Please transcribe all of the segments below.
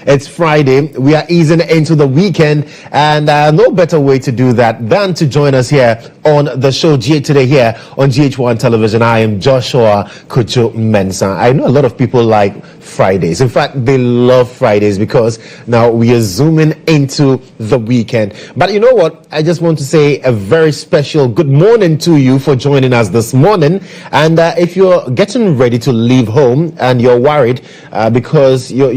It's Friday. We are easing into the weekend, and no better way to do that than to join us here on the show today here on GHOne television. I am Joshua Kodjo Mensah. I know a lot of people like Fridays. In fact, they love Fridays because now we are zooming into the weekend. But you know what? I just want to say a very special good morning to you for joining us this morning. And if you're getting ready to leave home and you're worried because you're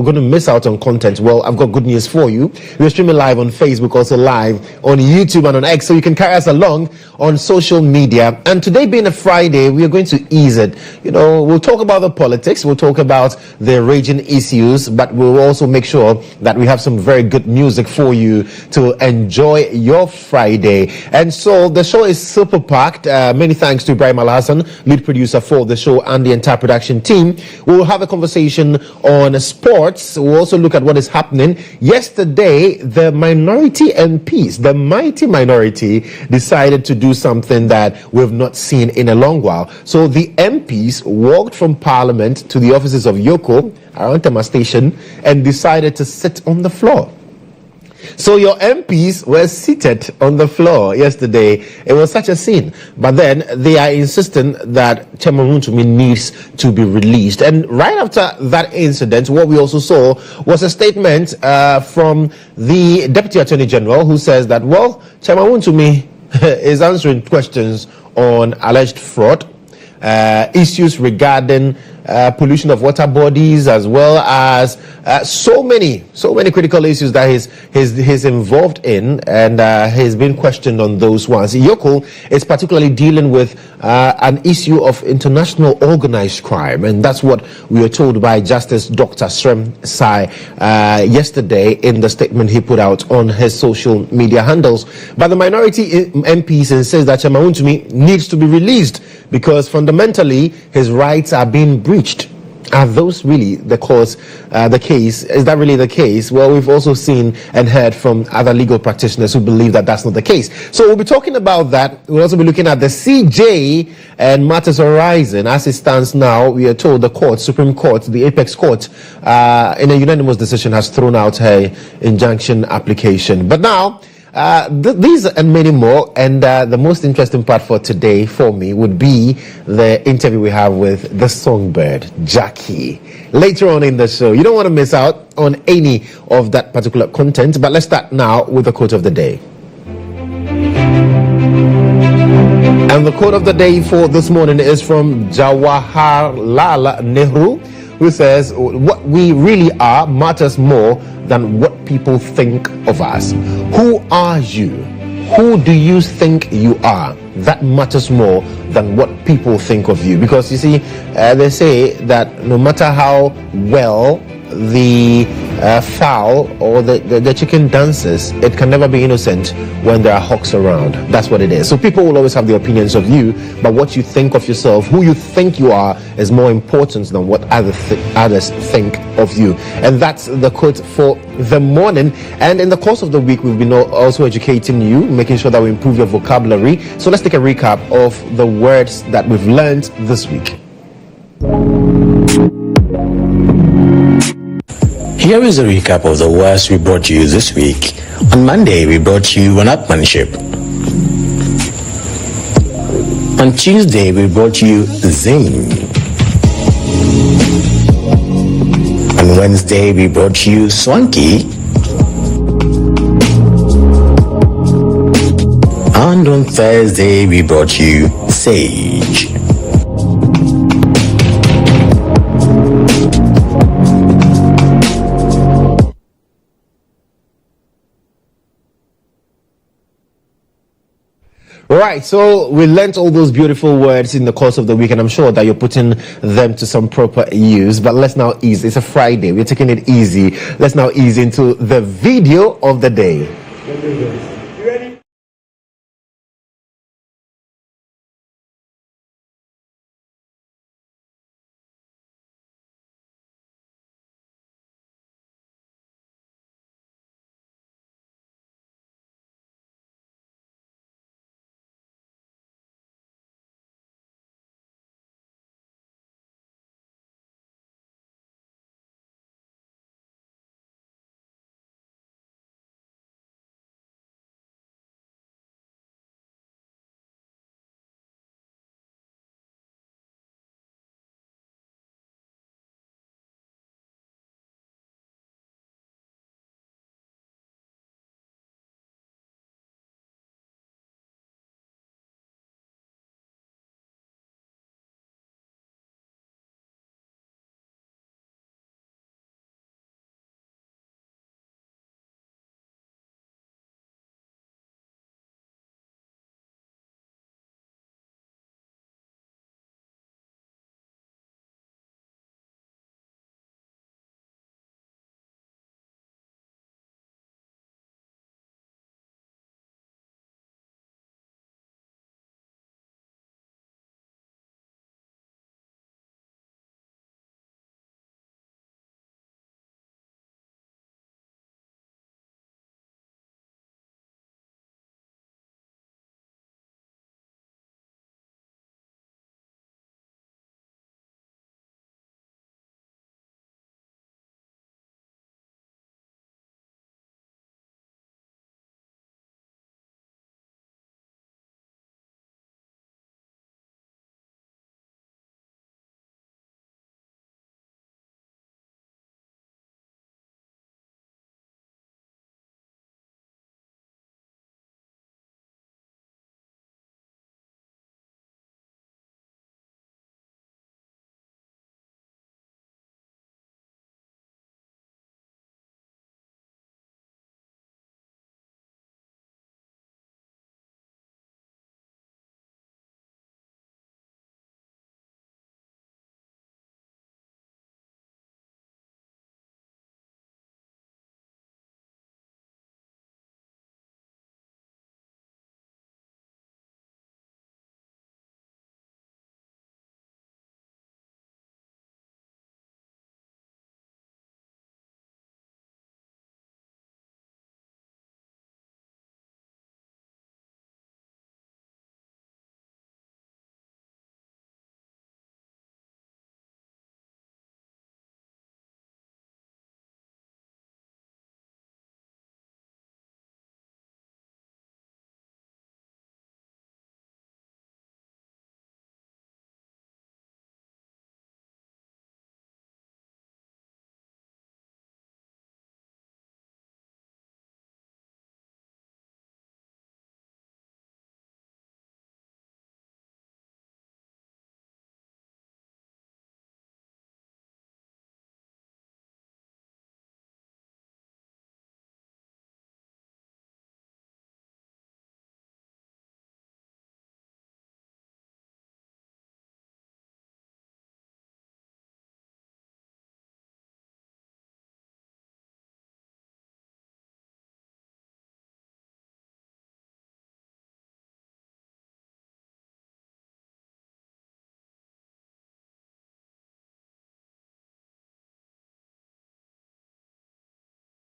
going to miss out on content, well, I've got good news for you. We're streaming live on Facebook, also live on YouTube and on X, so you can carry us along on social media. And today being a Friday, we are going to ease it. You know, we'll talk about the politics, we'll talk about the raging issues, but we'll also make sure that we have some very good music for you to enjoy your Friday. And so the show is super packed. Many thanks to Ibrahim Alhassan, lead producer for the show, and the entire production team. We'll have a conversation on sports. We'll also look at what is happening. Yesterday, the minority MPs, the mighty minority, decided to do something that we've not seen in a long while. So the MPs walked from Parliament to the offices of GHOne around Tema Station and decided to sit on the floor. So your MPs were seated on the floor yesterday. It was such a scene. But then they are insisting that Chairman Wontumi needs to be released. And right after that incident, what we also saw was a statement from the Deputy Attorney General, who says that, well, Chairman Wontumi is answering questions on alleged fraud, issues regarding pollution of water bodies, as well as so many critical issues that he's involved in, and he's been questioned on those ones. GHOne is particularly dealing with an issue of international organized crime, and that's what we were told by Justice Dr. Srem yesterday in the statement he put out on his social media handles. But the minority MPs says that Chairman Wontumi needs to be released because fundamentally his rights are being breached. Are those really the case? Is that really the case? Well, we've also seen and heard from other legal practitioners who believe that that's not the case. So we'll be talking about that. We'll also be looking at the CJ and matters arising. As it stands now, we are told the court, Supreme Court, the Apex Court, in a unanimous decision, has thrown out her injunction application. But now, these and many more, and the most interesting part for today for me would be the interview we have with the songbird, Jackie, later on in the show. You don't want to miss out on any of that particular content, but let's start now with the quote of the day. And the quote of the day for this morning is from Jawaharlal Nehru, who says, what we really are matters more than what people think of us. Who are you? Who do you think you are? That matters more than what people think of you. Because you see, they say that no matter how well the fowl or the chicken dances, it can never be innocent when there are hawks around. That's what it is. So people will always have their opinions of you, but what you think of yourself, who you think you are, is more important than what others think of you. And that's the quote for the morning. And in the course of the week, we've been also educating you, making sure that we improve your vocabulary. So let's take a recap of the words that we've learned this week. Here is a recap of the words we brought you this week. On Monday, we brought you one-upmanship. On Tuesday, we brought you zing. On Wednesday, we brought you swanky. And on Thursday, we brought you sage. Right, so we learnt all those beautiful words in the course of the week, and I'm sure that you're putting them to some proper use. But let's now ease. It's a Friday. We're taking it easy. Let's now ease into the video of the day.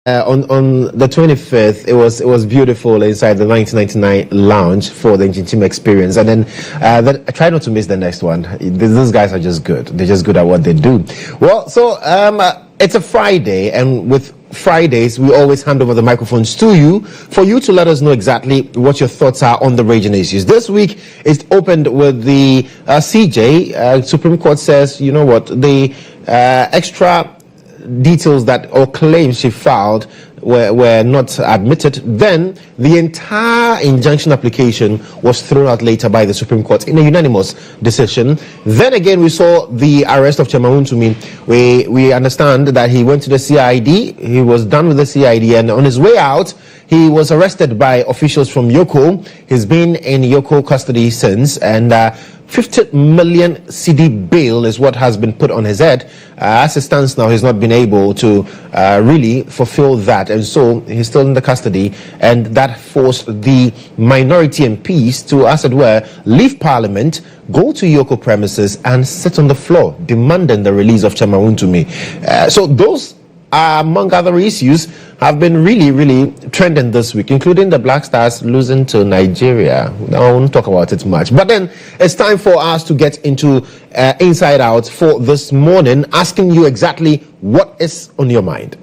On the 25th, it was beautiful inside the 1999 lounge for the GHOne experience, and then I try not to miss the next one. These guys are just good. They're just good at what they do. Well, so it's a Friday, and with Fridays, we always hand over the microphones to you for you to let us know exactly what your thoughts are on the region issues. This week, it's opened with the CJ. Supreme Court says, you know what, the extra details that or claims she filed were not admitted. Then the entire injunction application was thrown out later by the Supreme Court in a unanimous decision. Then again, we saw the arrest of Chairman Wontumi. We understand that he went to the CID. He was done with the CID, and on his way out, he was arrested by officials from Yoko. He's been in Yoko custody since, and 50 million CD bail is what has been put on his head. As it stands now, he's not been able to really fulfill that, and so he's still in the custody, and that forced the minority MPs to, as it were, leave Parliament, go to Yoko premises and sit on the floor, demanding the release of Chairman Wontumi. So those, among other issues, have been really trending this week, including the Black Stars losing to Nigeria. I won't talk about it much. But then it's time for us to get into Inside Out for this morning, asking you exactly what is on your mind.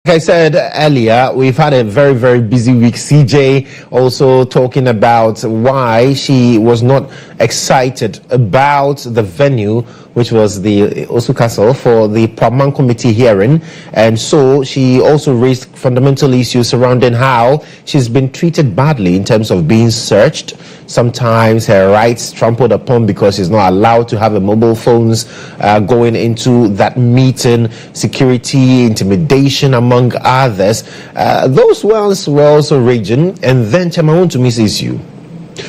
Like I said earlier, we've had a very busy week. CJ also talking about why she was not excited about the venue, which was the Osu Castle, for the Praman Committee hearing. And so she also raised fundamental issues surrounding how she's been treated badly in terms of being searched. Sometimes her rights trampled upon because she's not allowed to have a mobile phones going into that meeting, security, intimidation, among others. Those ones were also raging. And then Chairman Wontumi's issue.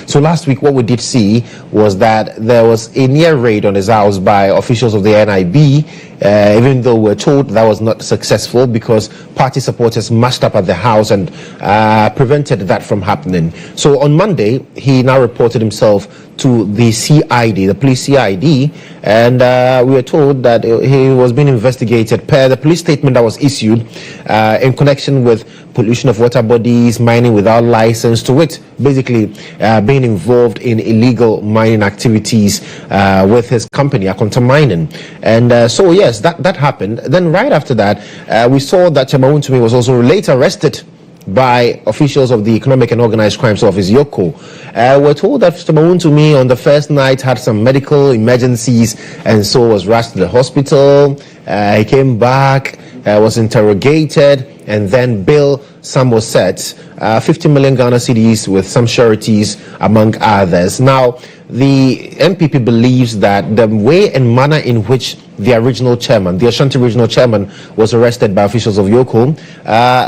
So last week, what we did see was that there was a near raid on his house by officials of the NIB, even though we're told that was not successful because party supporters mashed up at the house and prevented that from happening. So on Monday, he now reported himself to the CID, the police CID, and we were told that he was being investigated per the police statement that was issued in connection with pollution of water bodies, mining without license, to wit, basically being involved in illegal mining activities with his company, Akonta Mining. And so yes, that happened. Then right after that, we saw that Chairman Wontumi was also later arrested by officials of the Economic and Organized Crimes Office, Yoko. We're told that Chairman Wontumi on the first night had some medical emergencies and so was rushed to the hospital. He came back, was interrogated, and then bail sum was set, 50 million Ghana cedis with some sureties, among others. Now, the MPP believes that the way and manner in which the original chairman, the Ashanti regional chairman, was arrested by officials of Yoko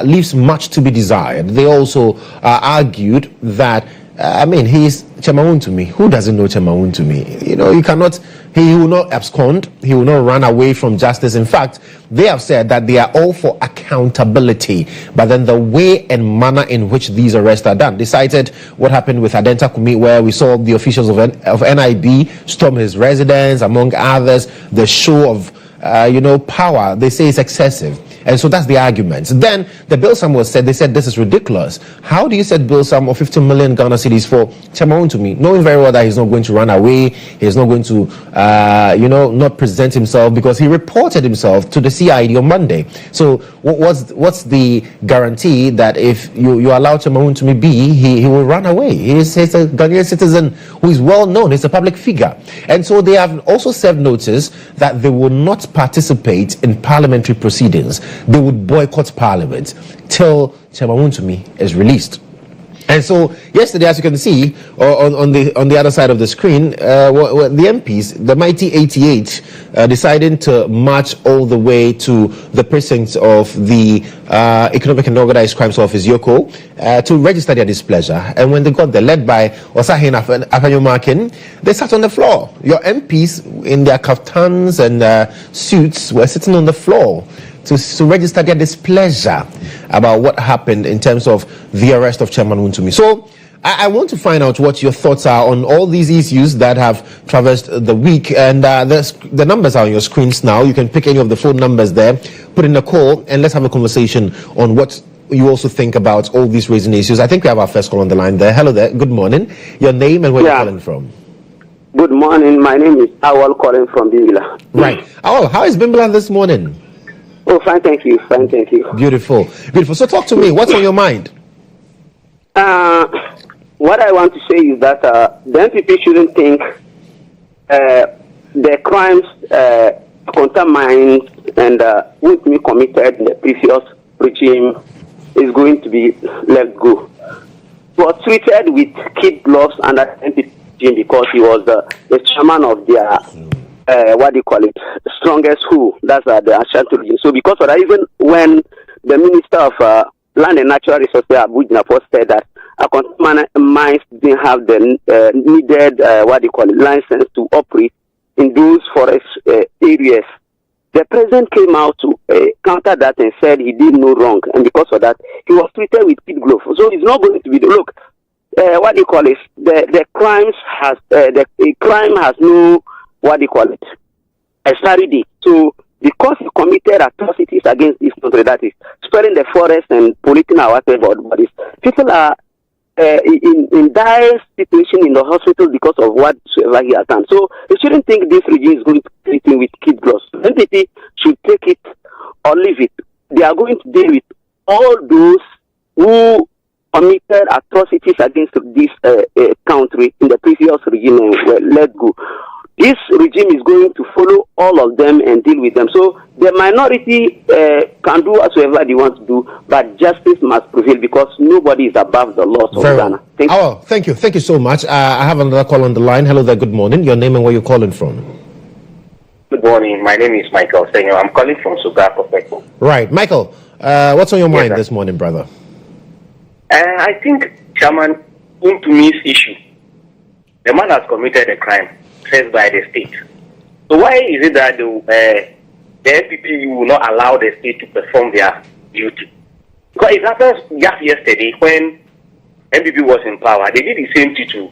leaves much to be desired. They also argued that, he's Chairman Wontumi. Who doesn't know Chairman Wontumi? You know, he will not abscond. He will not run away from justice. In fact, they have said that they are all for accountability. But then the way and manner in which these arrests are done. They cited what happened with Adenta Kumi, where we saw the officials of NIB storm his residence, among others. The show of power, they say, is excessive. And so that's the argument. Then the bill sum was said, they said this is ridiculous. How do you set bill sum of 15 million Ghana cedis for Chairman Wontumi, knowing very well that he's not going to run away, he's not going to, not present himself, because he reported himself to the CID on Monday. So what's the guarantee that if you allow Chairman Wontumi be, he will run away? He's a Ghanaian citizen who is well known. He's a public figure. And so they have also served notice that they will not participate in parliamentary proceedings. They would boycott Parliament till Chairman Wontumi is released. And so yesterday, as you can see on the other side of the screen, the MPs, the mighty 88, deciding to march all the way to the precincts of the Economic and Organized Crimes Office, Yoko, to register their displeasure. And when they got there, led by Osahin Afanyomakin, they sat on the floor. Your MPs in their kaftans and suits were sitting on the floor. to register their displeasure about what happened in terms of the arrest of Chairman Wontumi. So I want to find out what your thoughts are on all these issues that have traversed the week. And the numbers are on your screens now. You can pick any of the phone numbers there, put in a call, and let's have a conversation on what you also think about all these raising issues. I think we have our first call on the line there. Hello there. Good morning. Your name and where you're calling from? Good morning. My name is Awal, calling from Bimbila. Right. Awal, how is Bimbila this morning? Oh, fine, thank you. Fine, thank you. Beautiful. Beautiful. So talk to me. What's on your mind? What I want to say is that the NPP shouldn't think the crimes contamined and Wontumi committed in the previous regime is going to be let go. He was treated with kid gloves under the NPP regime because he was the chairman of their strongest who. That's the Ashanti regime. So because of that, even when the Minister of Land and Natural Resources, Abuja, said that mines didn't have the needed license to operate in those forest areas. The president came out to counter that and said he did no wrong, and because of that, he was treated with kid gloves. So it's not going to be the the crimes has the crime has no expiry date. So because he committed atrocities against this country, that is sparing the forest and polluting our bodies, people are in dire situation in the hospital because of whatsoever he has done. So you shouldn't think this regime is going to treat him with kid gloves. NPP should take it or leave it. They are going to deal with all those who committed atrocities against this country in the previous regime and were let go. This regime is going to follow all of them and deal with them. So the minority can do whatsoever they want to do, but justice must prevail because nobody is above the laws of Ghana. Thank you. Thank you so much. I have another call on the line. Hello there. Good morning. Your name and where you're calling from? Good morning. My name is Michael Senyo. I'm calling from Sugako. Right. Michael, what's on your mind this morning, brother? I think Chairman Wontumi's issue. The man has committed a crime set by the state. So why is it that the NPP will not allow the state to perform their duty? Because it happened just yesterday when NPP was in power. They did the same thing to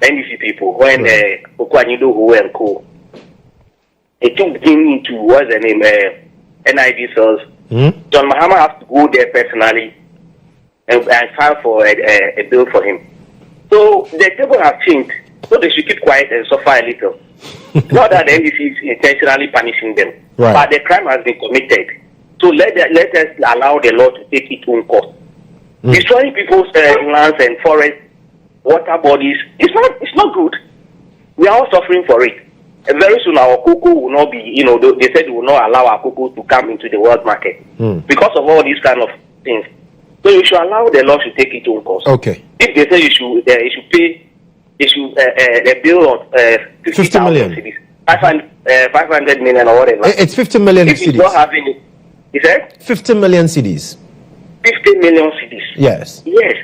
NDC people when Okwanido Ho and Co. They took him into what's the name NID cells. John Mahama has to go there personally and file for a bill for him. So the table has changed. So they should keep quiet and suffer a little. Not that the NDC is intentionally punishing them, but the crime has been committed. So let us allow the law to take its own course. Destroying people's lands and forests, water bodies, it's not good. We are all suffering for it. And very soon our cocoa will not be, they said they will not allow our cocoa to come into the world market because of all these kind of things. So you should allow the law to take its own course. Okay. If they say you should pay. The bill of 50 million. Cedis, 500 million or whatever. It's 50 million if cedis. Not having it, is that 50 million cedis? 50 million cedis. Yes. Yes.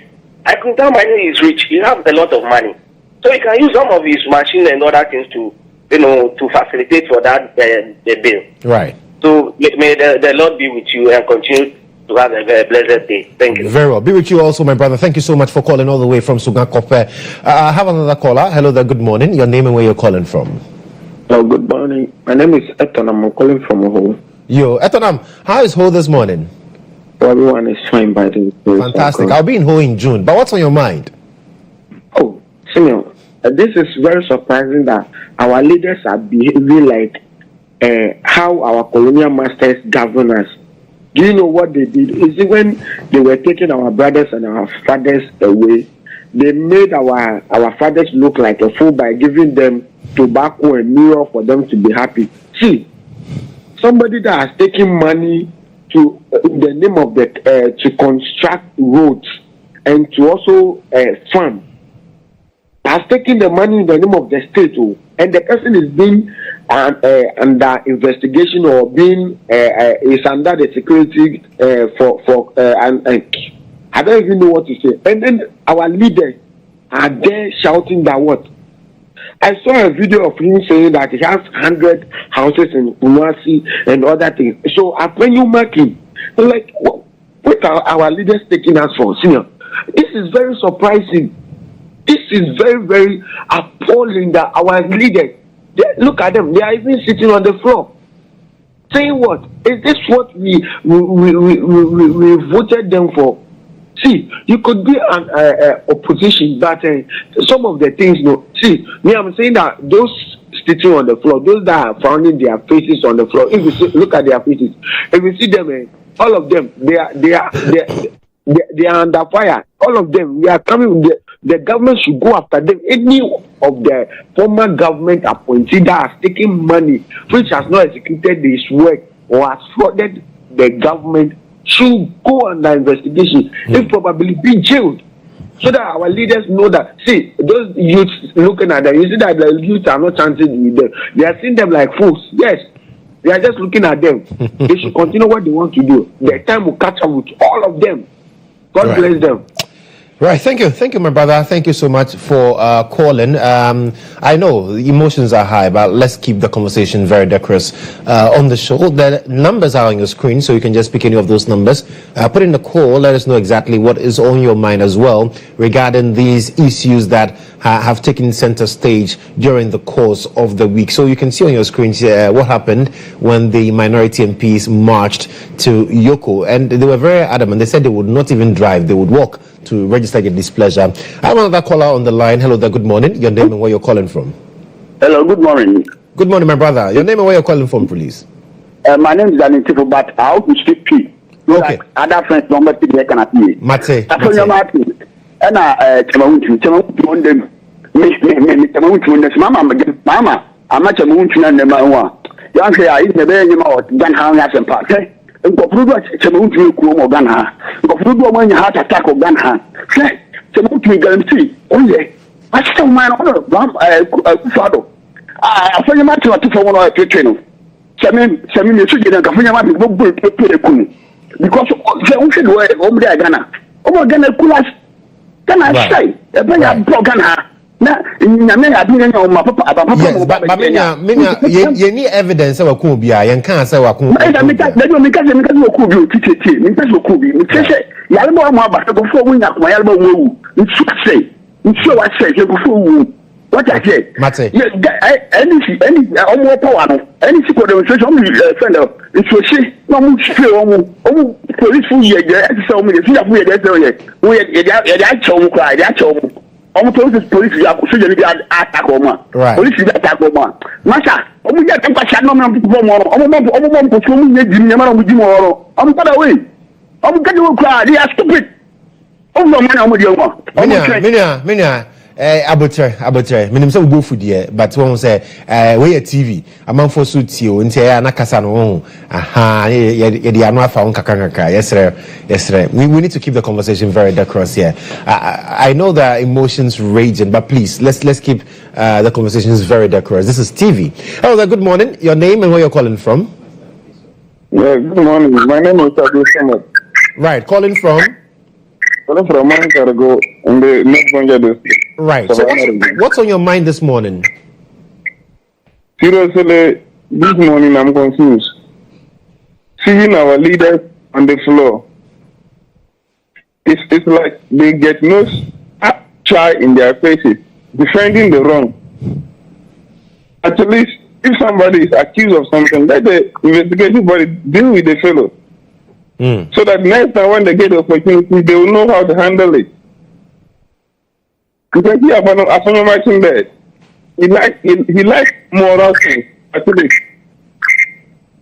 I can tell my name is rich. He has a lot of money, so he can use some of his machine and other things to facilitate for that the bill. Right. So may the Lord be with you and continue to have a very blessed day. Thank you. Very well. Be with you also, my brother. Thank you so much for calling all the way from Sugakope. I have another caller. Hello there. Good morning. Your name and where you're calling from? Hello, good morning. My name is Etonam. I'm calling from Ho. Yo, Etonam, how is Ho this morning? Well, everyone is fine by the way. Fantastic. I'll be in Ho in June. But what's on your mind? Oh, Simeon, this is very surprising that our leaders are behaving like how our colonial masters govern us. Do you know what they did? Is it when they were taking our brothers and our fathers away, they made our fathers look like a fool by giving them tobacco and mirror for them to be happy. See, somebody that has taken money to in the name of the to construct roads and to also farm has taken the money in the name of the state, and the person is being under investigation or being is under the security and I don't even know what to say. And then our leaders are there shouting that what? I saw a video of him saying that he has 100 houses in Kumasi and other things. So when you mark him, like, what are our leaders taking us for, senior? This is very surprising. This is very, very appalling that our leaders, look at them, they are even sitting on the floor. Saying what? Is this what we voted them for? See, you could be an opposition, but some of the things, see, me, I'm saying that those sitting on the floor, those that are finding their faces on the floor, if you see, look at their faces, if you see them, all of them, they are under fire. All of them, we are coming. The government should go after them. Any of the former government appointees that has taken money, which has not executed this work or has frauded the government, should go under investigation. If probably be jailed, so that our leaders know that. See, those youths looking at them, you see that the youths are not chanting with them. They are seeing them like fools. Yes. They are just looking at them. They should continue what they want to do. The time will catch up with all of them. God bless them. Right, thank you, my brother. Thank you so much for calling. I know emotions are high, but let's keep the conversation very decorous on the show. The numbers are on your screen, so you can just pick any of those numbers. Put in the call. Let us know exactly what is on your mind as well regarding these issues that have taken center stage during the course of the week. So you can see on your screen what happened when the minority MPs marched to Yoko, and they were very adamant. They said they would not even drive; they would walk to register your displeasure. I have another caller on the line. Hello there, good morning. Your name and where you're calling from. Hello, good morning. Good morning, my brother. Your name and where you're calling from, please. My name is Daniel, but I hope you speak P. Okay. Other friends don't let me can appear. Mate. And Chairman on them. Mama, I'm not a moon to number one. Young here is the very name gun house and part. And go through Chairman to gun her. Go through when you heart attack of gun her. Chairman to guarantee. Oh, yeah. I still mind on father. I find you matter to for one or two channel. Chairman, you should get a California because the ocean way over there, Ghana. Over Ghana, Kulas. Can I say? A very broken her. Yes, but you need evidence of a kubia and can't say what could what I said, Mate. Any support demonstration, it was she, no more police for you, so many, police attack Oma. Right. Police attack Oma. Masa, we get a question on I'm got away. I'm going to cry. They are stupid. Oh, no, man, Minya. Abutre. Minim say we go food here, but one say we TV. A man for suit you nti na kasa no. Aha, ye dey anu afa nkaka. Yes, we need to keep the conversation very decorous here. I know that emotions raging, but please let's keep the conversations very decorous. This is TV. Hello there, good morning. Your name and where you're calling from? Yeah, good morning. My name is Alhassan. Right, calling from Mankargo in the North Gonja district. Right. So what's on your mind this morning? Seriously, this morning I'm confused. Seeing our leaders on the floor, it's like they get no try in their faces, defending the wrong. At least, if somebody is accused of something, let the investigative body deal with the fellow. So that next time when they get the opportunity, they will know how to handle it. Because he Afano matching there. He likes moral things, at least.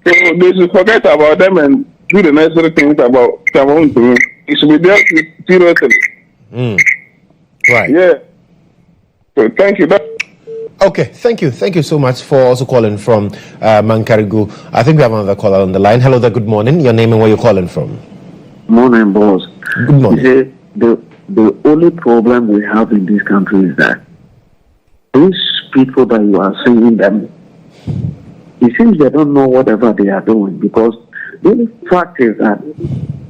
So they should forget about them and do the necessary things about Chairman Wontumi. It should be dealt with seriously. Right. Yeah. So thank you. Okay, thank you so much for also calling from Mankarigu. I think we have another caller on the line. Hello there, good morning. Your name and where you're calling from? Morning, boss. Good morning. The only problem we have in this country is that those people that you are seeing them, it seems they don't know whatever they are doing, because the only fact is that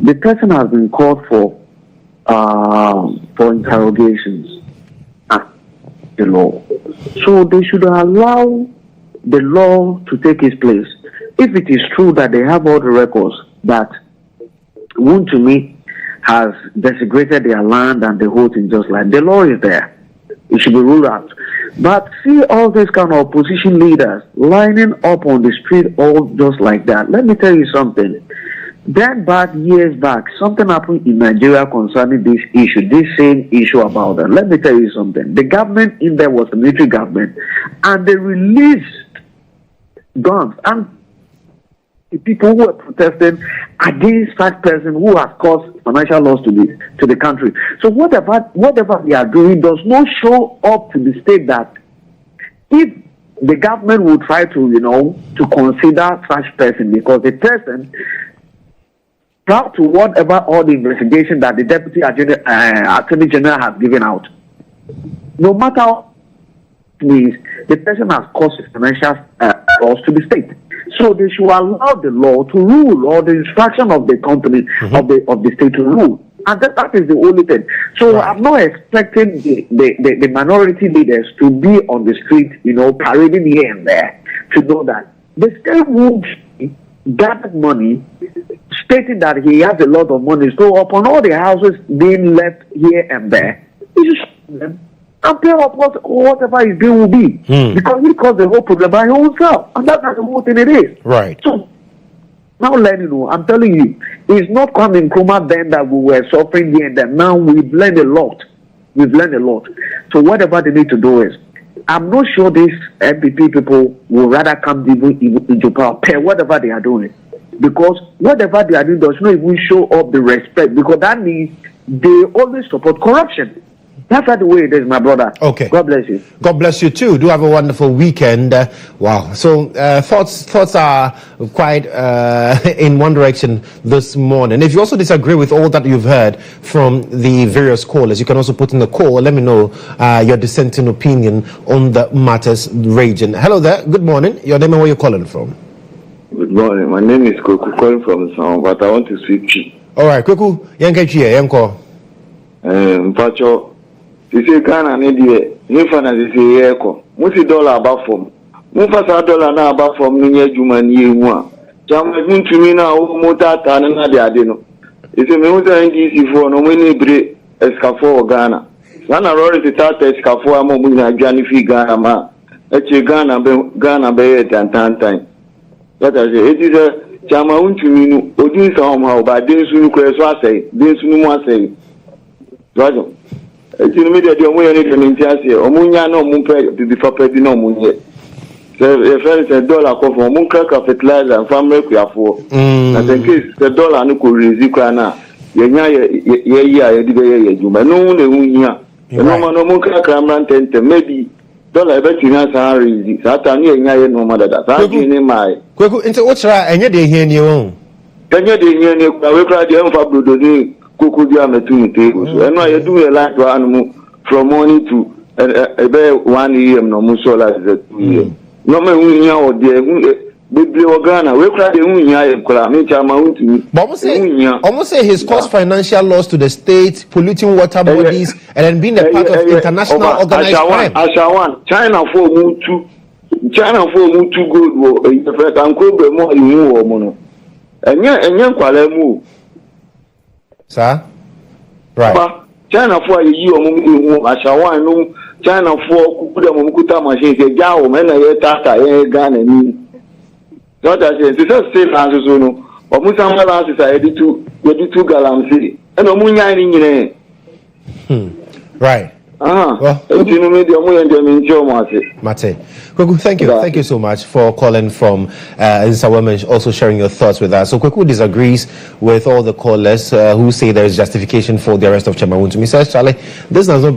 the person has been called for interrogations. the law. So they should allow the law to take its place. If it is true that they have all the records that Wontumi has desecrated their land and the whole thing, just like the law is there, it should be ruled out. But see all these kind of opposition leaders lining up on the street all just like that. Let me tell you something. That back years back, something happened in Nigeria concerning this issue, this same issue about that. Let me tell you something. The government in there was the military government, and they released guns, and the people who were protesting against that person who has caused financial loss to the country. So whatever they are doing does not show up to the state that if the government would try to, to consider such person, because the person, proud to whatever all the investigation that the Deputy Attorney General has given out, no matter what it means, the person has caused financial loss to the state. So they should allow the law to rule, or the instruction of the company, of the state to rule. And that is the only thing. So right. I'm not expecting the minority leaders to be on the street, parading here and there, to know that the state won't gather money, stating that he has a lot of money. So upon all the houses being left here and there, he should show them and pay up whatever his bill will be. Because he caused the whole problem by himself. And that's not the whole thing it is. Right. So now I'm telling you, it's not coming Nkrumah then that we were suffering here and there. Now we've learned a lot. So whatever they need to do is, I'm not sure these MPP people will rather come into power, pay whatever they are doing. Because whatever they are doing does not even show up the respect, because that means they always support corruption. That's not the way it is, my brother. Okay. God bless you. God bless you too. Do have a wonderful weekend. Wow. So thoughts are quite in one direction this morning. If you also disagree with all that you've heard from the various callers, you can also put in the call. Let me know your dissenting opinion on the matters raging. Hello there. Good morning. Your name and where you're calling from? Good morning. My name is Koku, calling from Sound, but I want to speak to you. All right, Koku. Yanko. Mpacho. You say Ghana need you finance say eko. Musi dollar above from. Mufasa dollar na above from ni adwuma ni ehu. Chairman Wontumi na o mota ta na de ade no. You say me uta NDC for no many bre escafo Ghana. Sana roll the tata escafo am mo na adwane fi Ghana ma. Eche Ghana be tan. That is it is Chairman Wontumi no odin sa o ma o ba den sunu kure so asai. Den sunu mu asai. Rojo. It's in the media, the only Mintiasi, or Munya no Mumpe, the property no Munye. So, if there is $1 for Munka fertilizer and farm milk, for. And in case the dollar no could resist, Yanya, you may know the Munya. The Roman no Munka Cramran tent, maybe dollar bet you not are easy. Satani, no matter that. That's in my. Quick, into what's right, and yet they hear you own. Can you hear you? I will try the Enfa Kukudia metuni table. So I know you do a lot to animal from morning to about 1 a.m. no musola is 2 a.m. No me unya or the baby organa. We cry the unya kola me chama Wontumi. But almost say he's caused financial loss to the state, polluting water bodies, and then being a part of international organized crime. Ashawan, China for Mutu good wo. In fact, uncle be more you wo mono. Enya kwale mu. Sir? Right. China for a year, Ashawan, no China for Mukuta machine, say, Jao, men, a tata, gun, and what I said, this is still answers, or Musama answers, I did two galam city, and a moon right. Well, Mate. Kweku, thank you. Thank you so much for calling from Nsawamen, also sharing your thoughts with us. So Kweku disagrees with all the callers who say there is justification for the arrest of Chairman Wontumi. Says, Charlie, this does not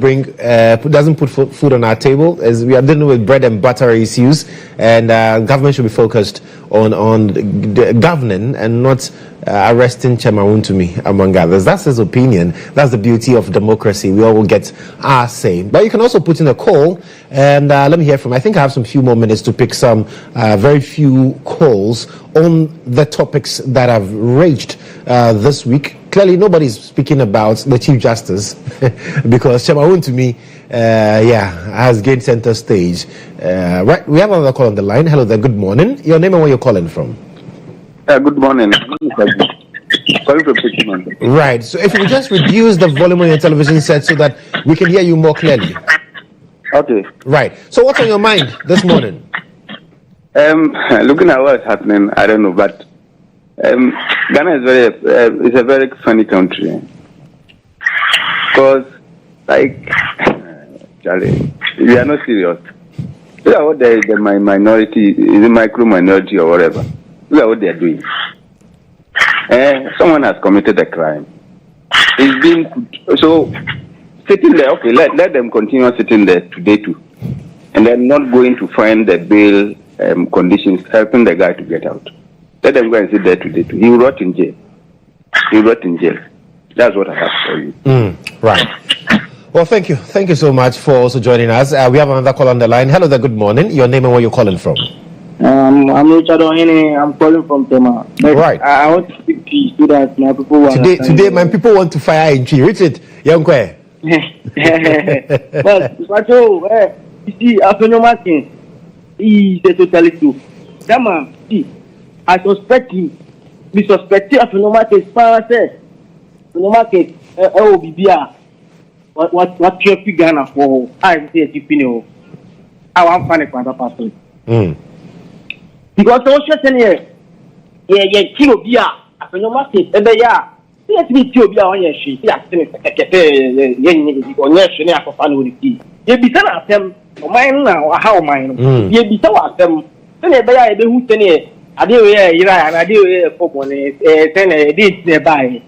doesn't put food on our table, as we are dealing with bread and butter issues, and government should be focused on governing and not arresting Chairman Wontumi, among others. That's his opinion. That's the beauty of democracy. We all will get our say. But you can also put in a call, and let me hear from. I think I have some few more minutes to pick some very few calls on the topics that have raged this week. Clearly, nobody's speaking about the Chief Justice because Chairman Wontumi has gained center stage. Right, we have another call on the line. Hello there, good morning. Your name and where you're calling from? Good morning. Sorry for picking on. Right, so if you just reduce the volume on your television set so that we can hear you more clearly. Okay. Right, so what's on your mind this morning? Looking at what's happening, I don't know, but Ghana is it's a very funny country. Because, like, Charlie, we are not serious. Look at what the minority, is a micro minority or whatever. Look at what they are doing. Someone has committed a crime. It's been so sitting there. Okay, let them continue sitting there today too, and then not going to find the bail conditions helping the guy to get out. Let them go and sit there today too. He will rot in jail. He will rot in jail. That's what I have for you. Right. Well, thank you. Thank you so much for also joining us. We have another call on the line. Hello there. Good morning. Your name and where you're calling from? I'm Richard Ohene. I'm calling from Tema. Right. I want to speak to you so that my people want today, my people want to fire in tree. Richard, Youngkwe. But you see, Afeno Martin, he is a totality too. That man, see, I suspect him. We suspect him. Afeno Martin, Afeno Martin, what you Ghana for? I say, you know, I want to find a person. Because social senior, kill beer, Afeno Martin, yes, we kill beer on your sheet. Yes, on your sheet, for family. You be done at them, or mine now, or how mine. You be so at them. Then they buy the who's in it. I do and I do for one, then I did nearby.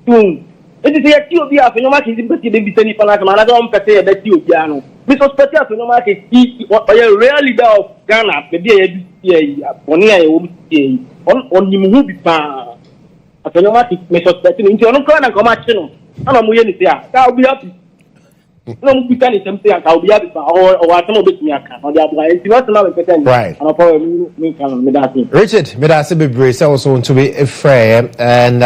Soon. It is a kill beer for no market, but you be sending for another one per se that you piano. Mr. Spetter for no market, what I rarely of Ghana, the day on him who be found. I no market, Mr. Spetter, into no corner commercial. I'm going to say, I'll be happy. No, we can something I'll be happy or some of it. Right. Richard, Medasibi Brace also want to be fair, and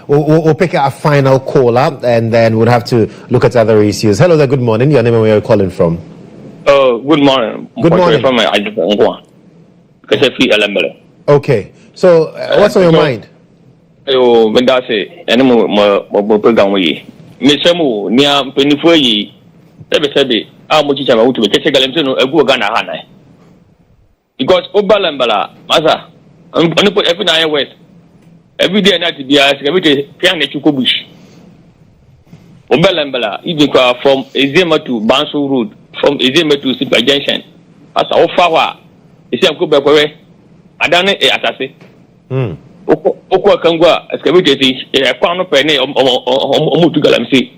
we'll pick a final caller, and then we'll have to look at other issues. Hello there, good morning. Your name and where you're calling from? Good morning. Good morning. From okay, so what's on your mind? Mesemu nia penifo yi sebe amochicha mawutu be kese galemse no egu Ghana hana because obalambala masa oni po every na west every day na tibia sekabite pian na chuko bush obalambala even from Ezema to Banso Road, from Ezema to Sipa Junction asa ofawa isi amko be kwewe adane atase Okwa kangwa excavate kwa no pe ne omutu galamse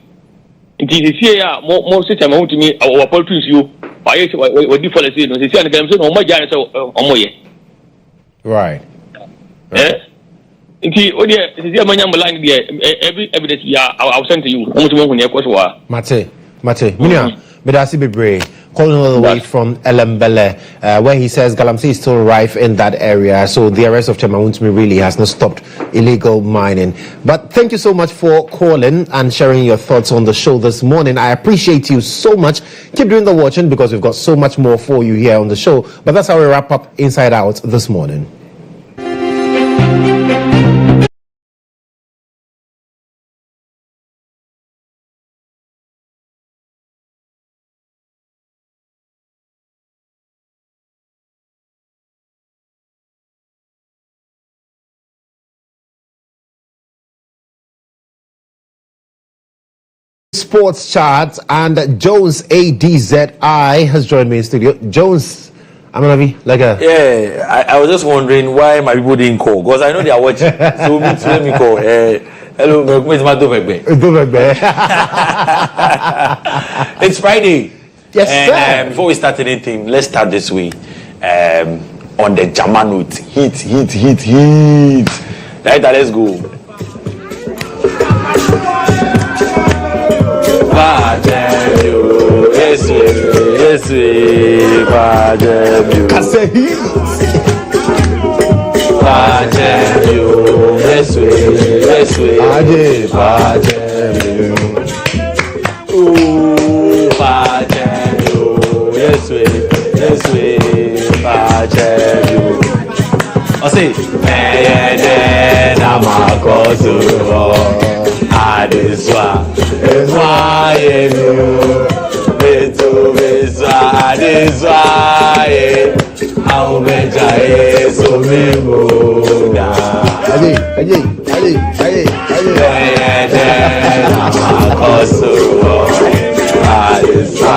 nti sie ya mo system Wontumi our politics you why we di policy no sie na galamse no mo jare so omoye right nti odi sie manya mline dia every evidence ya I will send to you omutu mo hu ne ekoso wa mate minia Medasi Bebre calling all the way from Elembele, where he says Galamsey is still rife in that area, so the arrest of Chairman Wontumi really has not stopped illegal mining. But thank you so much for calling and sharing your thoughts on the show this morning. I appreciate you so much. Keep doing the watching because we've got so much more for you here on the show. But that's how we wrap up Inside Out this morning. Sports charts, and Jones ADZI has joined me in studio. Jones, I'm gonna be like a I was just wondering why my people didn't call because I know they are watching. So let me call. Hello, it's Friday. Yes, and before we start anything, let's start this way. On the German note, heat. Right, let's go. Yes, say, I'm a Kosovo. Adeswa, Beto Beswa, Adeswa, Aumeja, Somimoda. Kosovo, Adeswa,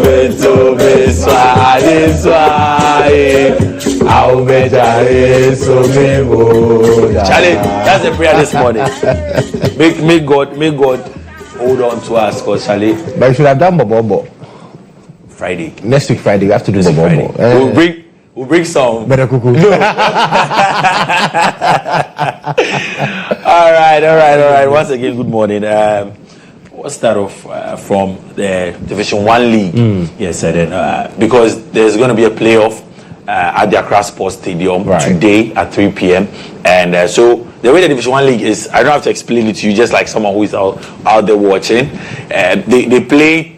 Beto Beswa, Adeswa, Charlie, that's the prayer this morning. May God hold on to us, cause Charlie. But you should have done Bobo. Friday. Next week Friday, we have to do Bobo. We'll bring some. Better cuckoo. No. All right. Once again, good morning. We'll start off from the Division 1 League. Yes, and then because there's going to be a playoff at the Accra Sports Stadium today at 3 p.m. And so the way the Division 1 League is, I don't have to explain it to you, just like someone who is out there watching. They play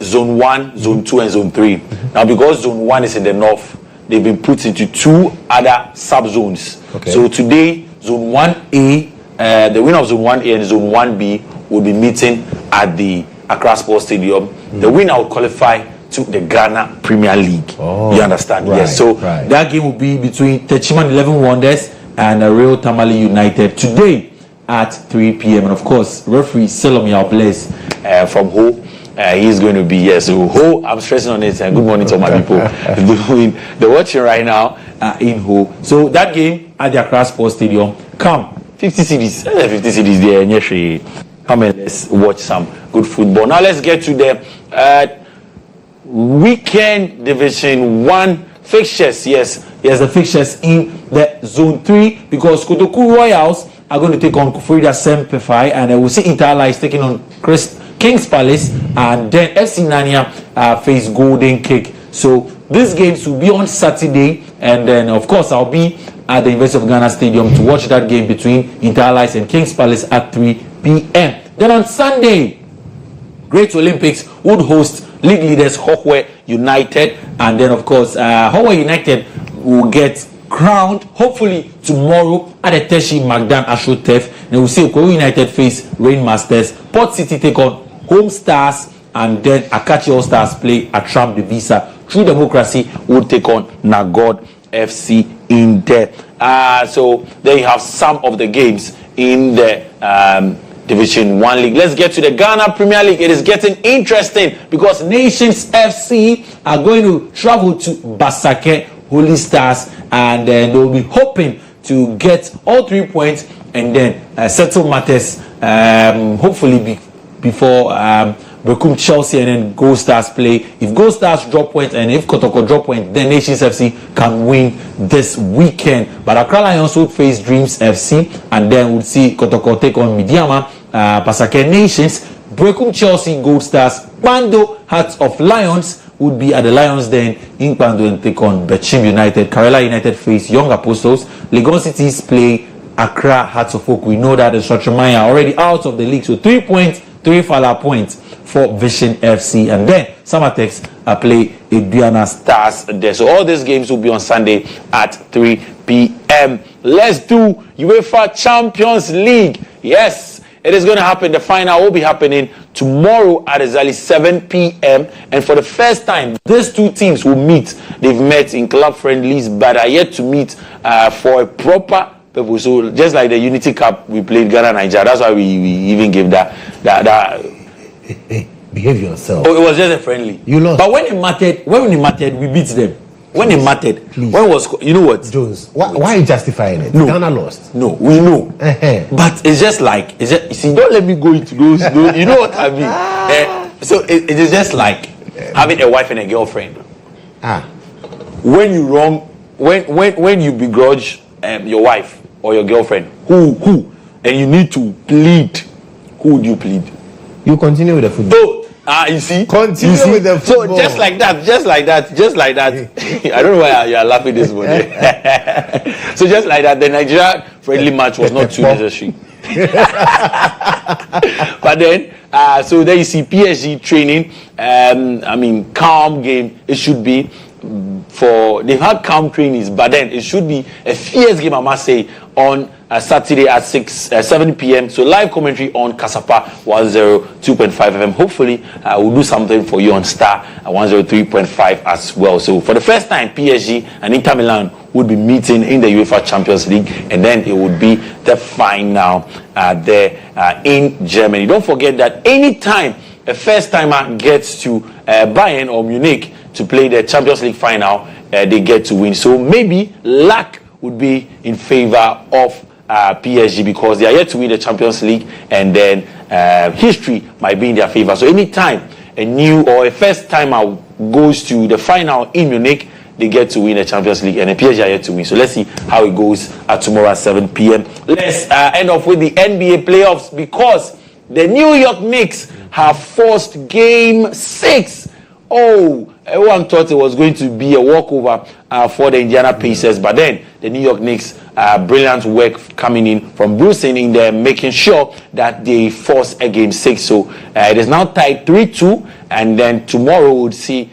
Zone 1, Zone 2, and Zone 3. Now, because Zone 1 is in the north, they've been put into 2 other sub-zones. Okay. So today, Zone 1A, the winner of Zone 1A and Zone 1B will be meeting at the Accra Sports Stadium. The winner will qualify to the Ghana Premier League. You understand? Yes. So that game will be between Techiman 11 Wonders and Real Tamale United today at 3 p.m. And of course, referee Salome Albles from Ho. He's going to be here. So Ho, I'm stressing on it. Good morning to my people. They're watching right now in Ho. So that game at the Accra Sports Stadium. Come, 50 cities. 50 cities there. Come and let's watch some good football. Now let's get to the weekend Division 1 fixtures. Yes, the fixtures in the Zone 3 because Kotoku Royals are going to take on Kufrida Sempefai, and we'll see Interlights taking on King's Palace, and then FC Nania face Golden Cake. So these games will be on Saturday, and then of course I'll be at the University of Ghana Stadium to watch that game between Interlights and King's Palace at 3 p.m. Then on Sunday, Great Olympics would host league leaders Hokwe United, and then of course Hokwe United will get crowned hopefully tomorrow at the Teshi Magdan Ashotef, and we'll see Hokwe United face Rainmasters, Port City take on Home Stars, and then Akachi All Stars play at Tram de Visa. True Democracy will take on Nagod FC in there. So there you have some of the games in the Division 1 League. Let's get to the Ghana Premier League. It is getting interesting because Nations FC are going to travel to Basake Holy Stars, and they will be hoping to get all 3 points and then settle matters hopefully before Bekum Chelsea and then Gold Stars play. If Gold Stars drop points and if Kotoko drop points, then Nations FC can win this weekend. But Accra Lions would face Dreams FC, and then we'll see Kotoko take on Midiama, Pasake Nations, Bekum Chelsea, Gold Stars, Bando Hearts of Lions would be at the Lions Den in Bando and take on Bechim United. Karela United face Young Apostles. Legon Cities play Accra Hearts of Oak. We know that the Shotramaya are already out of the league, so 3 points, 3 Fala points for Vision FC, and then Samatex play Adriana Stars there. So all these games will be on Sunday at 3 p.m. Let's do UEFA Champions League. Yes, it is going to happen. The final will be happening tomorrow at exactly 7 p.m. And for the first time, these two teams will meet. They've met in club friendlies, but are yet to meet for a proper purpose. So just like the Unity Cup, we played Ghana, Nigeria. That's why we even gave that. Hey, behave yourself. Oh, it was just a friendly. You lost. But when it mattered, we beat them. When it mattered, please. When was, you know what? Jones, why are you justifying it? No. Ghana lost. No, we know. But it's just like, see, don't let me go into those you know what I mean? So it is just like having a wife and a girlfriend. When you wrong, when you begrudge your wife or your girlfriend, who, and you need to plead, who would you plead? You continue with the football. You see? Continue with the football. So just like that. I don't know why you are laughing this morning. So just like that, the Nigeria friendly match was not too necessary. But then, so there you see PSG training. Calm game. It should be they've had camp trainings, but then it should be a fierce game, I must say, on Saturday at 7 p.m. So live commentary on Kasapa 102.5 FM. Hopefully, we'll do something for you on Star 103.5 as well. So for the first time, PSG and Inter Milan would be meeting in the UEFA Champions League, and then it would be the final there in Germany. Don't forget that anytime a first timer gets to Bayern or Munich to play the Champions League final, they get to win. So maybe luck would be in favor of PSG because they are yet to win the Champions League, and then history might be in their favor. So anytime a new or a first timer goes to the final in Munich, they get to win the Champions League, and the PSG are yet to win. So let's see how it goes tomorrow at 7 p.m. Let's end off with the NBA playoffs because the New York Knicks have forced Game 6. Oh, everyone thought it was going to be a walkover for the Indiana Pacers, but then the New York Knicks, brilliant work coming in from Bruce in there, making sure that they force a Game 6. So it is now tied 3-2, and then tomorrow we'll see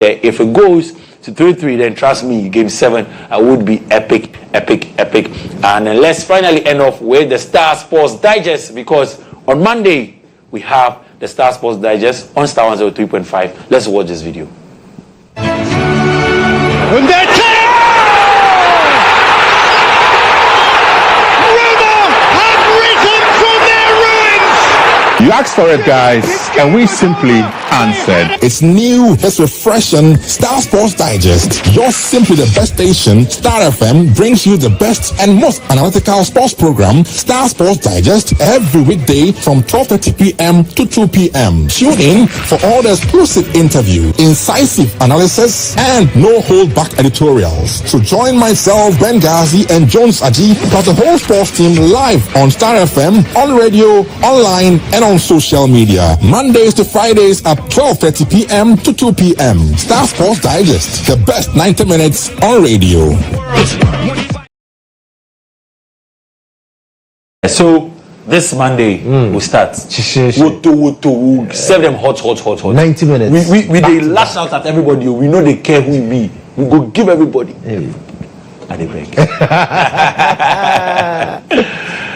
if it goes to 3-3, then trust me, Game 7 would be epic. And then let's finally end off with the Star Sports Digest, because on Monday we have the Star Sports Digest on Star 103.5. Let's watch this video. You asked for it, guys, and we simply answered. It's new, it's refreshing. Star Sports Digest, you're simply the best station. Star FM brings you the best and most analytical sports program, Star Sports Digest, every weekday from 12:30 p.m. to 2 p.m. Tune in for all the exclusive interview, incisive analysis, and no hold back editorials. So join myself, Ben Ghazi, and Jones Aji, plus the whole sports team live on Star FM, on radio, online, and on social media. Mondays to Fridays at 12:30 p.m. to 2 p.m. Star Sports Digest, the best 90 minutes on radio. So this Monday we'll start. We'll serve them hot. 90 minutes. We they lash out at everybody. We know they care who we be. We go give everybody. And they break.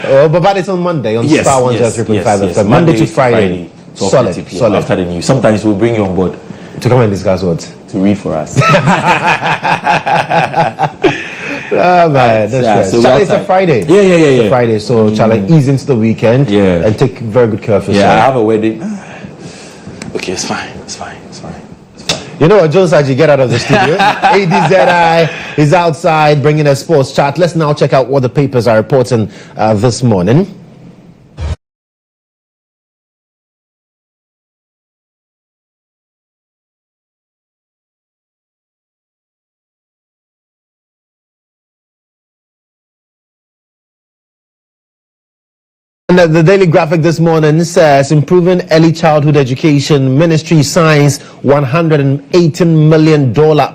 But it's on Monday on Star 103.5 FM. Monday to Friday. Solid. After the news. Sometimes we'll bring you on board to come and discuss what? To read for us. Man, that's so it's a Friday. Yeah. It's a Friday, so shall I ease into the weekend and take very good care of yourself? Yeah, I have a wedding. Okay, it's fine. You know what, Jones, as you get out of the studio, ADZI is outside bringing a sports chat. Let's now check out what the papers are reporting this morning. And the Daily Graphic this morning says improving early childhood education ministry signs $118 million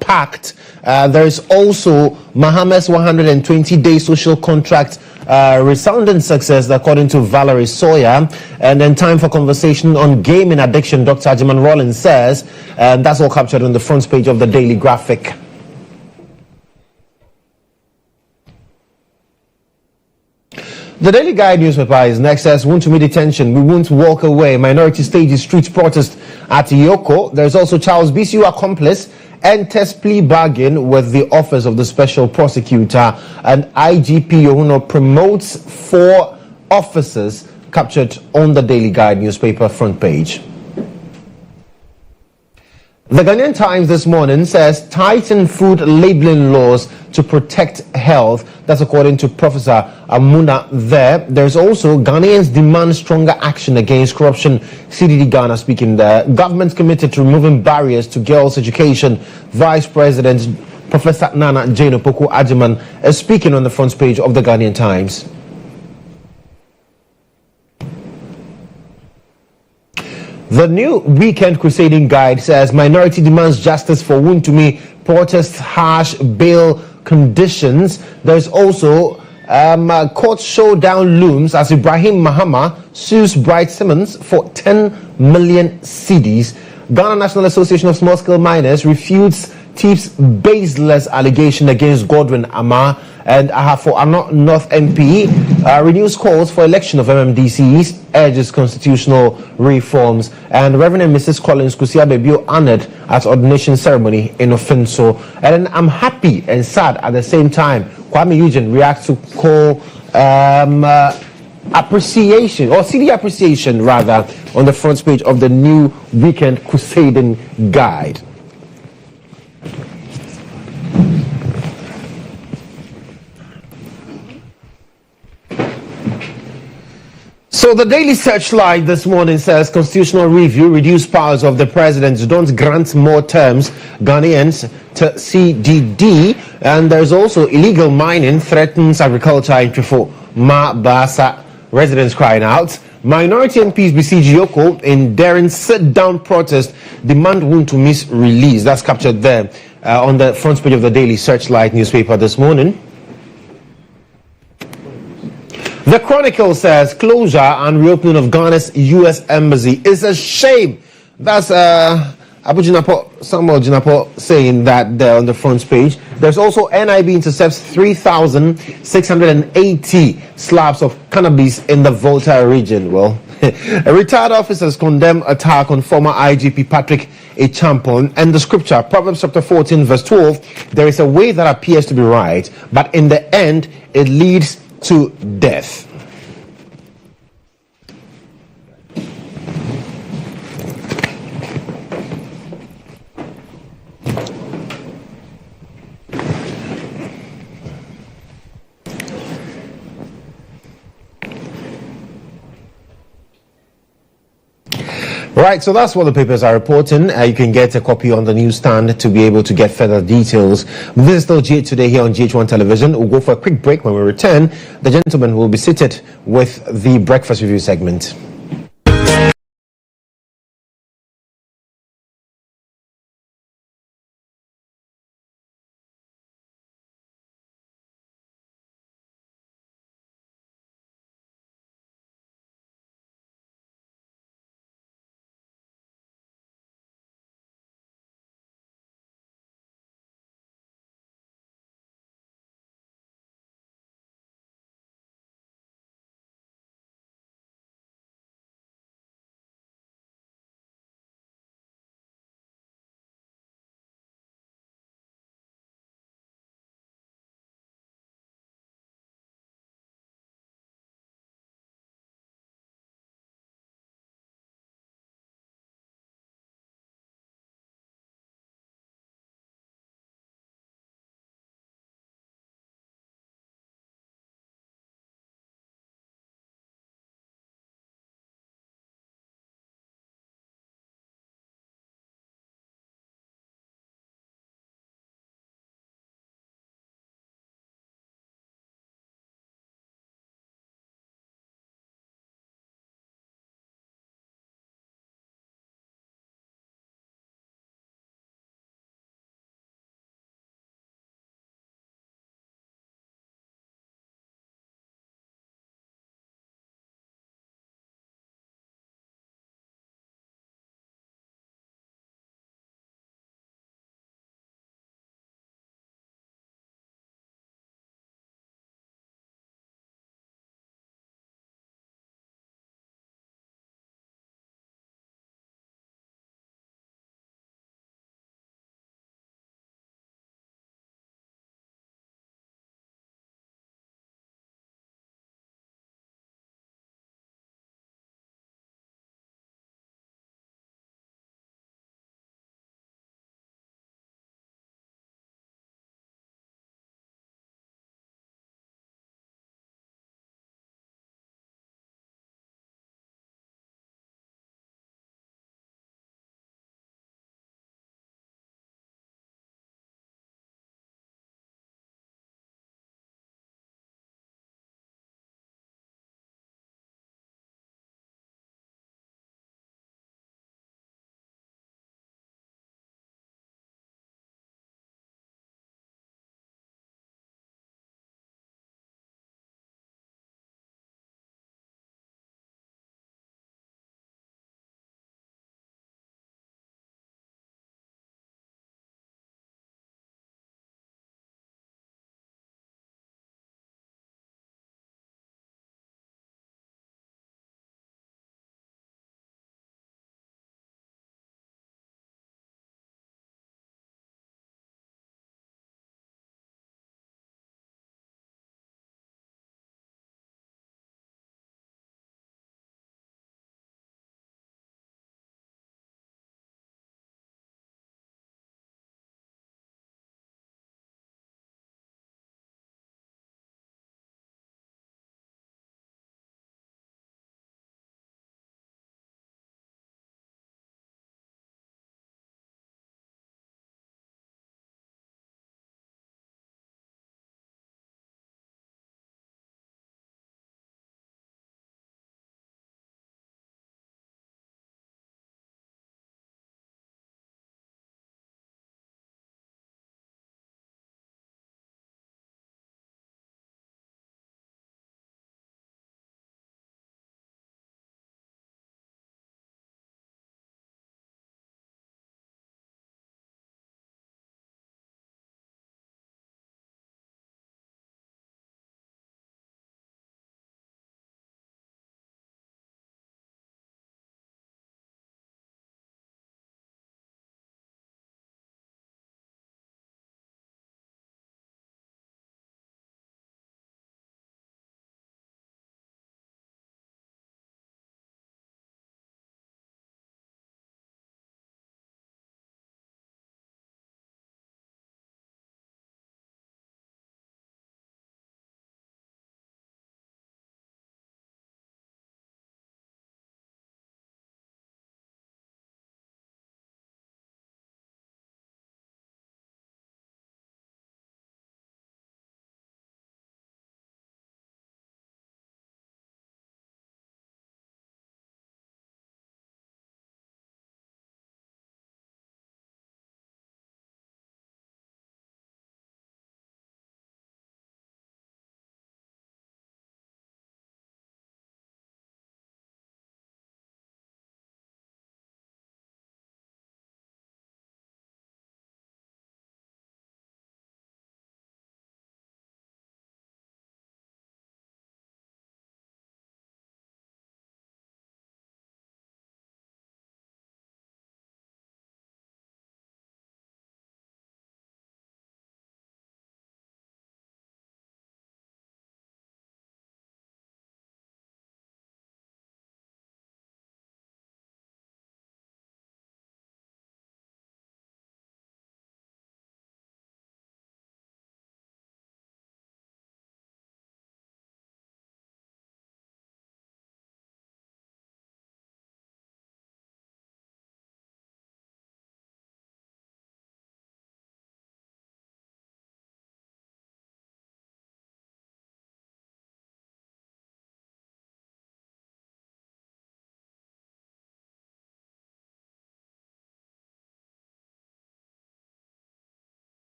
pact. There is also Mahama's 120-day social contract resounding success, according to Valerie Sawyer. And then time for conversation on gaming addiction, Dr. Ajiman Rollins says. And that's all captured on the front page of the Daily Graphic. The Daily Guide newspaper is next. Says Wontumi detention, we won't walk away. Minority stages street protest at Yoko. There's also Charles BCU accomplice enters plea bargain with the office of the special prosecutor, and IGP GHOne promotes 4 officers, captured on the Daily Guide newspaper front page. The Ghanaian Times this morning says tighten food labeling laws to protect health. That's according to Professor Amuna there. There's also Ghanaians demand stronger action against corruption. CDD Ghana speaking there. Government committed to removing barriers to girls' education. Vice President Professor Nana Jane Opoku Ajiman is speaking on the front page of the Ghanaian Times. The new Weekend Crusading Guide says minority demands justice for Wontumi, protests harsh bail conditions. There's also court showdown looms as Ibrahim Mahama sues Bright Simmons for 10 million cedis. Ghana National Association of Small Scale Miners refutes Tips baseless allegation against Godwin Ama and Ahafo North MP renews calls for election of MMDCs, urges constitutional reforms, and Reverend Mrs. Collins Kusiabebio honored at ordination ceremony in Offenso. And then I'm happy and sad at the same time. Kwame Eugene reacts to call appreciation, or CD appreciation rather, on the front page of the new Weekend Crusading Guide. So the Daily Searchlight this morning says constitutional review, reduce powers of the president, don't grant more terms, Ghanaians to CDD, and there's also illegal mining threatens agriculture in Trifo, Basa, residents crying out. Minority MPs besiege Yoko in daring sit-down protest, demand Wontumi's release. That's captured there on the front page of the Daily Searchlight newspaper this morning. The Chronicle says closure and reopening of Ghana's U.S. embassy is a shame. That's Samuel Jinapo saying that there on the front page. There's also NIB intercepts 3,680 slabs of cannabis in the Volta region. Well, retired officers condemn attack on former IGP Patrick Echampon, and the scripture, Proverbs chapter 14 verse 12, there is a way that appears to be right, but in the end it leads to death. Right, so that's what the papers are reporting. You can get a copy on the newsstand to be able to get further details. This is still GH Today here on GH1 Television. We'll go for a quick break. When we return, the gentleman will be seated with the breakfast review segment.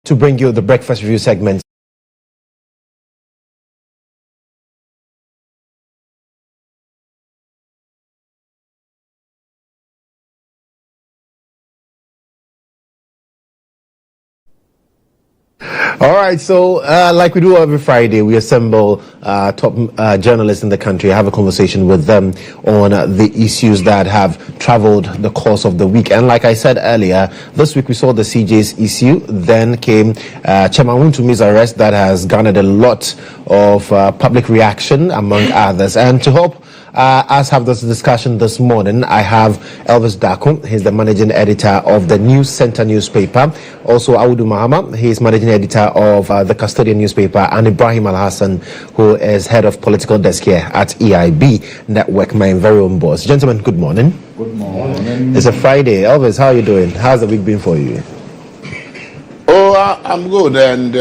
to bring you the breakfast review segment. All right, so like we do every Friday, we assemble top journalists in the country, have a conversation with them on the issues that have traveled the course of the week. And like I said earlier, this week we saw the CJ's issue, then came Chairman Wontumi's arrest that has garnered a lot of public reaction, among others. And to help us have this discussion this morning, I have Elvis Darko. He's the managing editor of the new Centa newspaper. Also, Awudu Mahama. He is managing editor of the Custodian newspaper, and Ibrahim Alhassan, who is head of political desk here at EIB Network, my very own boss. Gentlemen, good morning. Good morning. It's a Friday. Elvis, how are you doing? How's the week been for you? Oh, I'm good, and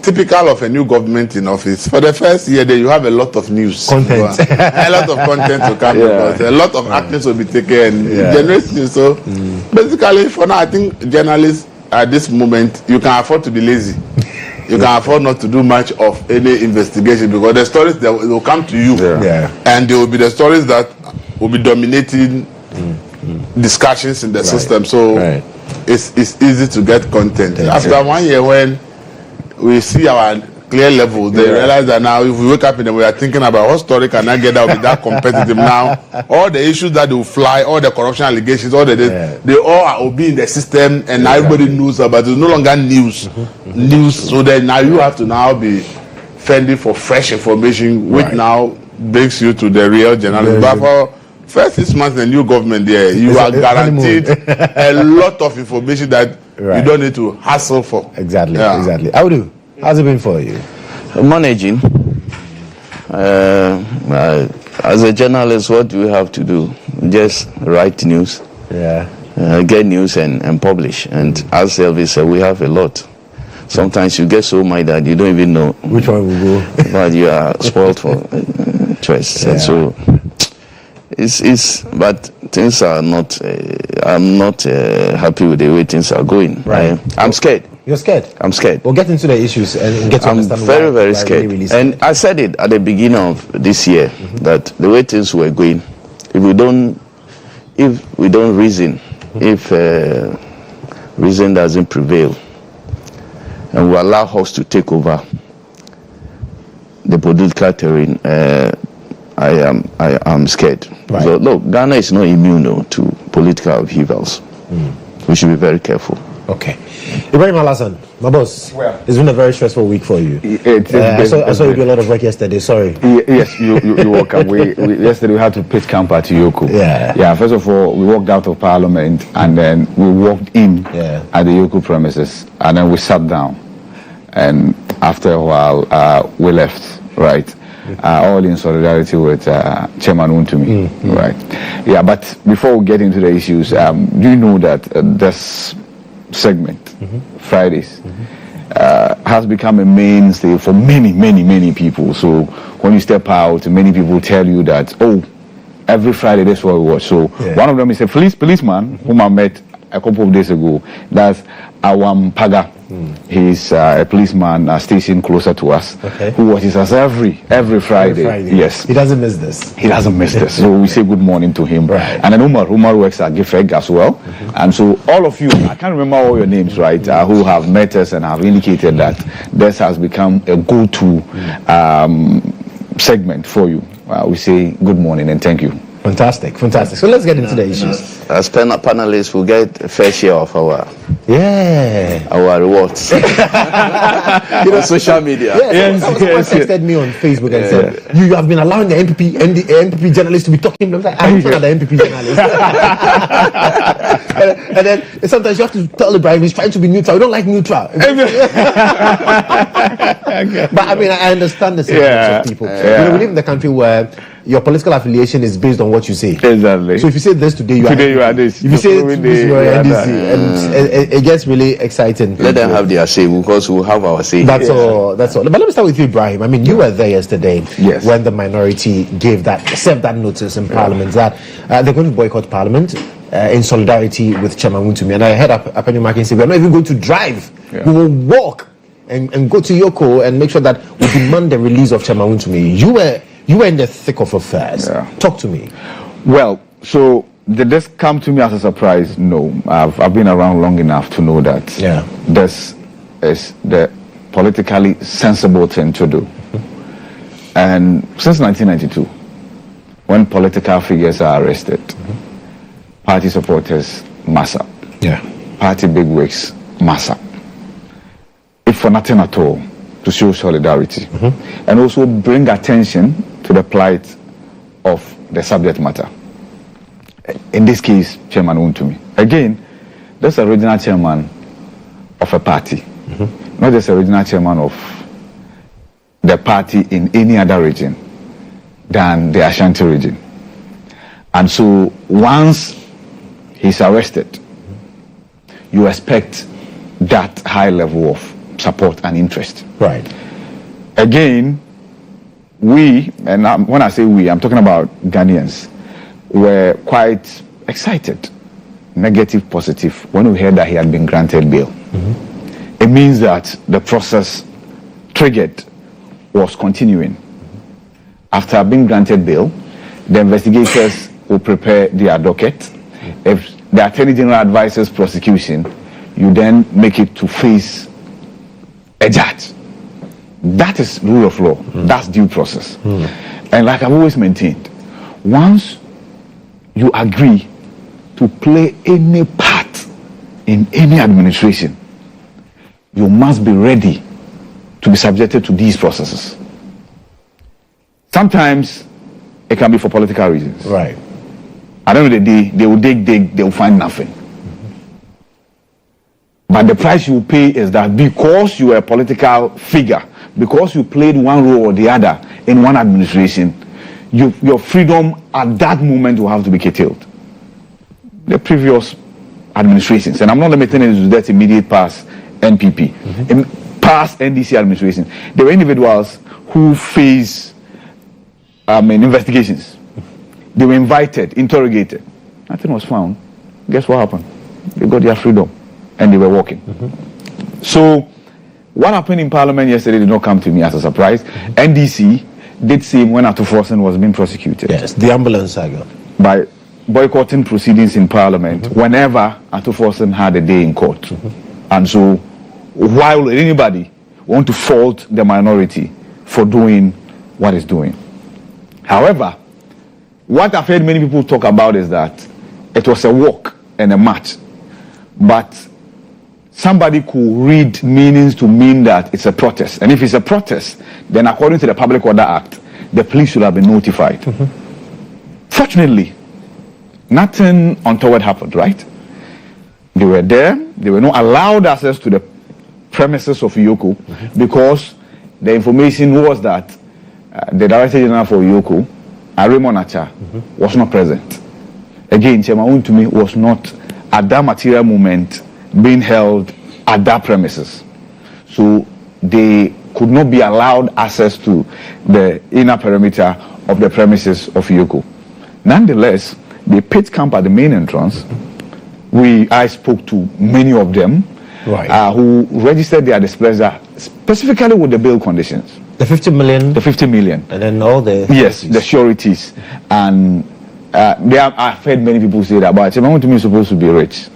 typical of a new government in office. For the first year, you have a lot of news. Content. A lot of content to come because a lot of actions will be taken. Generate news. So basically, for now, I think journalists at this moment, you can afford to be lazy. You can afford not to do much of any investigation because the stories that will come to you, and they will be the stories that will be dominating discussions in the system. So it's easy to get content. After 1 year, when we see our clear level, they realize that now if we wake up in the we are thinking about what story can I get out with that competitive now. All the issues that will fly, all the corruption allegations, all they all are obeying the system, and everybody knows about it. It's no longer news. So then now you have to now be fending for fresh information, which now brings you to the real journalism. But for first 6 months, the new government there, you are guaranteed a lot of information that you don't need to hassle for. Exactly. Awudu, how's it been for you? Managing. As a journalist, what do we have to do? Just write news. Get news and publish. And as Elvis said, we have a lot. Sometimes you get so much that you don't even know which one will go. But you are spoiled for choice. And so but things are not. I'm not happy with the way things are going. Right. I'm scared. You're scared. I'm scared. We'll get into the issues and get to understand. I'm very scared. Really and I said it at the beginning of this year that the way things were going, if we don't reason, if reason doesn't prevail, and we allow us to take over the political terrain, I am scared. Right. So look, Ghana is not immune to political upheavals. We should be very careful. Okay. Ibrahim Alhassan, my boss, it's been a very stressful week for you. I saw you do a lot of work yesterday, sorry. Yes, you're welcome. Yesterday we had to pitch camp at Yoko. Yeah, first of all, we walked out of Parliament and then we walked in at the Yoko premises and then we sat down. And after a while, we left, right? All in solidarity with Chairman Wontumi, right? Yeah, but before we get into the issues, do you know that this segment, Fridays, has become a mainstay for many people. So when you step out, many people tell you that, oh, every Friday that's what we watch. So one of them is a policeman whom I met a couple of days ago. That's Awam Paga. He's a policeman stationed closer to us, who watches us every Friday. Yes, he doesn't miss this. So we say good morning to him. And then Umar works at GIFEG as well. And so all of you, I can't remember all your names, right, who have met us and have indicated that this has become a go-to segment for you. We say good morning and thank you. Fantastic. So let's get into the issues. As panelists, we'll get a fair share of our rewards. Social media. Someone texted me on Facebook and said, you have been allowing the MPP journalists to be talking. I'm like, I'm not the MPP journalist. and then sometimes you have to tell Ibrahim he's trying to be neutral. We don't like neutral. But I mean, I understand the sentiments of people. We live in the country where your political affiliation is based on what you say. Exactly. So if you say this today, you are this. If you say this, you are NDC. And it gets really exciting. Let them have their say because we'll have our say. That's all. But let me start with you, Ibrahim. I mean, you were there yesterday when the minority served that notice in Parliament that they're going to boycott Parliament in solidarity with Chairman Wontumi. And I heard Apenny Markin say, we're not even going to drive We will walk and go to Yoko and make sure that we demand the release of Chairman Wontumi. You were in the thick of affairs. Talk to me. Well, so did this come to me as a surprise? No. I've been around long enough to know that this is the politically sensible thing to do. And since 1992, when political figures are arrested, party supporters mass up. Party bigwigs mass up. If for nothing at all, to show solidarity. And also bring attention to the plight of the subject matter. In this case, Chairman Wontumi. Again, that's a regional chairman of a party. Not just a regional chairman of the party in any other region than the Ashanti region. And so once he's arrested, you expect that high level of support and interest. Right. Again, we, and when I say we, I'm talking about Ghanaians, were quite excited, negative, positive, when we heard that he had been granted bail. It means that the process triggered was continuing. After being granted bail, the investigators will prepare their docket. If the Attorney General advises prosecution, you then make it to face a judge. That is rule of law. That's due process. And like I've always maintained, once you agree to play any part in any administration, you must be ready to be subjected to these processes. Sometimes it can be for political reasons. Right. At the end of the day, they will dig, they will find nothing. But the price you pay is that because you are a political figure, because you played one role or the other in one administration, your freedom at that moment will have to be curtailed. The previous administrations, and I'm not limiting it to that immediate past NPP, in past NDC administration, there were individuals who faced investigations. They were invited, interrogated. Nothing was found. Guess what happened? They got their freedom and they were walking. So what happened in Parliament yesterday did not come to me as a surprise. NDC did same when Ato Forsen was being prosecuted. Yes, the ambulance saga. By boycotting proceedings in Parliament whenever Ato Forsen had a day in court. And so while anybody want to fault the minority for doing what it's doing. However, what I've heard many people talk about is that it was a walk and a march. But somebody could read meanings to mean that it's a protest. And if it's a protest, then according to the Public Order Act, the police should have been notified. Fortunately, nothing untoward happened, right? They were there. They were not allowed access to the premises of Yoko because the information was that the Director General for Yoko, Raymond Acha, was not present. Again, Chairman Wontumi was not at that material moment being held at that premises. So they could not be allowed access to the inner perimeter of the premises of Yoko. Nonetheless, they pitched camp at the main entrance. I spoke to many of them who registered their displeasure specifically with the bail conditions. The 50 million? The 50 million. And then all the... Yes, the sureties. And I've heard many people say that, but Chairman Wontumi is supposed to be rich.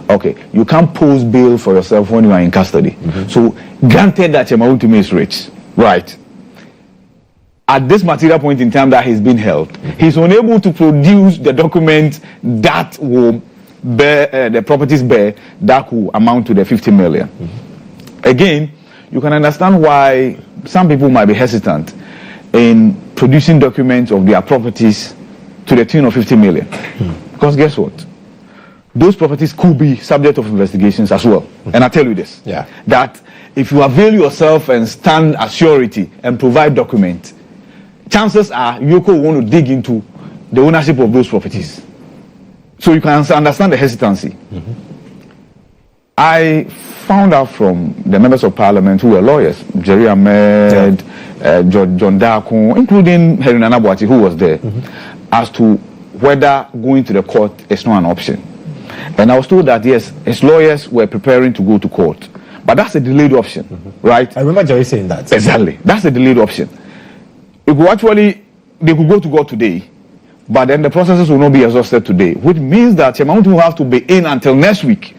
Okay, you can't post bail for yourself when you are in custody. So, granted that Chairman Wontumi is rich, right? At this material point in time that he's been held, he's unable to produce the document that will bear, the properties bear, that will amount to the 50 million. Again, you can understand why some people might be hesitant in producing documents of their properties to the tune of 50 million. Because guess what? Those properties could be subject of investigations as well. And I tell you this, that if you avail yourself and stand as surety and provide document, chances are Yoko want to dig into the ownership of those properties. So you can understand the hesitancy. I found out from the members of parliament who were lawyers, Jerry Ahmed, John Darko, including Henry Nanabuati, who was there, as to whether going to the court is not an option. And I was told that yes, his lawyers were preparing to go to court, But that's a delayed option, right? I remember Jerry saying that. Exactly. That's a delayed option. It could actually, they could go to God today, but then the processes will not be exhausted today, which means that Chairman will have to be in until next week,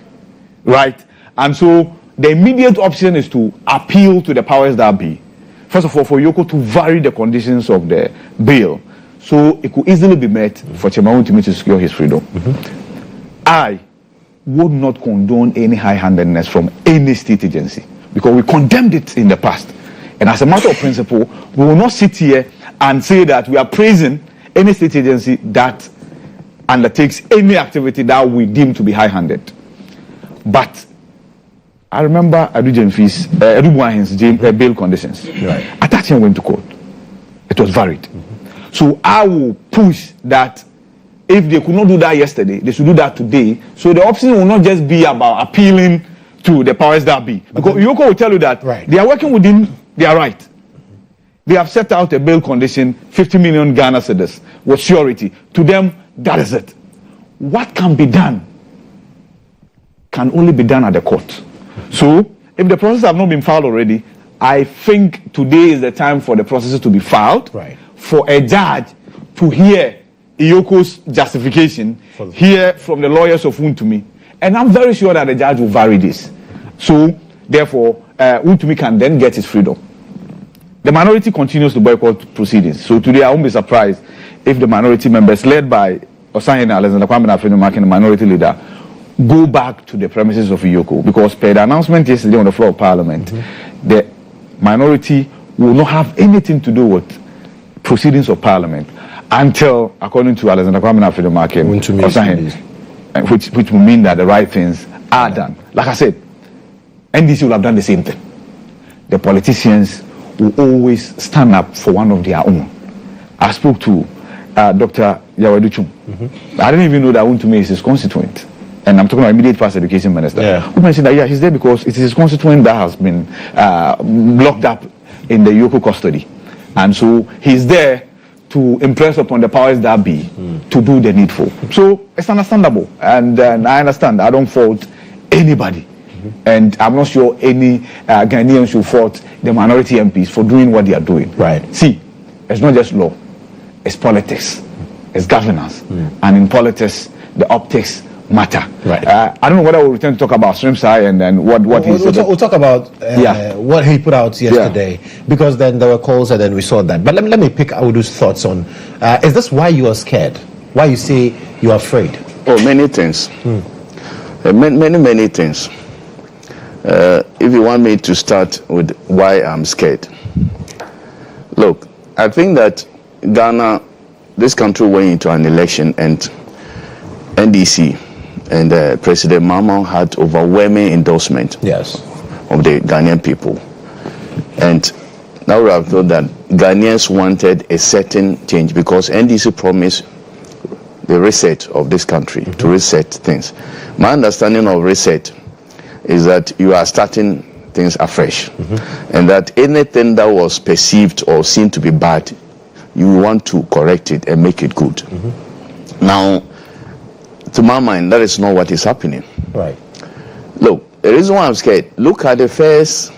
right? And so the immediate option is to appeal to the powers that be. First of all, for Yoko to vary the conditions of the bail, so it could easily be met for Chairman Wontumi to secure his freedom. I would not condone any high-handedness from any state agency because we condemned it in the past. And as a matter of principle, we will not sit here and say that we are praising any state agency that undertakes any activity that we deem to be high-handed. But I remember Adujenfi's bail conditions. Right. Attachment went to court. It was varied. So I will push that if they could not do that yesterday, they should do that today. So the option will not just be about appealing to the powers that be. Because Yoko will tell you that they are working within their right. They have set out a bail condition, 50 million Ghana cedis, with surety. To them, that is it. What can be done can only be done at the court. So, if the process have not been filed already, I think today is the time for the processes to be filed, for a judge to hear Iyoko's justification, hear from the lawyers of Wontumi, and I'm very sure that the judge will vary this. So, therefore, Wontumi can then get his freedom. The minority continues to boycott proceedings. So today I won't be surprised if the minority members led by Osahene Alexander Kwame Afenyomarkin, the minority leader, go back to the premises of Iyoko, because per the announcement yesterday on the floor of Parliament, the minority will not have anything to do with proceedings of Parliament until, according to Alexander Kwame Afenyomarkin, Osahene, which will mean that the right things are done. Like I said, NDC will have done the same thing. The politicians will always stand up for one of their own. I spoke to Dr. Yaweduchum. I didn't even know that Wontumi is his constituent. And I'm talking about immediate past education minister. Who mentioned that, he's there because it is his constituent that has been locked up in the Yoko custody. And so he's there to impress upon the powers that be to do the needful. So it's understandable. And I understand. I don't fault anybody. And I'm not sure any Ghanaians should fault the minority MPs for doing what they are doing. See, it's not just law, it's politics, it's governance. And in politics, the optics matter. I don't know whether we'll return to talk about Ramsar and then what he said. We'll talk about what he put out yesterday, because then there were calls and then we saw that. But let me pick Awudu's thoughts on, is this why you are scared? Why you say you are afraid? Oh, many things. Many things. If you want me to start with why I'm scared. Look, I think that Ghana, this country went into an election and NDC and President Mahama had overwhelming endorsement of the Ghanaian people. And now we have thought that Ghanaians wanted a certain change because NDC promised the reset of this country, to reset things. My understanding of reset is that you are starting things afresh, and that anything that was perceived or seen to be bad, you want to correct it and make it good. Now, to my mind, that is not what is happening. Look, the reason why I'm scared, look at the first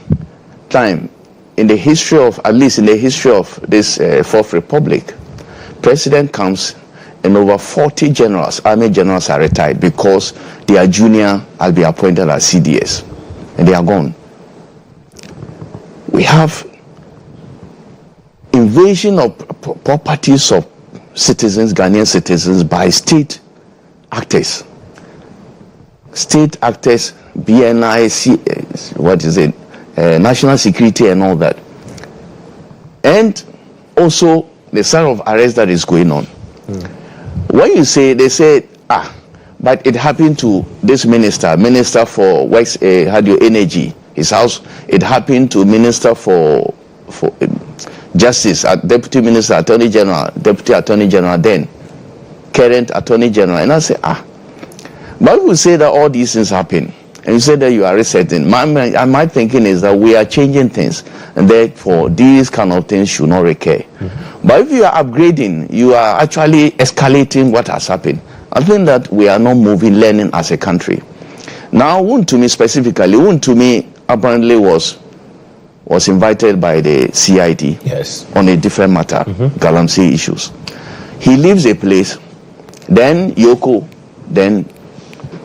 time in the history of, at least in the history of this Fourth Republic, President comes and over 40 generals, army generals, are retired because their junior will be appointed as CDS, and they are gone. We have invasion of properties of citizens, Ghanaian citizens, by state actors. State actors, BNI, what is it, national security and all that. And also the sort of arrest that is going on. When you say, they say, but it happened to this minister for works, energy, his house. It happened to minister for justice, deputy minister, attorney general, deputy attorney general, then current attorney general. And I say, but we say that all these things happen, and you say that you are resetting. My thinking is that we are changing things, and therefore these kind of things should not recur. But if you are upgrading, you are actually escalating what has happened. I think that we are not moving, learning as a country. Now, Wontumi specifically, Wontumi, apparently was invited by the CID on a different matter, Galamsey issues. He leaves a place, then Yoko, then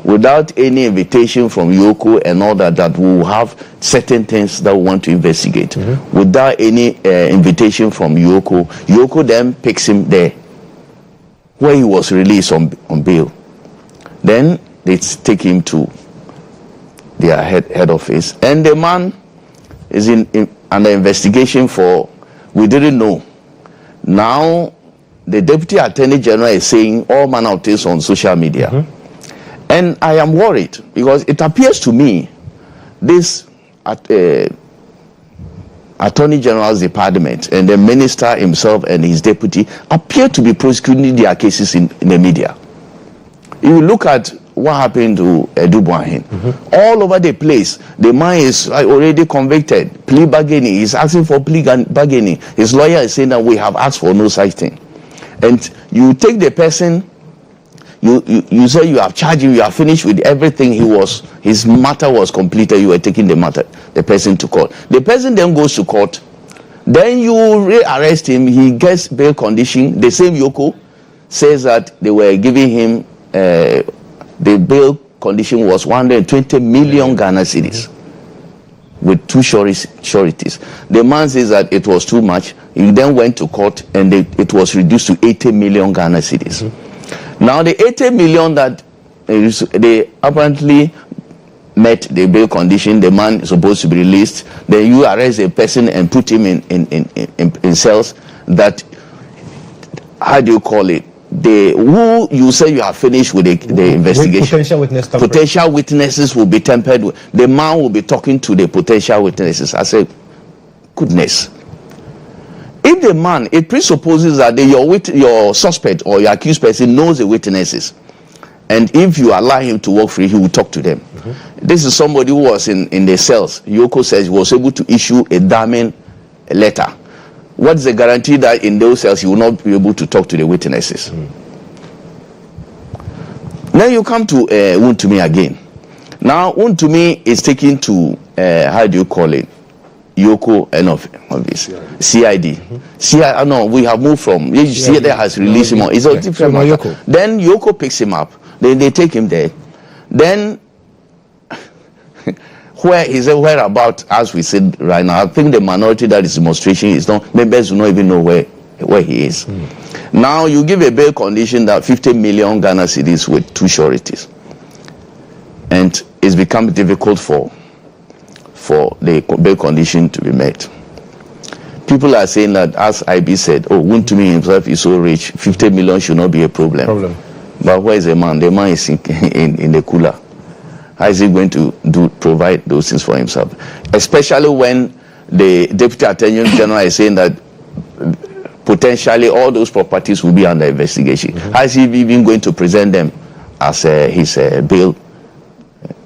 without any invitation from Yoko and all that we will have certain things that we want to investigate. Without any invitation from Yoko then picks him there, where he was released on bail. Then they take him to their head office, and the man is under investigation for, we didn't know. Now the Deputy Attorney General is saying all manner of things on social media. And I am worried because it appears to me this Attorney General's department and the minister himself and his deputy appear to be prosecuting their cases in the media. If you look at what happened to Ibrahim, all over the place, the man is already convicted, plea bargaining, he's asking for plea bargaining. His lawyer is saying that we have asked for no such thing. And you take the person, you say you have charged him, you are finished with everything, his matter was completed, you are taking the person to court. The person then goes to court, then you re-arrest him, he gets bail condition. The same Yoko says that they were giving him, the bail condition was 120 million Ghana cedis with 2 sureties. The man says that it was too much. He then went to court and it was reduced to 80 million Ghana cedis. Now the 80 million that they apparently met the bail condition, the man is supposed to be released. Then you arrest a person and put him in cells that, how do you call it? Who you say you have finished with the investigation. Potential witnesses will be tampered with. The man will be talking to the potential witnesses. I say, goodness. If the man, it presupposes that your suspect or your accused person knows the witnesses, and if you allow him to walk free, he will talk to them. This is somebody who was in the cells. Yoko says he was able to issue a damning letter. What's the guarantee that in those cells you will not be able to talk to the witnesses? Then you come to Wontumi again. Now Wontumi is taken to how do you call it? Yoko and of this CID. No, we have moved from. CID has released him. It's a different matter. Then Yoko picks him up. Then they take him there. Then where is the whereabouts, as we said right now? I think the minority that is demonstration is not, members do not even know where he is. Now you give a bail condition that 50 million Ghana cedis with 2 sureties, and it's become difficult for the bail condition to be met. People are saying that, as IB said, Wontumi himself is so rich, 50 million should not be a problem. But where is the man? The man is in the cooler. How is he going to provide those things for himself? Especially when the Deputy Attorney General is saying that potentially all those properties will be under investigation. How is he even going to present them as his bail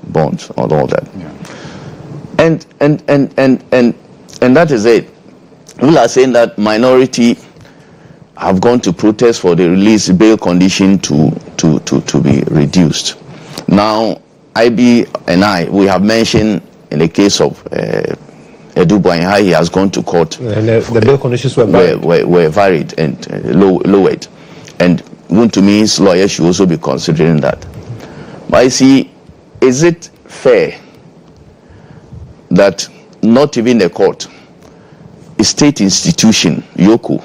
bonds or all that? And that is it. People are saying that minority have gone to protest for the release bail condition to be reduced. Now, IB and we have mentioned in the case of Ibrahim how he has gone to court. And the bail conditions were varied and lowered. And Wontumi's lawyer should also be considering that. But I see, is it fair that not even the court, a state institution, Yoko,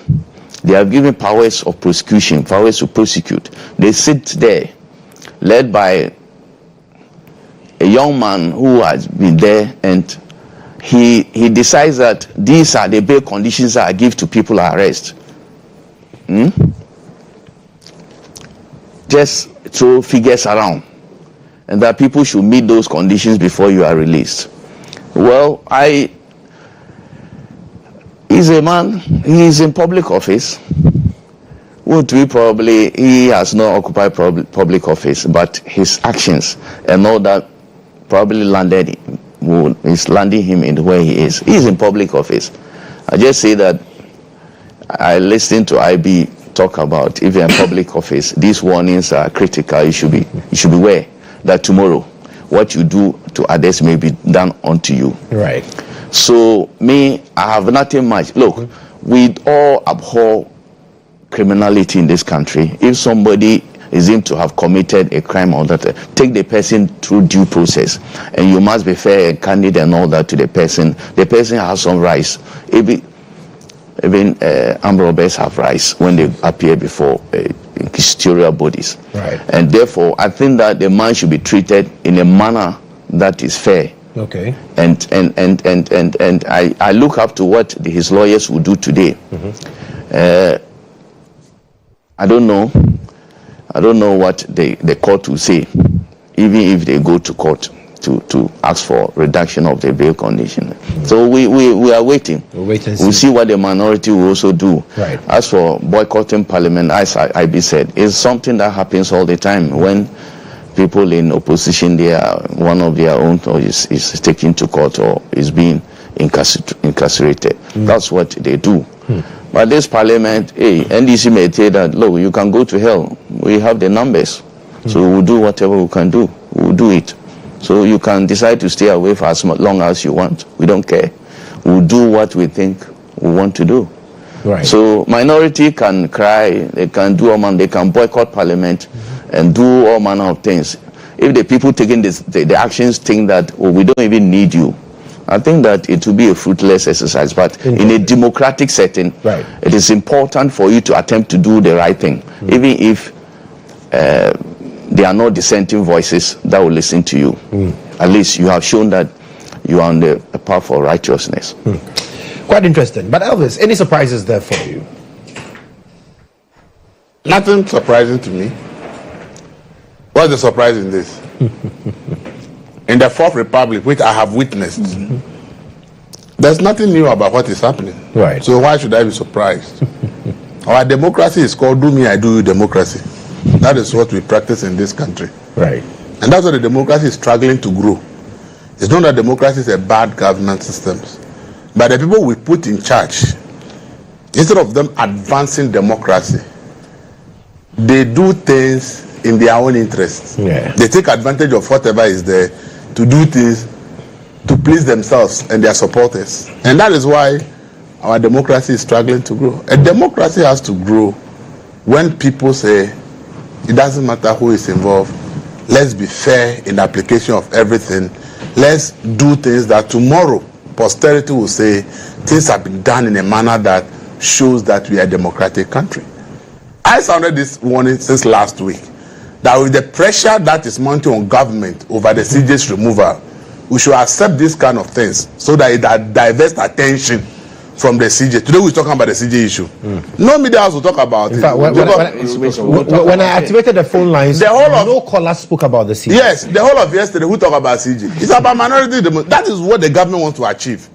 they have given powers of prosecution, powers to prosecute. They sit there, led by a young man who has been there, and he decides that these are the bail conditions that I give to people arrest. Just throw figures around, and that people should meet those conditions before you are released. Well, he's a man, he is in public office. He has not occupied public office, but his actions and all that probably is landing him in where he is. He is in public office. I just say that I listened to IB talk about, if you're in public office, these warnings are critical. You should be aware that tomorrow, what you do to others may be done unto you. Right. So me, I have nothing much. Look, we all abhor criminality in this country. If somebody is deemed to have committed a crime or that, take the person through due process, and you must be fair and candid and all that to the person. The person has some rights. Even armed robbers have rights when they appear before inquisitorial bodies. Right. And therefore, I think that the man should be treated in a manner that is fair. Okay. And I look up to what his lawyers will do today. I don't know what the court will say, even if they go to court to ask for reduction of the bail condition. So we are waiting. We'll wait and see. We'll see what the minority will also do. Right. As for boycotting parliament, as IB said, it's something that happens all the time when people in opposition, one of their own is taken to court or is being incarcerated. That's what they do. But this parliament, NDC may say that, look, you can go to hell. We have the numbers. So we'll do whatever we can do. We'll do it. So you can decide to stay away for as long as you want. We don't care. We'll do what we think we want to do. Right. So minority can cry, they can do all they can boycott parliament and do all manner of things. If the people taking the actions think that, we don't even need you, I think that it will be a fruitless exercise. But in a democratic setting, it is important for you to attempt to do the right thing, even if there are no dissenting voices that will listen to you. At least you have shown that you are on the path of righteousness. Quite interesting. But Elvis, any surprises there for you? Nothing surprising to me. What's the surprise in this? In the Fourth Republic, which I have witnessed, there's nothing new about what is happening. Right. So why should I be surprised? Our democracy is called do me, I do you democracy. That is what we practice in this country. Right. And that's why the democracy is struggling to grow. It's not that democracy is a bad government system, but the people we put in charge, instead of them advancing democracy, they do things in their own interests. Yeah. They take advantage of whatever is there to do things to please themselves and their supporters. And that is why our democracy is struggling to grow. A democracy has to grow when people say, it doesn't matter who is involved, let's be fair in the application of everything. Let's do things that tomorrow posterity will say things have been done in a manner that shows that we are a democratic country. I sounded this warning since last week that with the pressure that is mounting on government over the CJ's removal, we should accept these kind of things so that it diverts attention from the CJ. Today we're talking about the CJ issue. No media house will talk about In it. fact, when I activated the phone lines, no caller spoke about the CJ. Yes, the whole of yesterday who talk about CJ. It's about minority. That is what the government wants to achieve.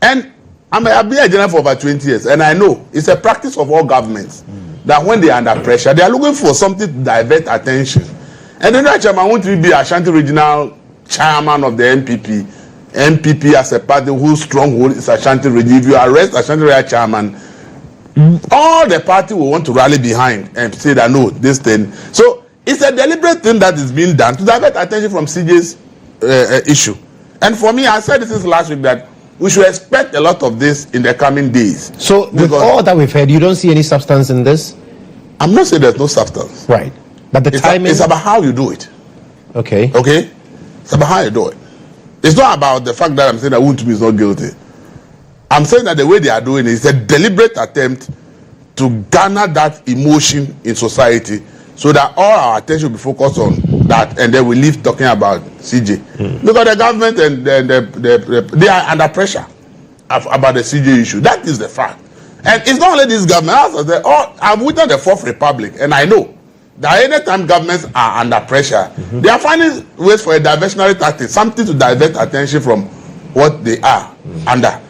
And I've been a general for over 20 years, and I know it's a practice of all governments that when they are under pressure, they are looking for something to divert attention. And then Chairman Wontumi be Ashanti Regional Chairman of the NPP. NPP as a party whose stronghold is Ashanti Region. If you arrest Ashanti Regional Chairman, all the party will want to rally behind and say that no, this thing. So it's a deliberate thing that is being done to divert attention from CJ's issue. And for me, I said this is last week that we should expect a lot of this in the coming days. So with all that we've heard, you don't see any substance in this? I'm not saying there's no substance. Right. But the timing... It's about how you do it. Okay. Okay? It's about how you do it. It's not about the fact that I'm saying that Wontumi is not guilty. I'm saying that the way they are doing it is a deliberate attempt to garner that emotion in society so that all our attention will be focused on that, and then we leave talking about CJ. Because the government and they are under pressure about the CJ issue. That is the fact. And it's not only this government. I've witnessed the Fourth Republic, and I know that anytime governments are under pressure, they are finding ways for a diversionary tactic, something to divert attention from what they are under.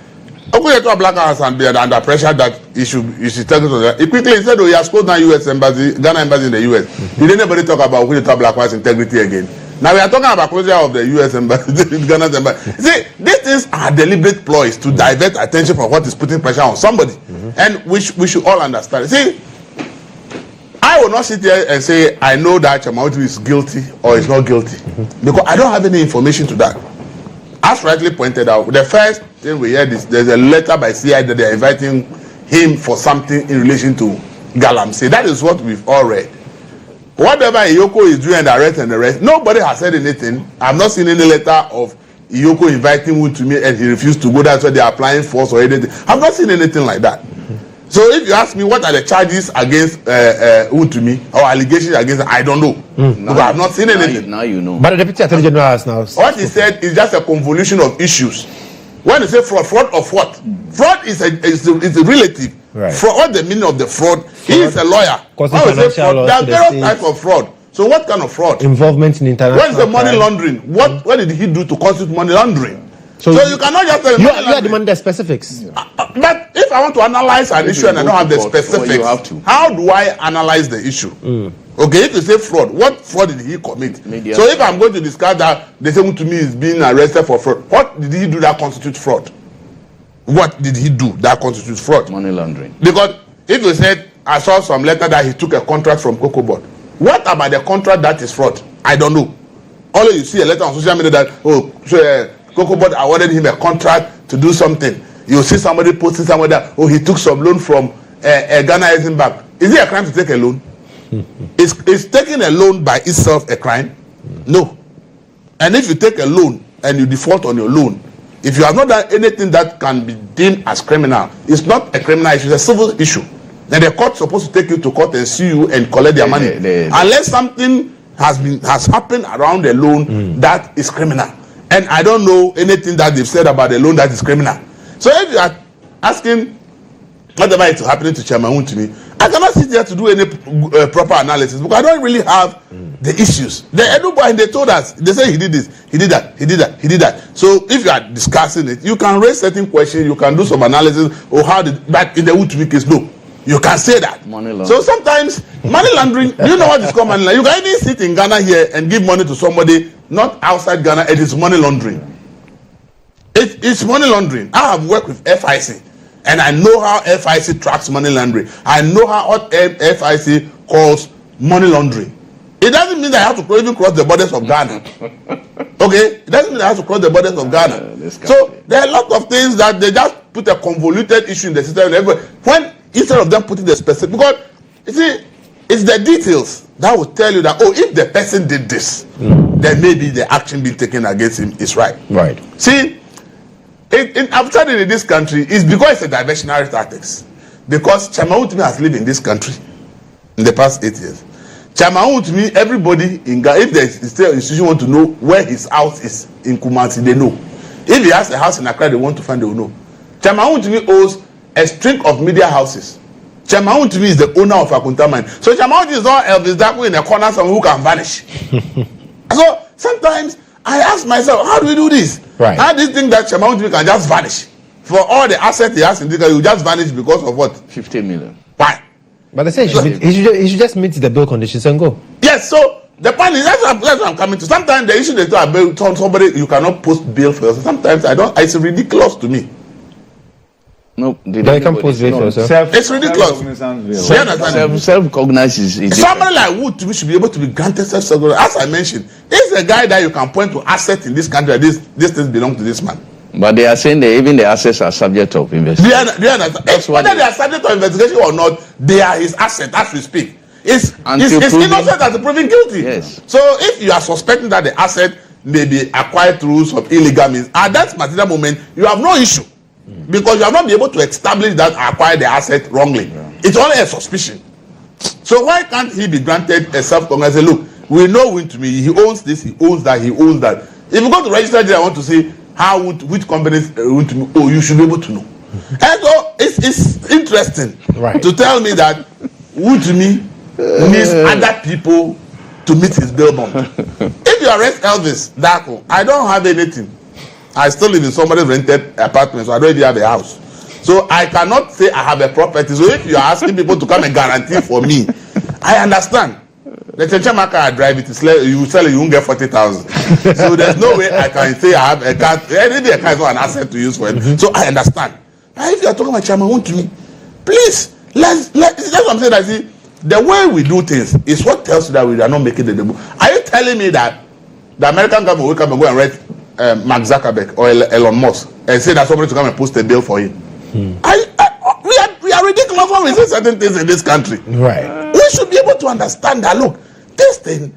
Okay, to Black Alhassan be under pressure that you should take it to them. He quickly said, he has closed down U.S. embassy, Ghana embassy in the U.S. Did anybody talk about who the Black Man's integrity again? Now we are talking about closure of the U.S. embassy, Ghana's embassy. See, these things are deliberate ploys to divert attention from what is putting pressure on somebody. And we should all understand. See, I will not sit here and say I know that Chairman Wontumi is guilty or is not guilty, because I don't have any information to that. As rightly pointed out, the first thing we heard is there's a letter by CI that they're inviting him for something in relation to Galamsey. That is what we've all read. Whatever Iyoko is doing and the rest, nobody has said anything. I've not seen any letter of Iyoko inviting Wontumi and he refused to go. That's why they're applying force or anything. I've not seen anything like that. So if you ask me what are the charges against Wontumi or allegations against him, I don't know. Because I've not seen anything. Now you know. But the Deputy Attorney General has now. What he said is just a convolution of issues. When you say fraud of what? Fraud is a relative. Right. Fraud, what the meaning of the fraud? He is a lawyer. When we say fraud, there are various types of fraud. So what kind of fraud? Involvement in international. What is the money laundering? What did he do to constitute money laundering? So you cannot just tell you are demanding the specifics. But if I want to analyze an issue and I don't have the specifics, how do I analyze the issue? Okay, if you say fraud, what fraud did he commit? So if I'm going to discuss that, they say to me is being arrested for fraud. What did he do that constitutes fraud? What did he do that constitutes fraud? Money laundering. Because if you said, I saw some letter that he took a contract from Cocoa Board, what about the contract that is fraud? I don't know. Only you see a letter on social media that, Cocoa Board awarded him a contract to do something. You see somebody posting somewhere that, he took some loan from Ghana Exim Bank. Is it a crime to take a loan? Is taking a loan by itself a crime? No. And if you take a loan and you default on your loan, if you have not done anything that can be deemed as criminal, it's not a criminal issue, it's a civil issue. Then the court's supposed to take you to court and sue you and collect their money. Unless something has happened around the loan that is criminal. And I don't know anything that they've said about the loan that is criminal. So if you are asking whatever is happening to Chairman Wontumi, I cannot sit here to do any proper analysis because I don't really have the issues. They told us, they say he did this, he did that, he did that, he did that. So if you are discussing it, you can raise certain questions, you can do some analysis, but in the Wontumi case, no. You can say that. So sometimes money laundering, do you know what is called money laundering? You can even sit in Ghana here and give money to somebody not outside Ghana, it is money laundering. It's money laundering. I have worked with FIC and I know how FIC tracks money laundering. I know how what FIC calls money laundering. It doesn't mean that I have to even cross the borders of Ghana. Okay? It doesn't mean I have to cross the borders of Ghana. So there are a lot of things that they just put a convoluted issue in the system. When instead of them putting the specific, because you see, it's the details that will tell you that if the person did this, then maybe the action being taken against him is right. Right. See, I've said it in this country, it's because it's a diversionary tactics. Because Chairman Wontumi has lived in this country in the past 8 years. Chairman Wontumi, everybody in Ghana, if the state institution want to know where his house is in Kumasi, they know. If he has a house in Accra, they want to find, they will know. Chairman Wontumi owns a string of media houses. Chairman Wontumi is the owner of Akunta Mine. So Chairman Wontumi is not Elvis Darko in a corner, someone who can vanish. So sometimes I ask myself, how do we do this? Right. How do you think that Chairman Wontumi can just vanish? For all the assets he has in this country, he will just vanish because of what? 15 million. Why? But they say he should just meet the bill conditions and go. Yes, so the point is that's what I'm coming to. Sometimes the issue they talk about somebody you cannot post bail for yourself. Sometimes it's ridiculous to me. No, they can post bail for yourself. It's ridiculous. Self-recognize is somebody like Wontumi should be able to be granted self-recognize. As I mentioned, it's a guy that you can point to assets in this country. This things belong to this man. But they are saying that even the assets are subject of investigation. Whether they are subject of investigation or not, they are his assets as we speak. It's innocent as proven guilty. Yes. So if you are suspecting that the asset may be acquired through some illegal means, at that particular moment, you have no issue. Because you have not been able to establish that I acquired the asset wrongly. Yeah. It's only a suspicion. So why can't he be granted a self-recognize? Say, look, we know Wontumi, he owns this, he owns that, he owns that. If you go to register, I want to see which companies Wontumi, you should be able to know. And so it's interesting to tell me that Wontumi needs other people to meet his bail bond. If you arrest Elvis Darko, I don't have anything. I still live in somebody's rented apartment, so I don't even have a house. So I cannot say I have a property. So if you are asking people to come and guarantee for me, I understand. The Centa car I drive it, you sell it, you won't get 40,000. So there's no way I can say I have a car. Maybe a car is not an asset to use for it. So I understand. Now if you are talking about Chairman Wontumi, please, that's what I'm saying. I see, the way we do things is what tells you that we are not making the demo. Are you telling me that the American government will come and go and write Mark Zuckerberg or Elon Musk and say that somebody to come and post a bill for him? We are ridiculous when we say certain things in this country. Right. We should be able to understand that, look, this thing,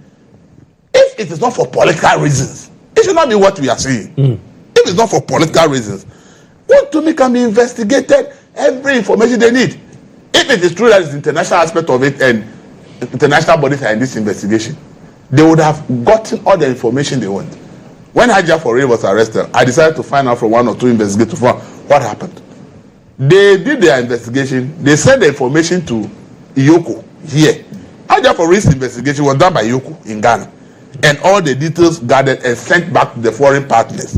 if it is not for political reasons, it should not be what we are saying. If it's not for political reasons, Wontumi can be investigated, every information they need. If it is true that it's the international aspect of it and international bodies are in this investigation, they would have gotten all the information they want. When Hajia Foray was arrested, I decided to find out from one or two investigators what happened. They did their investigation. They sent the information to Iyoko here. Hajia Foray's investigation was done by Iyoko in Ghana. And all the details gathered and sent back to the foreign partners.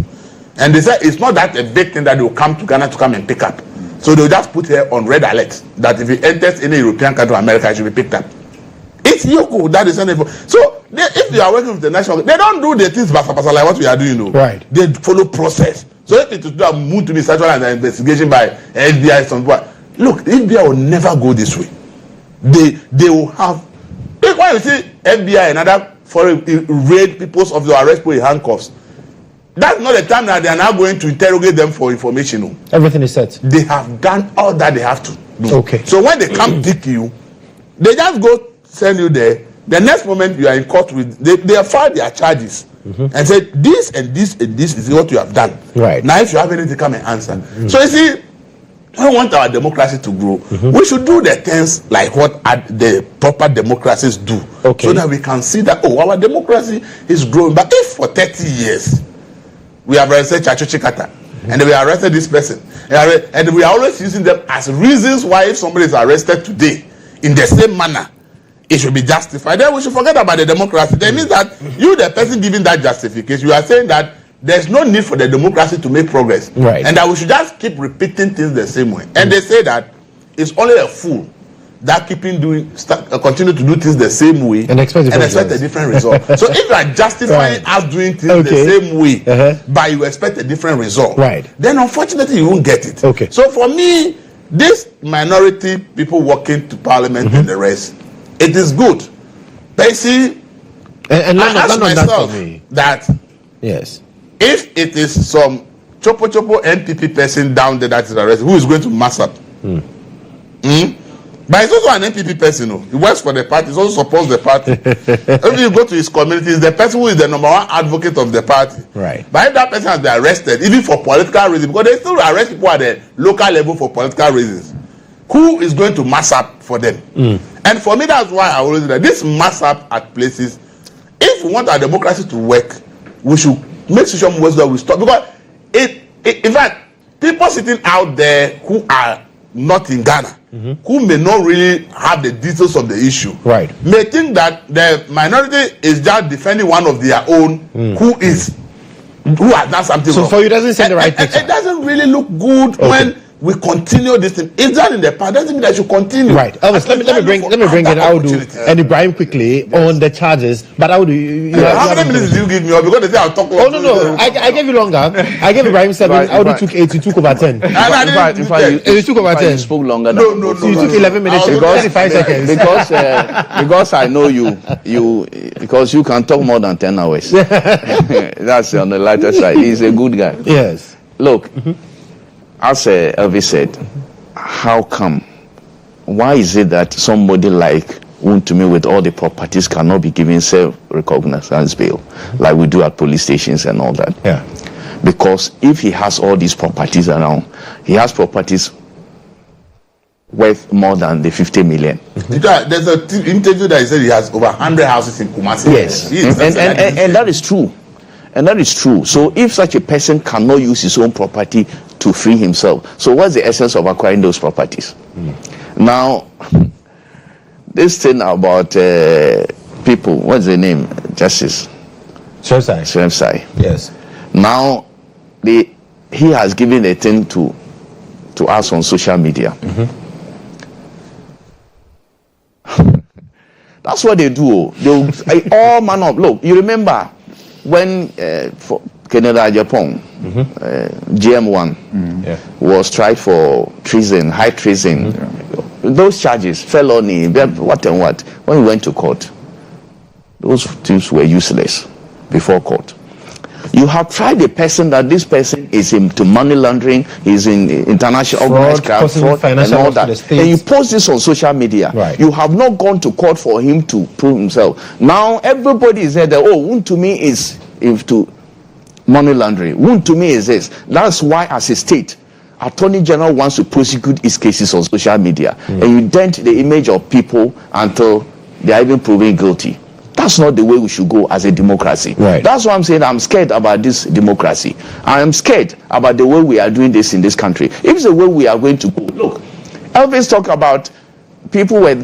And they said it's not that a big thing that they will come to Ghana to come and pick up. So they'll just put her on red alert that if it enters any European country or America, it should be picked up. It's Iyoko that is sending. So if you are working with the national, they don't do the things like what we are doing. You know. Right. They follow process. So if it is to move to be sexual and investigation by FBI, look, the FBI will never go this way. They will have. When you see FBI and other foreign raid people's of the arrest with handcuffs, that's not the time that they are now going to interrogate them for information. No. Everything is set. They have done all that they have to do. Okay. So when they come pick you, they just go send you there. The next moment you are in court with, they have filed their charges and said this and this and this is what you have done. Right. Now if you have anything, come and answer. So you see, I want our democracy to grow. We should do the things like what the proper democracies do. Okay. So that we can see that, our democracy is growing. But if for 30 years, we have arrested Chacho Chikata, and we arrested this person, and we are always using them as reasons why if somebody is arrested today in the same manner, it should be justified. Then we should forget about the democracy. That means that you, the person giving that justification, you are saying that there's no need for the democracy to make progress. Right. And that we should just keep repeating things the same way. And they say that it's only a fool that continue to do things the same way and expect a different result. So if you are justifying us doing things the same way, but you expect a different result, then unfortunately you won't get it. Okay. So for me, this minority people walking to parliament and the rest, it is good. But you see, I ask myself that yes, if it is some chopo NPP person down there that is arrested, who is going to mass up? But it's also an NPP person. He works for the party. He also supports the party. If you go to his community, he's the person who is the number one advocate of the party. Right. But if that person has been arrested, even for political reasons, because they still arrest people at the local level for political reasons, who is going to mass up for them? And for me, that's why I always say that this mass up at places, if we want our democracy to work, we should make social movements that we stop. Because in fact, people sitting out there who are not in Ghana, who may not really have the details of the issue, may think that the minority is just defending one of their own who has done something wrong. So for you, it doesn't send the right picture. It doesn't really look good when we continue this thing. It's done in the past. Doesn't mean that you continue. Right. Elvis, let me bring in Awudu and Ibrahim quickly on the charges. But Awudu, how many minutes do you give me? Because they say I'll talk. Oh no. I gave you longer. I gave Ibrahim 7. Awudu took 8. You took over 10. You took over 10. You spoke longer. No. You took 11 minutes. 35 seconds. Because I know you because you can talk more than 10 hours. That's on the lighter side. He's a good guy. Yes. Look. As Elvis said, how come? Why is it that somebody like Wontumi with all the properties cannot be given self-recognizance bail like we do at police stations and all that? Yeah. Because if he has all these properties around, he has properties worth more than the 50 million. There's an interview that he said he has over 100 houses in Kumasi. Yes, and that is true. And that is true. So if such a person cannot use his own property to free himself, so what's the essence of acquiring those properties? Now, this thing about people, what's the name? Justice Swemsai. Yes. Now, he has given a thing to us on social media. That's what they do. They all man up. Look, you remember when for Canada, Japan, GHOne was tried for treason, high treason. those charges, felony, what and what, when we went to court, those things were useless before court. You have tried a person that this person is into money laundering, is in international organized crime, fraud, and all that. And you post this on social media. Right. You have not gone to court for him to prove himself. Now everybody is there that, Wontumi is into money laundering. Wontumi is this. That's why, as a state, Attorney General wants to prosecute his cases on social media. And you dent the image of people until they are even proven guilty. That's not the way we should go as a democracy. Right. That's why I'm saying I'm scared about this democracy. I am scared about the way we are doing this in this country. If it's the way we are going to go, look, Elvis talked about people were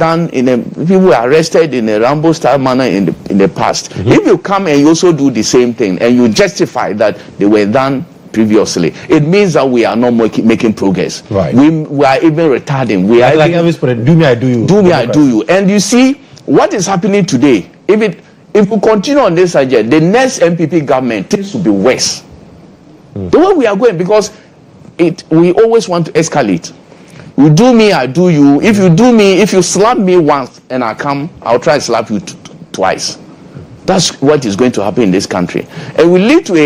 arrested in a Rambo style manner in the past. If you come and you also do the same thing and you justify that they were done previously, it means that we are not making progress. Right. We are even retarding. We are like Elvis put it, do me, I do you. Do me, I do you. And you see what is happening today. If we continue on this agenda, the next MPP government, things will be worse. The way we are going, because we always want to escalate. You do me, I do you. If you do me, if you slap me once and I come, I'll try to slap you twice. That's what is going to happen in this country. And we lead to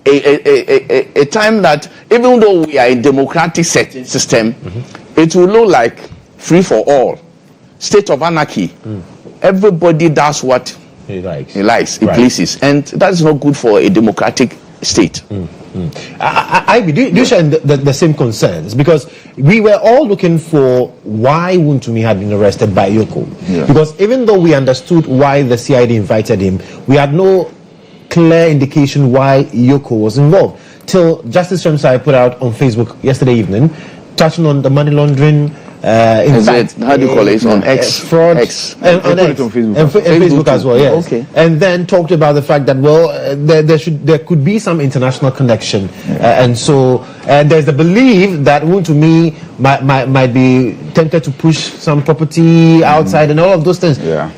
a time that, even though we are a democratic system, it will look like free for all, state of anarchy. Everybody does what he likes, he pleases, and that's not good for a democratic state. Do you share the same concerns? Because we were all looking for why Wontumi had been arrested by Yoko. Yeah. Because even though we understood why the CID invited him, we had no clear indication why Yoko was involved. Till Justice Ramsar put out on Facebook yesterday evening, touching on the money laundering. How do you call it? On X? Fraud. X. And Facebook as well, yes. Okay. And then talked about the fact that, there could be some international connection. And so there's the belief that Wontumi might be tempted to push some property outside and all of those things. Yeah.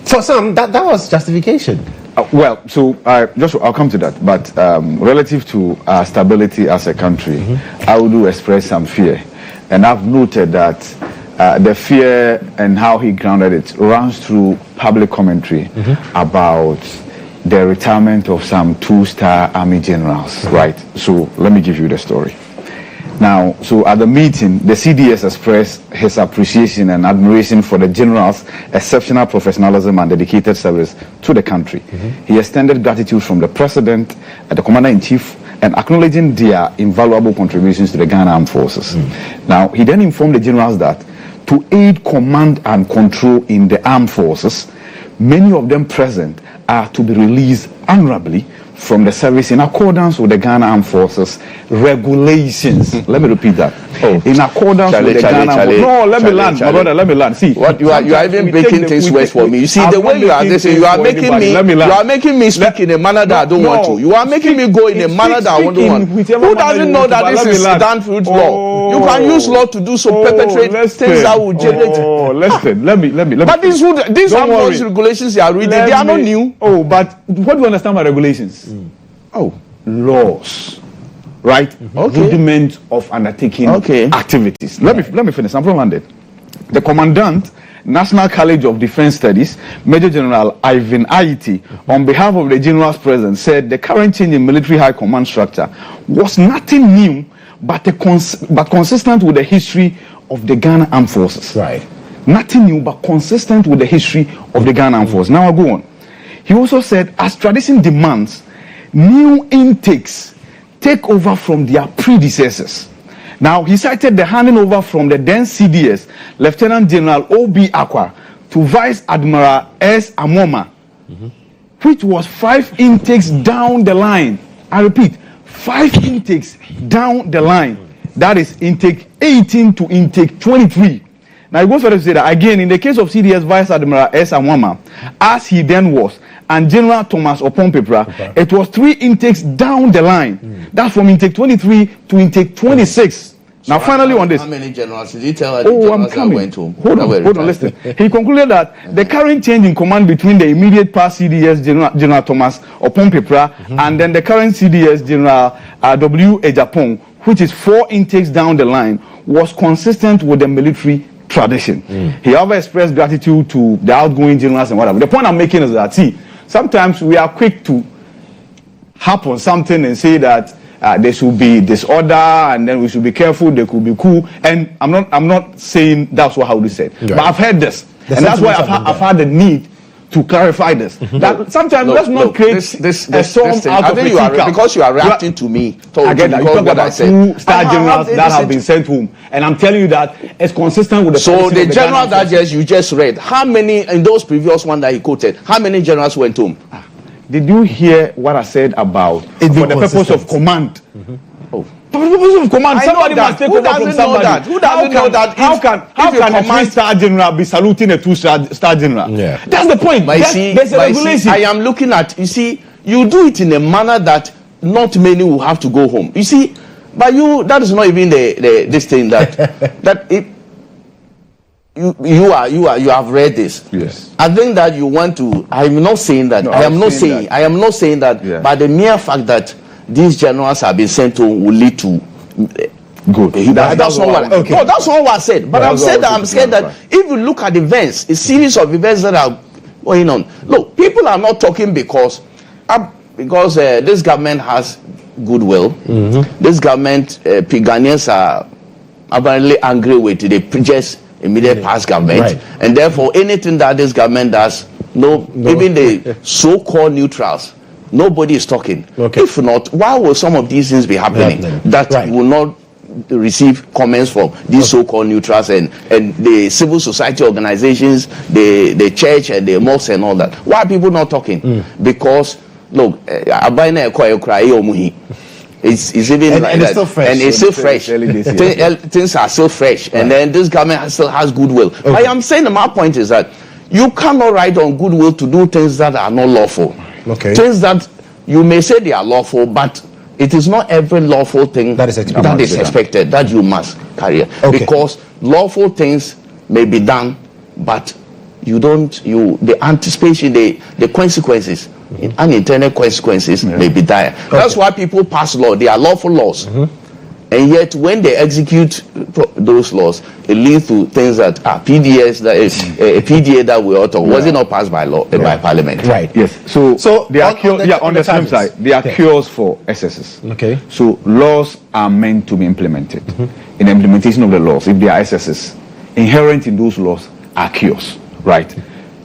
For some, that was justification. I'll come to that. But relative to our stability as a country, Awudu expressed some fear. And I've noted that the fear and how he grounded it runs through public commentary about the retirement of some 2-star army generals, right? So let me give you the story. Now, so at the meeting, the CDS expressed his appreciation and admiration for the generals' exceptional professionalism and dedicated service to the country. He extended gratitude from the president and the commander-in-chief, and acknowledging their invaluable contributions to the Ghana Armed Forces. Now, he then informed the generals that to aid command and control in the armed forces, many of them present are to be released honorably from the service in accordance with the Ghana Armed Forces regulations. Let me repeat that. In accordance with the Ghana Armed Forces. No, let me land, my brother, let me land. See, what you are even making things worse for me. You see, the way you are this, you are making me speak in a manner that I don't want to. You are making me go in a manner that I don't want. Who doesn't know that this is done through law? You can use law to do so, perpetrate things that will generate. Listen, let me. But these armed forces regulations you are reading, they are not new. But what do you understand by regulations? Laws, right? Rudiment of undertaking activities. Let me finish. I'm from London. The Commandant, National College of Defense Studies, Major General Ivan Aiti, on behalf of the generals present, said the current change in military high command structure was nothing new, but consistent with the history of the Ghana Armed Forces. Right. Nothing new, but consistent with the history of the Ghana Armed Forces. Now I'll go on. He also said, as tradition demands, new intakes take over from their predecessors. Now, he cited the handing over from the then CDS, Lieutenant General O.B. Akwa, to Vice Admiral S. Amoma, which was 5 intakes down the line. I repeat, 5 intakes down the line. That is intake 18 to intake 23. Now, he goes further to say that, again, in the case of CDS Vice Admiral S. Amoma, as he then was, and General Thomas Opompepra, it was 3 intakes down the line. That's from intake 23 to intake 26. Now, finally on this. How many generals did he tell her? I'm coming. Went home? Hold on, listen. He concluded that the current change in command between the immediate past CDS General Thomas Opompepra and then the current CDS General W. Ejapong, which is 4 intakes down the line, was consistent with the military tradition. He ever expressed gratitude to the outgoing generals and whatever. The point I'm making is that, see, sometimes we are quick to harp on something and say that there should be disorder and then we should be careful, they could be cool. And I'm not saying that's what Awudu said. Right. But I've heard this. And that's why I've had the need to clarify this. That sometimes let's not create this storm out of the because you are reacting to me. Again, you talk about 2 star generals that have been sent home, and I'm telling you that it's consistent with the. So the general that you just read, how many in those previous one that he quoted? How many generals went home? Did you hear what I said about for the purpose of command? Oh. For the purpose of command, somebody must take over from somebody. Who doesn't know that? How can a 3-star general be saluting a 2-star general? Yeah. That's the point. There's a regulation. I am looking at, you see, you do it in a manner that not many will have to go home. You see, but that is not even this thing that you have read this. Yes. I think that you want to. I am not saying that. No, I am not saying that. Yeah. But the mere fact that these generals have been sent home will lead to good. That's not what. Okay. No, that's not what I said. But I'm scared that if you look at events, a series of events that are going on. Look, people are not talking because this government has goodwill. This government, Ghanaians are apparently angry with the previous immediate past government, right. And therefore anything that this government does, even the so-called neutrals, nobody is talking. Okay. If not, why will some of these things be happening that will not receive comments from these so-called neutrals and the civil society organizations, the church and the mosques and all that? Why are people not talking? Because look, it's even and like it's that. still fresh. And it's still fresh. Things are still fresh. Right. And then this government still has goodwill. Okay. I am saying my point is that you cannot ride on goodwill to do things that are not lawful. Okay. Things that you may say they are lawful, but it is not every lawful thing that is expected that you must carry. Okay. Because lawful things may be done, but the anticipation, the consequences, unintended consequences may be dire. Okay. That's why people pass law. They are lawful laws. And yet when they execute those laws, it leads to things that are PDS, that is a PDA that we ought to, was it not passed by law, by parliament? Right. Yes. So there are on the same side, there are cures for excesses. Okay. So laws are meant to be implemented. In the implementation of the laws, if there are excesses, inherent in those laws are cures. Right.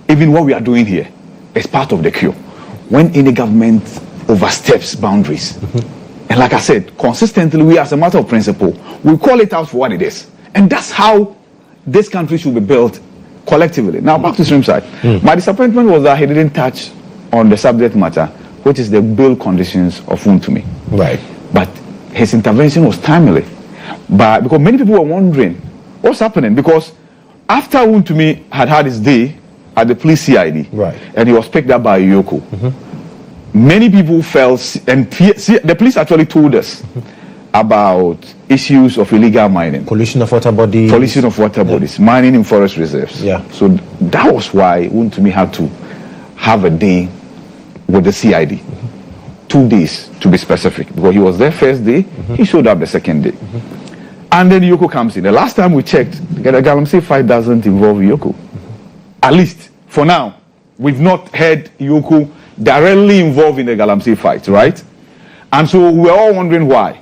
Even what we are doing here is part of the cure. When any government oversteps boundaries, and like I said, consistently, we as a matter of principle, we call it out for what it is. And that's how this country should be built collectively. Now, back to Streamside. My disappointment was that he didn't touch on the subject matter, which is the bail conditions of Wontumi. Right. But his intervention was timely. But because many people were wondering, what's happening? Because after Wontumi had his day at the police CID, right, and he was picked up by Yoko, many people felt, and the police actually told us about issues of illegal mining, pollution of water bodies, mining in forest reserves. Yeah. So that was why Wontumi had to have a day with the CID, 2 days to be specific, because he was there first day, he showed up the second day. And then Yoko comes in. The last time we checked, the Galamsey fight doesn't involve Yoko. At least for now, we've not heard Yoko directly involved in the Galamsey fight, right? And so we're all wondering why.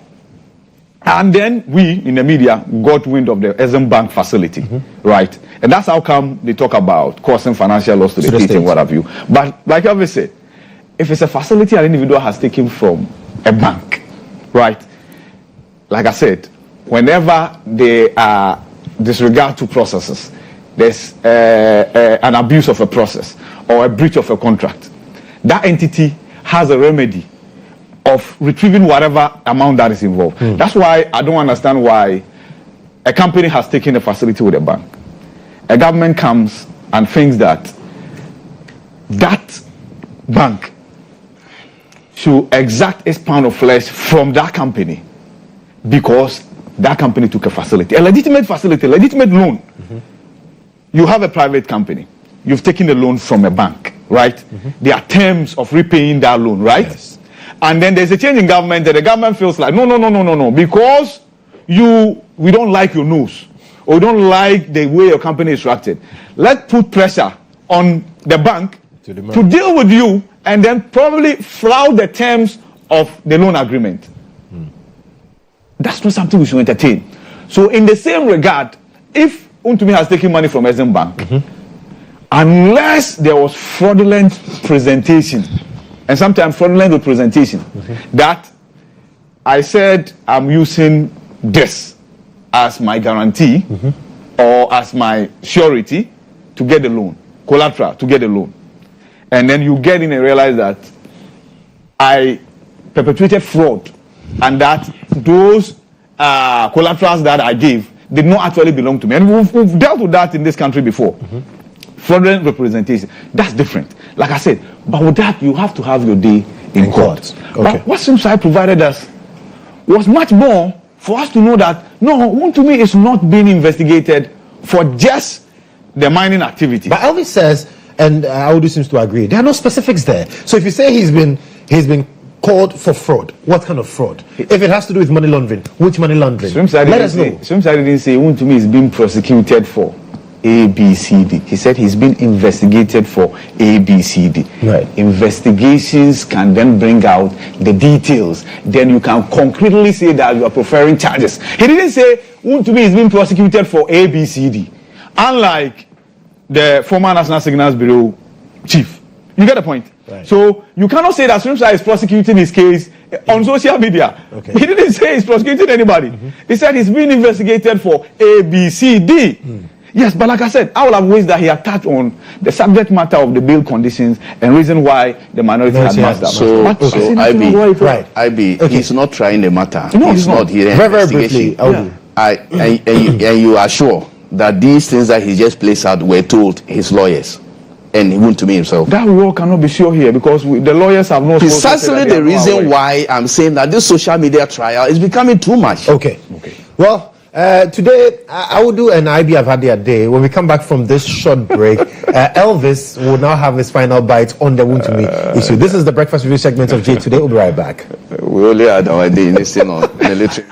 And then we, in the media, got wind of the Exim Bank facility, right? And that's how come they talk about causing financial loss to the state and what have you. But like Elvis said, if it's a facility an individual has taken from a bank, right? Like I said, whenever they are disregard to processes, there's an abuse of a process or a breach of a contract, that entity has a remedy of retrieving whatever amount that is involved. That's why I don't understand why a company has taken a facility with a bank. A government comes and thinks that that bank should exact its pound of flesh from that company because that company took a facility, a legitimate facility, legitimate loan. You have a private company. You've taken a loan from a bank, right? There are terms of repaying that loan, right? Yes. And then there's a change in government that the government feels like, no, because we don't like your nose. or we don't like the way your company is structured, let's put pressure on the bank to deal with you and then probably flout the terms of the loan agreement. That's not something we should entertain. So in the same regard, if Wontumi has taken money from Exim Bank, unless there was fraudulent presentation, and sometimes fraudulent representation, that I said I'm using this as my guarantee or as my surety to get the loan, collateral to get the loan. And then you get in and realize that I perpetrated fraud and that those collaterals that I gave did not actually belong to me. And we've dealt with that in this country before. Fraudulent representation. That's different. Like I said, but with that, you have to have your day in court. Okay. But what Simsai provided us was much more for us to know that, no, Wontumi is not being investigated for just the mining activity. But Elvis says, and Awudu seems to agree, there are no specifics there. So if you say he's been called for fraud, what kind of fraud? If it has to do with money laundering, which money laundering? Let us know. Simsai didn't say Wontumi is being prosecuted for A, B, C, D. He said he's been investigated for A, B, C, D. Right. Investigations can then bring out the details. Then you can concretely say that you are preferring charges. He didn't say Wontumi is being prosecuted for A, B, C, D. Unlike the former National Signals Bureau chief. You get the point? Right. So you cannot say that Simsai is prosecuting his case on social media. Okay. He didn't say he's prosecuting anybody. He said he's being investigated for A, B, C, D. Yes, but like I said, all of ways that he had touched on the subject matter of the bail conditions and reason why the minority had passed that. So IB, he's not trying the matter. No, he's not. He's very briefly, and you are sure that these things that he just placed out were told his lawyers and he went to me himself. That we all cannot be sure here because the lawyers have not. Precisely the reason why I'm saying that this social media trial is becoming too much. Okay. Well, today, Awudu and IB have had their day. When we come back from this short break, Elvis will now have his final bite on the Wontumi issue. This is the Breakfast Review segment of J Today. We'll be right back. We only had our day in this on military.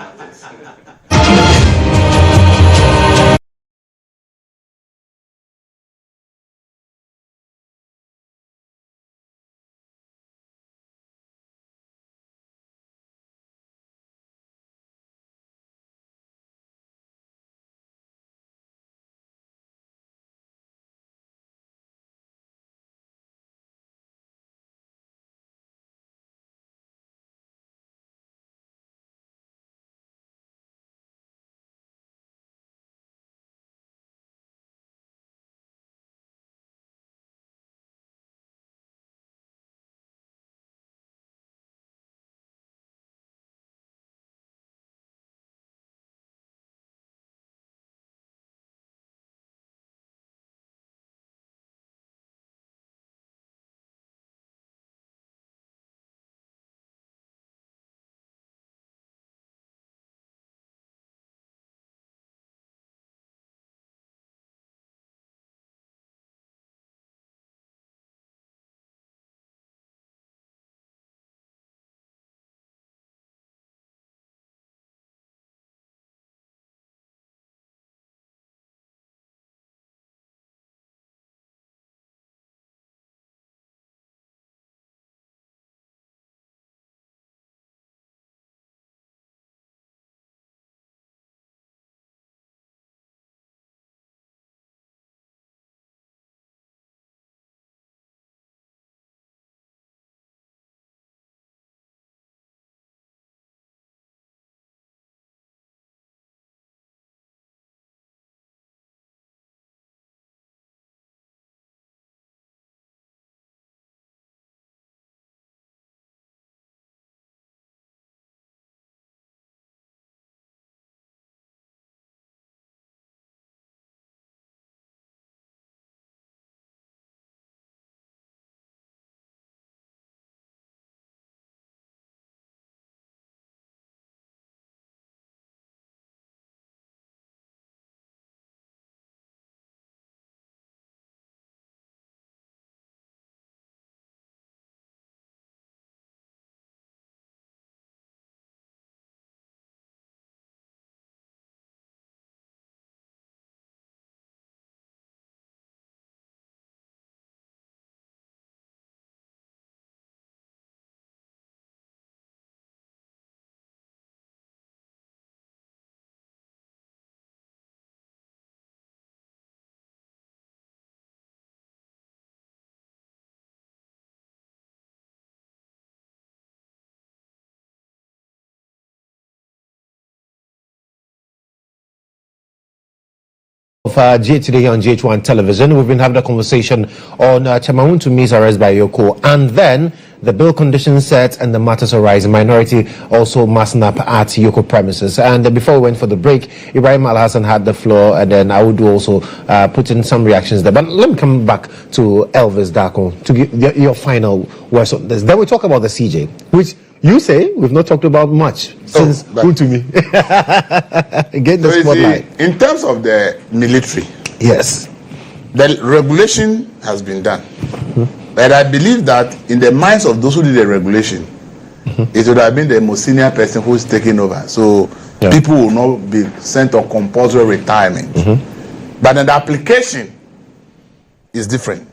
GH today here on GHOne television. We've been having a conversation on Chairman Wontumi's arrest by Yoko, and then the bill conditions set and the matters arise. Minority also massing up at Yoko premises. And before we went for the break, Ibrahim Alhassan had the floor, and then Awudu also put in some reactions there. But let me come back to Elvis, Darko, to give your final words on this. Then we talk about the CJ, which you say we've not talked about much since Wontumi. Get the spotlight. In terms of the military, yes, the regulation has been done. But I believe that in the minds of those who did the regulation, it would have been the most senior person who is taking over. So people will not be sent on compulsory retirement. But then the application is different.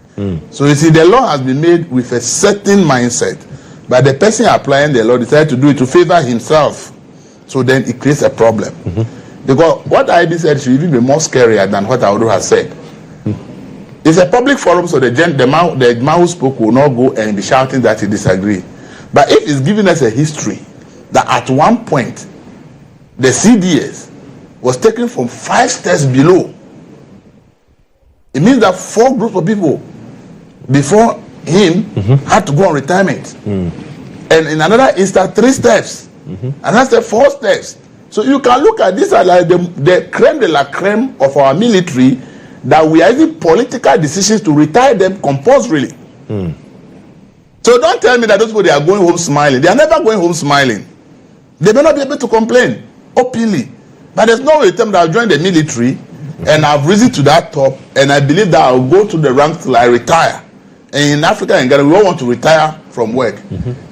So you see, the law has been made with a certain mindset. But the person applying the law decided to do it to favor himself. So then it creates a problem. Because what IB said should even be more scarier than what Awudu has said. It's a public forum, so the man who spoke will not go and be shouting that he disagrees. But if it's giving us a history that at one point the CDS was taken from 5 steps below, it means that 4 groups of people before him had to go on retirement. And in another instance, 3 steps. Another step, 4 steps. So you can look at this as like the creme de la creme of our military, that we are using political decisions to retire them compulsorily. So don't tell me that those people, they are going home smiling. They are never going home smiling. They may not be able to complain openly. But there's no way that I'll join the military and I've risen to that top, and I believe that I'll go to the ranks till I retire. And in Africa and Ghana, we all want to retire from work.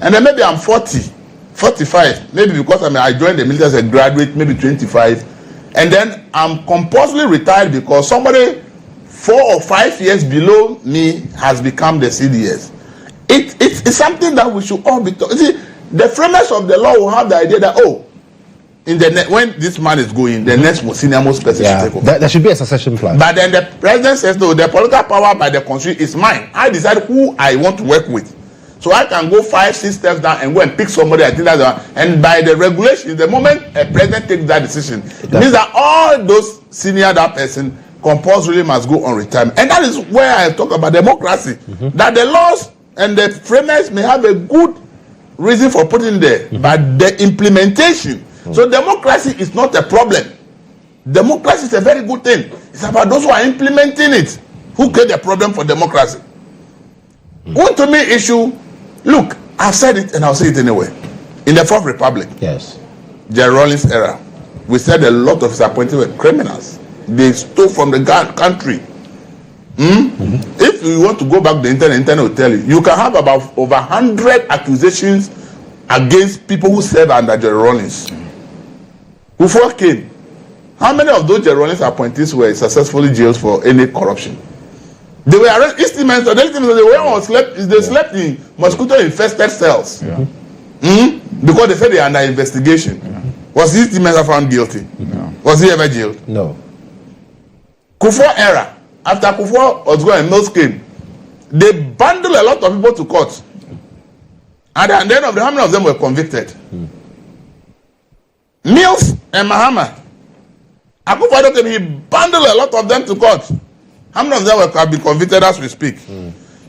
And then maybe I'm 40, 45, maybe because I joined the military as a graduate, maybe 25. And then I'm compulsorily retired because somebody 4 or 5 years below me has become the CDS. It's something that we should all be talking. See, the framers of the law will have the idea that, when this man is going, the next most senior most person should take over. There should be a succession plan. But then the president says, no, the political power by the constitution is mine. I decide who I want to work with. So I can go 5, 6 steps down and go and pick somebody. I think that's the one. And by the regulation, the moment a president takes that decision, it means that all those senior that person compulsorily must go on retirement. And that is where I talk about democracy. That the laws and the framers may have a good reason for putting there, but the implementation. So democracy is not a problem. Democracy is a very good thing. It's about those who are implementing it who create the problem for democracy. Wontumi issue. Look, I've said it and I'll say it anyway. In the 4th Republic, the Rawlings era, we said a lot of his appointees were criminals. They stole from the country. If you want to go back to the internet will tell you, you can have about over 100 accusations against people who serve under Jerry Rawlings. Who came? How many of those Jerry Rawlings appointees were successfully jailed for any corruption? They were arrested. They slept in mosquito-infested cells. Because they said they are under investigation. Was East Mensa found guilty? No. Was he ever jailed? No. Kufuor era. After Kufuor was going and Mills came, they bundled a lot of people to court. And at the end of the, how many of them were convicted? Mills and Mahama. Akufo-Addo, he bundled a lot of them to court. How many of them have been convicted as we speak?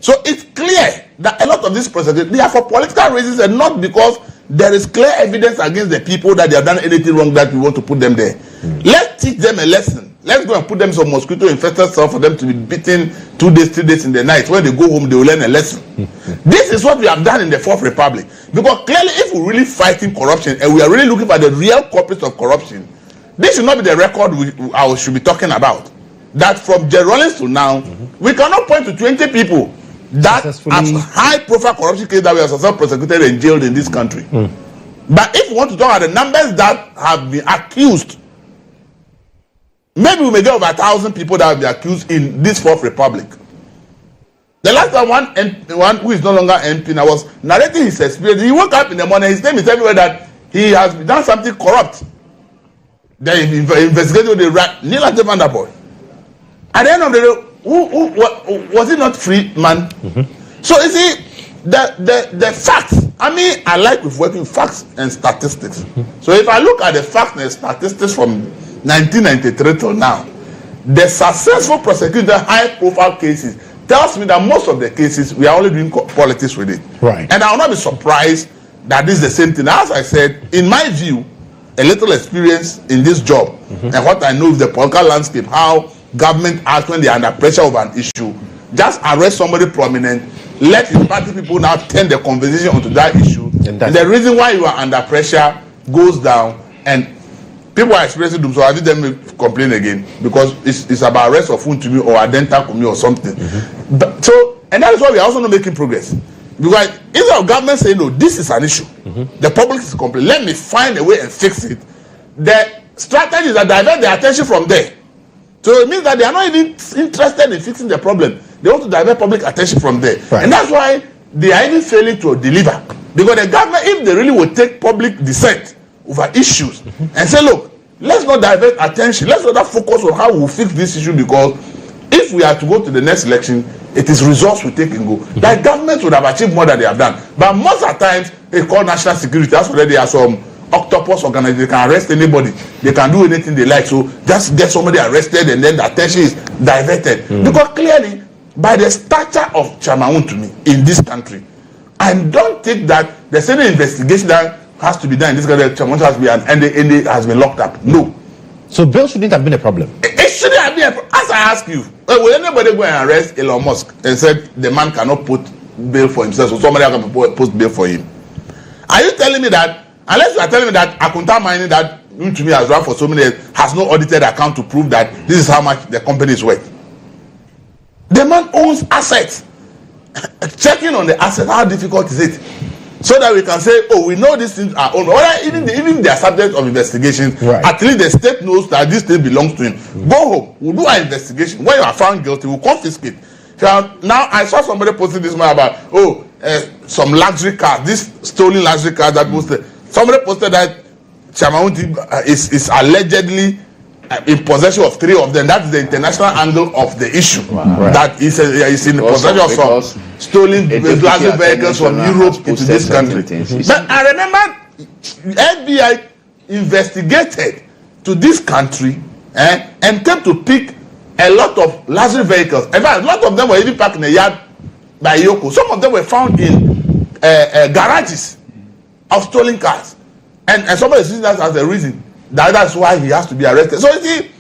So it's clear that a lot of these prosecutors, they are for political reasons and not because there is clear evidence against the people that they have done anything wrong that we want to put them there. Let's teach them a lesson. Let's go and put them some mosquito-infested cell for them to be beaten 2 days, 3 days in the night. When they go home, they will learn a lesson. This is what we have done in the 4th Republic. Because clearly, if we're really fighting corruption and we are really looking for the real culprits of corruption, this should not be the record I should be talking about. That from Jerry Rawlings to now, we cannot point to 20 people that have high-profile corruption cases that we have successfully prosecuted and jailed in this country. But if we want to talk about the numbers that have been accused, maybe we may get over 1,000 people that have been accused in this 4th Republic. The last time one who is no longer MP now was narrating his experience. He woke up in the morning, his name is everywhere that he has done something corrupt. They investigated the rat, Neil Vanderpool. At the end of the day, was he not free, man? So you see, the facts. I mean, I like with working facts and statistics. So if I look at the facts and statistics from 1993 till now, The successful prosecuted high-profile cases tells me that most of the cases we are only doing politics with it. Right. And I will not be surprised that this is the same thing. As I said, in my view, a little experience in this job and what I know of the political landscape, how government acts when they are under pressure of an issue, just arrest somebody prominent, let his party people now turn the conversation onto that issue. And the reason why you are under pressure goes down, and people are experiencing doom. So I didn't complain again because it's about arrest of Wontumi or Adenta Kumi or something. But, so, and that is why we are also not making progress. Because instead of government saying, no, this is an issue, the public is complaining, let me find a way and fix it. The strategies that divert their attention from there. So it means that they are not even interested in fixing the problem. They want to divert public attention from there. Right. And that's why they are even failing to deliver. Because the government, if they really would take public dissent over issues and say, look, let's not divert attention, let's not focus on how we'll fix this issue, because if we are to go to the next election, it is results we take and go. Like government would have achieved more than they have done. But most of the times, they call national security. That's why there are some octopus organization. They can arrest anybody. They can do anything they like. So just get somebody arrested and then the attention is diverted. Because clearly, by the stature of Chairman Wontumi in this country, I don't think that there's any investigation that has to be done in this country. Chairman has been and has been locked up. No. So bail shouldn't have been a problem. It shouldn't have been a problem. As I ask you, will anybody go and arrest Elon Musk and said the man cannot put bail for himself, so somebody else can post bail for him? Are you telling me that, unless you are telling me that Akunta Mining that Wontumi has run for so many years has no audited account to prove that this is how much the company is worth? The man owns assets. Checking on the assets, how difficult is it? So that we can say, oh, we know these things are owned. Even they are subject of investigation. Right. At least the state knows that this thing belongs to him. Go home. We'll do our investigation. When you are found guilty, we'll confiscate. Now, I saw somebody posting this morning about, some luxury cars, this stolen luxury cars that posted. Somebody posted that Chairman Wontumi is allegedly in possession of 3 of them. That is the international angle of the issue. Wow. Right. That is in possession of some stolen luxury vehicles from Europe into this country. But I remember FBI investigated to this country and came to pick a lot of luxury vehicles. In fact, a lot of them were even parked in a yard by Yoko. Some of them were found in garages of stolen cars. And somebody is using that as a reason. That's why he has to be arrested. So you see,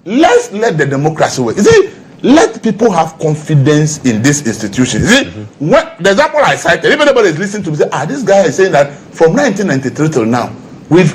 let's let the democracy work. You see, let people have confidence in this institution. You see, when the example I cited, if anybody is listening to me, say, this guy is saying that from 1993 till now,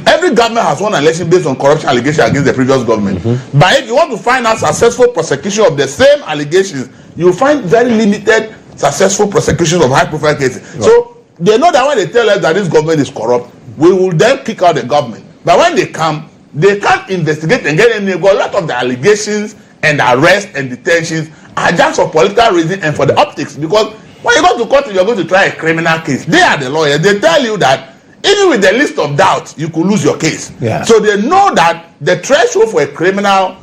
every government has won an election based on corruption allegations against the previous government. But if you want to find out successful prosecution of the same allegations, you find very limited successful prosecutions of high-profile cases. Right. So they know that when they tell us that this government is corrupt, we will then kick out the government. But when they come, they can't investigate and get any. A lot of the allegations and arrests and detentions are just for political reasons and for the optics. Because when you go to court, you're going to try a criminal case. They are the lawyers. They tell you that even with the list of doubts, you could lose your case. Yeah. So they know that the threshold for a criminal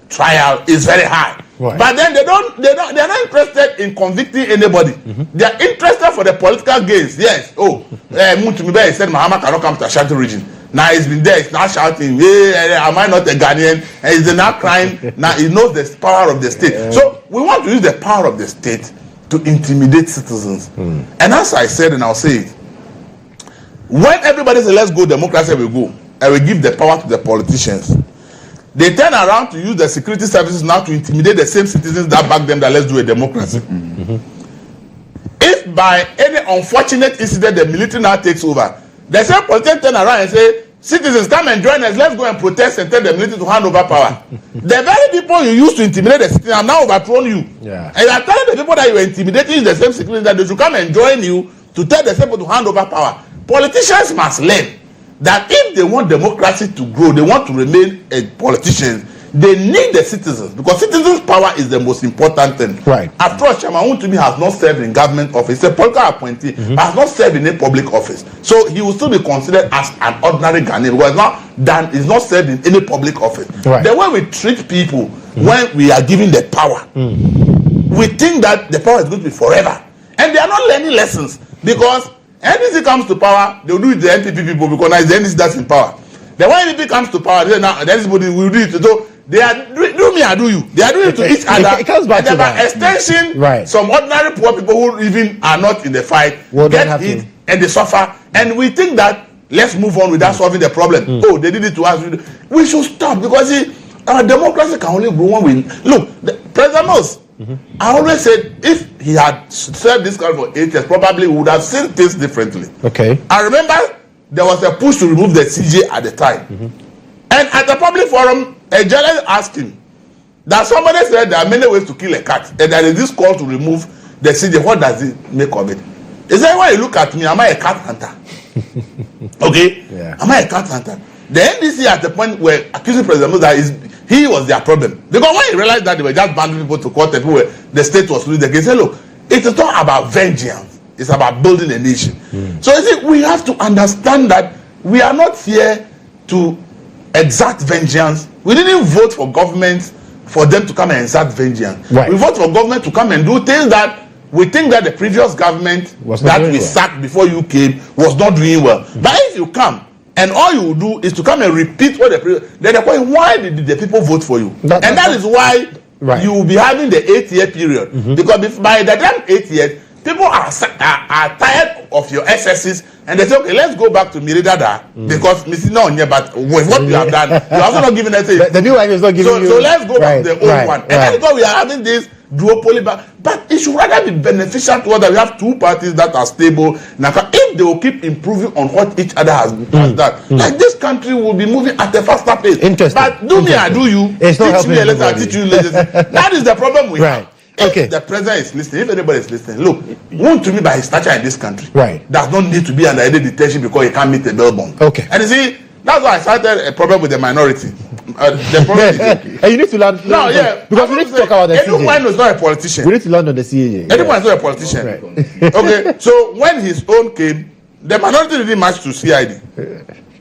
trial is very high. Right. But then they're not interested in convicting anybody. They are interested for the political gains. Yes. Wontumi said Mahama cannot come to Ashanti region. Now he's been there, he's now shouting, hey, am I not a Ghanaian? And he's now crying. Now he knows the power of the state. Yeah. So we want to use the power of the state to intimidate citizens. And as I said, and I'll say it, when everybody says let's go democracy, we go, and we give the power to the politicians, they turn around to use the security services now to intimidate the same citizens that back them that let's do a democracy. If by any unfortunate incident the military now takes over, the same politicians turn around and say, citizens, come and join us, let's go and protest and tell the military to hand over power. The very people you used to intimidate the citizens have now overthrown you. Yeah. And you are telling the people that you were intimidating the same security that they should come and join you to tell the same people to hand over power. Politicians must learn that if they want democracy to grow, they want to remain politicians, they need the citizens, because citizens' power is the most important thing. Right. After all, Chairman Wontumi has not served in government office. He's a political appointee, but has not served in a public office. So he will still be considered as an ordinary Ghanaian, because he's not served in any public office. Right. The way we treat people when we are given the power, we think that the power is going to be forever. And they are not learning lessons, because NDC comes to power, they will do it to the NPP people, because now it's the NDC that's in power. Then when NPP comes to power, then everybody will do it. So they are doing do me, I do you. They are doing it to each other. It comes back to by that. extension, Right. some ordinary poor people who even are not in the fight get hit and they suffer. And we think that let's move on without solving the problem. Oh, they did it to us. We should stop because our democracy can only grow when we look. President Mills, I always said if he had served this country for 8 years, probably we would have seen things differently. Okay. I remember there was a push to remove the CJ at the time. And at the public forum, a journalist asked him that somebody said there are many ways to kill a cat, and there is this call to remove the CJ. What does it make of it? He said, when you look at me, am I a cat hunter? Okay? Yeah. Am I a cat hunter? The NDC at the point where accusing President Musa he was their problem. Because when he realized that they were just banning people to court and the state was losing the case, he said, look, it is not about vengeance. It's about building a nation. So you see, we have to understand that we are not here to exact vengeance. We didn't vote for government for them to come and exact vengeance. Right. We vote for government to come and do things that we think that the previous government that we sacked before you came was not doing well. But if you come and all you do is to come and repeat what the previous, then the point, why did the people vote for you? That is why you will be having the 8-year period. Because by the time 8 years, people are tired of your excesses and they say, okay, let's go back to Miridada because but with what you have done, you're also not giving anything. The new one is not giving you. So let's go back to the old one. And that's why we are having this duopoly. But it should rather be beneficial to us that we have two parties that are stable. Now, if they will keep improving on what each other has done, like this country will be moving at a faster pace. Interesting. But do me, I do you. It's teach me a lesson, I teach you a lesson. That is the problem we have. If the president is listening, if anybody is listening, look, Wontumi by his stature in this country does not need to be under any detention because he can't meet a bail bond. Okay. And you see, that's why I started a problem with the minority. The problem is and you need to learn. No, yeah. Because we need to talk about the CJ. Anyone is not a politician. We need to learn on the CJ. Anyone is not a politician. Okay. So when his own came, the minority didn't match to CID.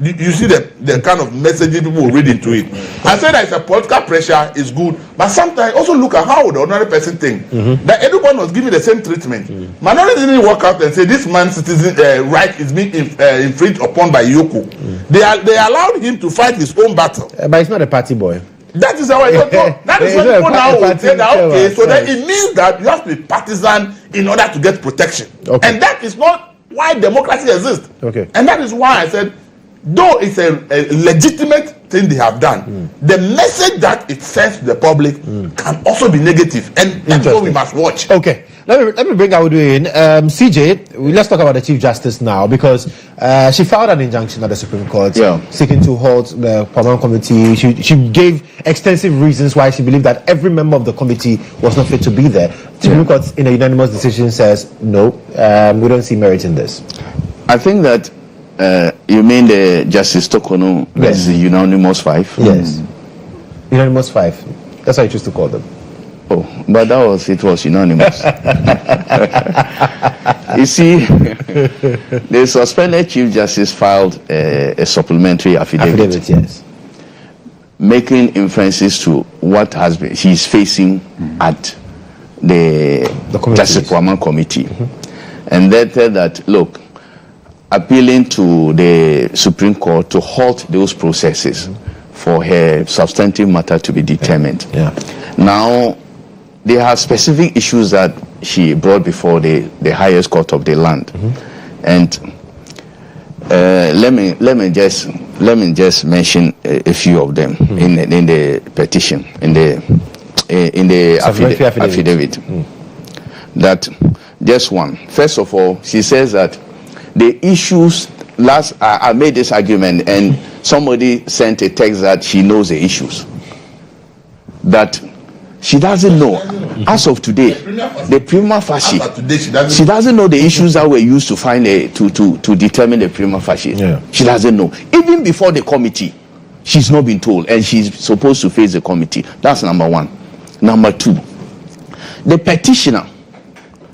You see the kind of messaging people read into it. I say that it's a political pressure is good, but sometimes also look at how the ordinary person think. That everyone was given the same treatment. Minority didn't walk out and say this man's citizen right is being infringed upon by Yoko. They allowed him to fight his own battle. But he's not a party boy. That is how I don't know. That is when people now will say that, okay, so then it means that you have to be partisan in order to get protection. Okay. And that is not why democracy exists. Okay. And that is why I said, though it's a legitimate thing they have done, the message that it sends to the public can also be negative, and that's what we must watch. Okay, let me bring Awudu in. CJ, let's talk about the Chief Justice now, because she filed an injunction at the Supreme Court seeking to halt the Parliament Committee. She gave extensive reasons why she believed that every member of the committee was not fit to be there. The Supreme Court, in a unanimous decision, says no, we don't see merit in this. I think that you mean the Justice Tokono? Yes. Is the unanimous 5? Yes. Unanimous 5. That's how you choose to call them. Oh, but it was unanimous. You see, the suspended Chief Justice filed a supplementary affidavit. Yes. Making inferences to what has been he's facing at the Justice Parliament Committee. And they said that, look, appealing to the Supreme Court to halt those processes for her substantive matter to be determined. Now, there are specific issues that she brought before the highest court of the land, and let me just mention a few of them in the petition, in the affidavit. That just one. First of all, she says that the issues I made this argument and somebody sent a text that she knows the issues that she doesn't know as of today. The prima facie, she doesn't know the issues that were used to find to determine the prima facie. She doesn't know. Even before the committee, she's not been told, and she's supposed to face the committee. That's number one. Number two, the petitioner,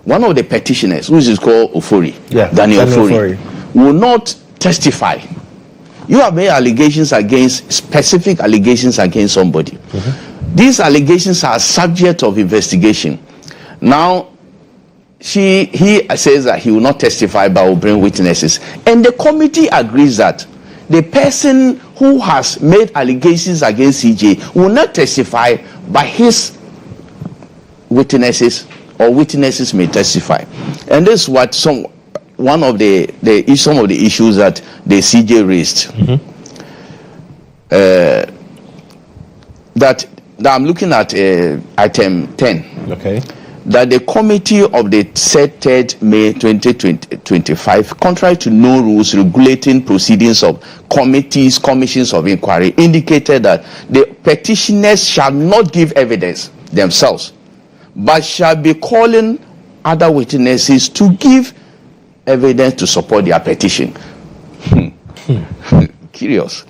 one of the petitioners, which is called Ofori, Daniel Ofori, will not testify. You have made specific allegations against somebody. These allegations are subject of investigation. Now, he says that he will not testify but will bring witnesses. And the committee agrees that the person who has made allegations against CJ will not testify by his witnesses, or witnesses may testify. And this is what some of the issues that the CJ raised. That I'm looking at item 10. Okay. That the committee of the 3rd May 2025, contrary to no rules regulating proceedings of committees, commissions of inquiry, indicated that the petitioners shall not give evidence themselves, but shall be calling other witnesses to give evidence to support their petition. Curious.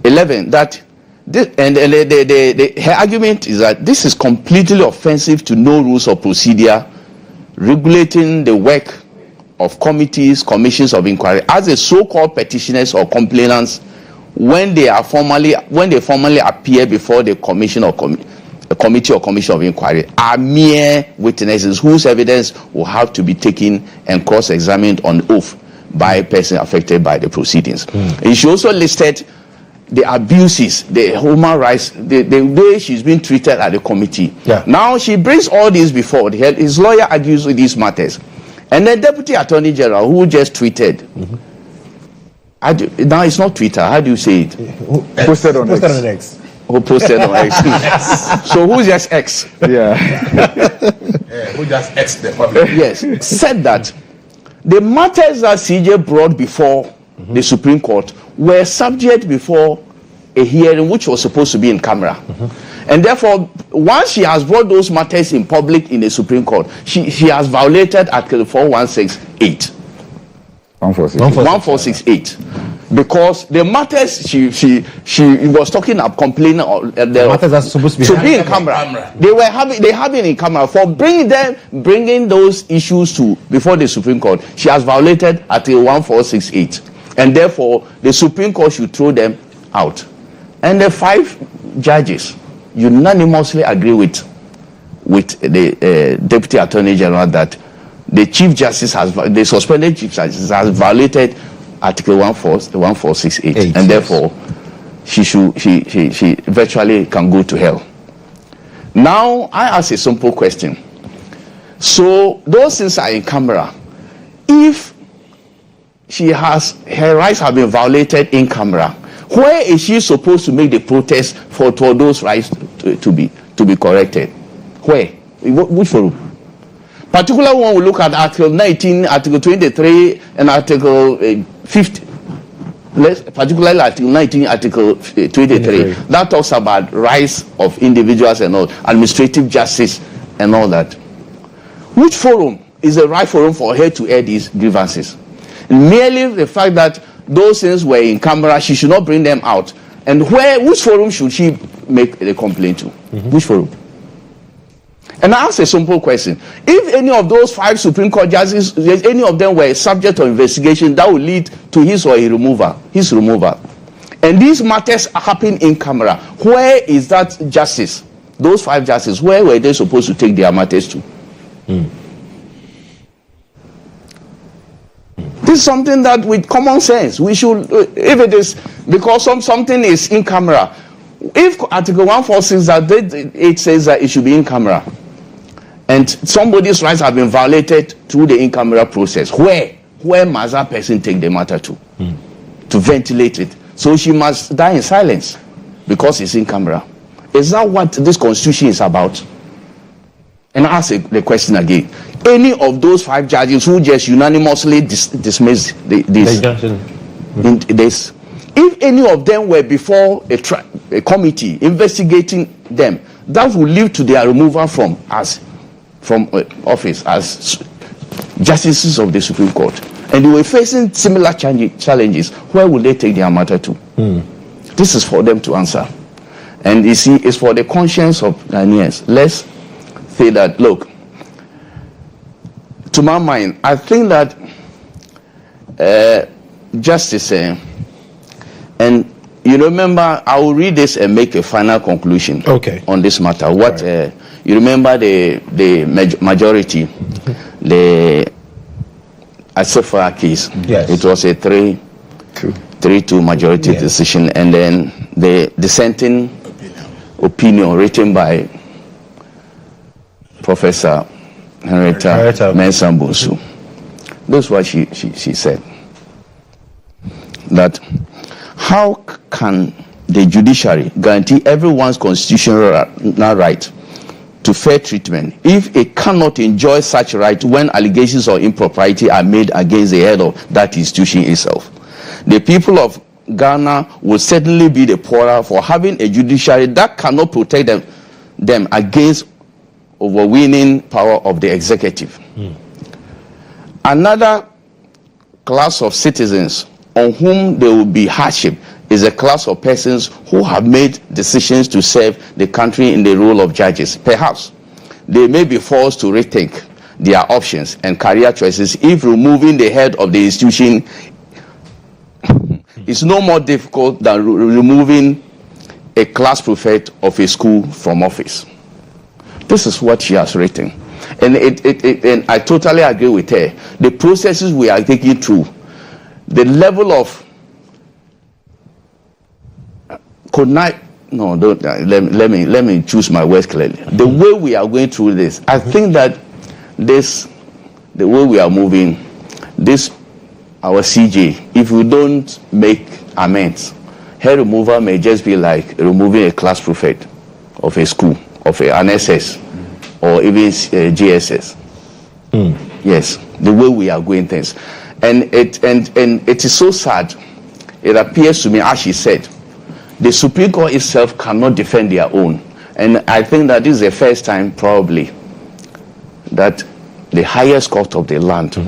11, that this, and her argument is that this is completely offensive to no rules of procedure regulating the work of committees, commissions of inquiry, as the so-called petitioners or complainants when they formally appear before the commission or committee or commission of inquiry are mere witnesses whose evidence will have to be taken and cross-examined on oath by a person affected by the proceedings. And she also listed the abuses, the human rights, the way she's been treated at the committee. Now she brings all this before his lawyer argues with these matters, and the Deputy Attorney General who just tweeted. Now it's not Twitter. How do you say it? Posted on X. Who posted on X? So who's just X? Who just X the public? Yes, said that the matters that CJ brought before the Supreme Court were subject before a hearing which was supposed to be in camera. And therefore, once she has brought those matters in public in the Supreme Court, she has violated Article 4168. 1468. Because the matters she was talking about, complaining of the matters are supposed to be in camera. They have it in camera. For bringing those issues before the Supreme Court, she has violated Article 1468. And therefore, the Supreme Court should throw them out. And the 5 judges unanimously agree with the Deputy Attorney General that the the suspended Chief Justice has violated Article 1468, and therefore she virtually can go to hell. Now I ask a simple question. So those things are in camera. If her rights have been violated in camera, where is she supposed to make the protest for those rights to be corrected? Where? Which forum? Particularly when we look at Article 19, Article 23, and Article 50, particularly Article 19, Article 23, that talks about rights of individuals and all, administrative justice and all that. Which forum is the right forum for her to air these grievances? Merely the fact that those things were in camera, she should not bring them out. And which forum should she make the complaint to? Which forum? And I ask a simple question. If any of those 5 Supreme Court judges, any of them were subject to investigation, that would lead to his removal. And these matters happen in camera. Where is that justice? Those 5 justices, where were they supposed to take their matters to? This is something that with common sense, we should, if it is, because something is in camera, if Article 146 it says that it should be in camera, and somebody's rights have been violated through the in-camera process, where must that person take the matter to ventilate it? So she must die in silence because it's in camera. Is that what this constitution is about? And I ask the question again. Any of those 5 judges who just unanimously dismiss this, if any of them were before a committee investigating them, that would lead to their removal from office as justices of the Supreme Court. And they were facing similar challenges. Where would they take their matter to? This is for them to answer. And you see, it's for the conscience of Ghanaians. Let's say that, look, to my mind, I think that justice, and you remember, I will read this and make a final conclusion on this matter. You remember the majority, the Asafara case. Yes. It was a 3-2 majority decision, and then the dissenting opinion written by Professor Henrietta Mensah. That's what she said. That how can the judiciary guarantee everyone's constitutional right to fair treatment if it cannot enjoy such right when allegations of impropriety are made against the head of that institution itself? The people of Ghana will certainly be the poorer for having a judiciary that cannot protect them against overweening power of the executive. Another class of citizens on whom there will be hardship is a class of persons who have made decisions to serve the country in the role of judges. Perhaps they may be forced to rethink their options and career choices if removing the head of the institution is no more difficult than removing a class prefect of a school from office. This is what she has written. And and I totally agree with her. The processes we are taking through, the level of let me choose my words clearly. The way we are going through this, I think that the way we are moving, our CJ, if we don't make amends, her removal may just be like removing a class prefect of a school, of an SS, or even GSS. Yes, the way we are going things. And it is so sad. It appears to me, as she said, the Supreme Court itself cannot defend their own. And I think that this is the first time probably that the highest court of the land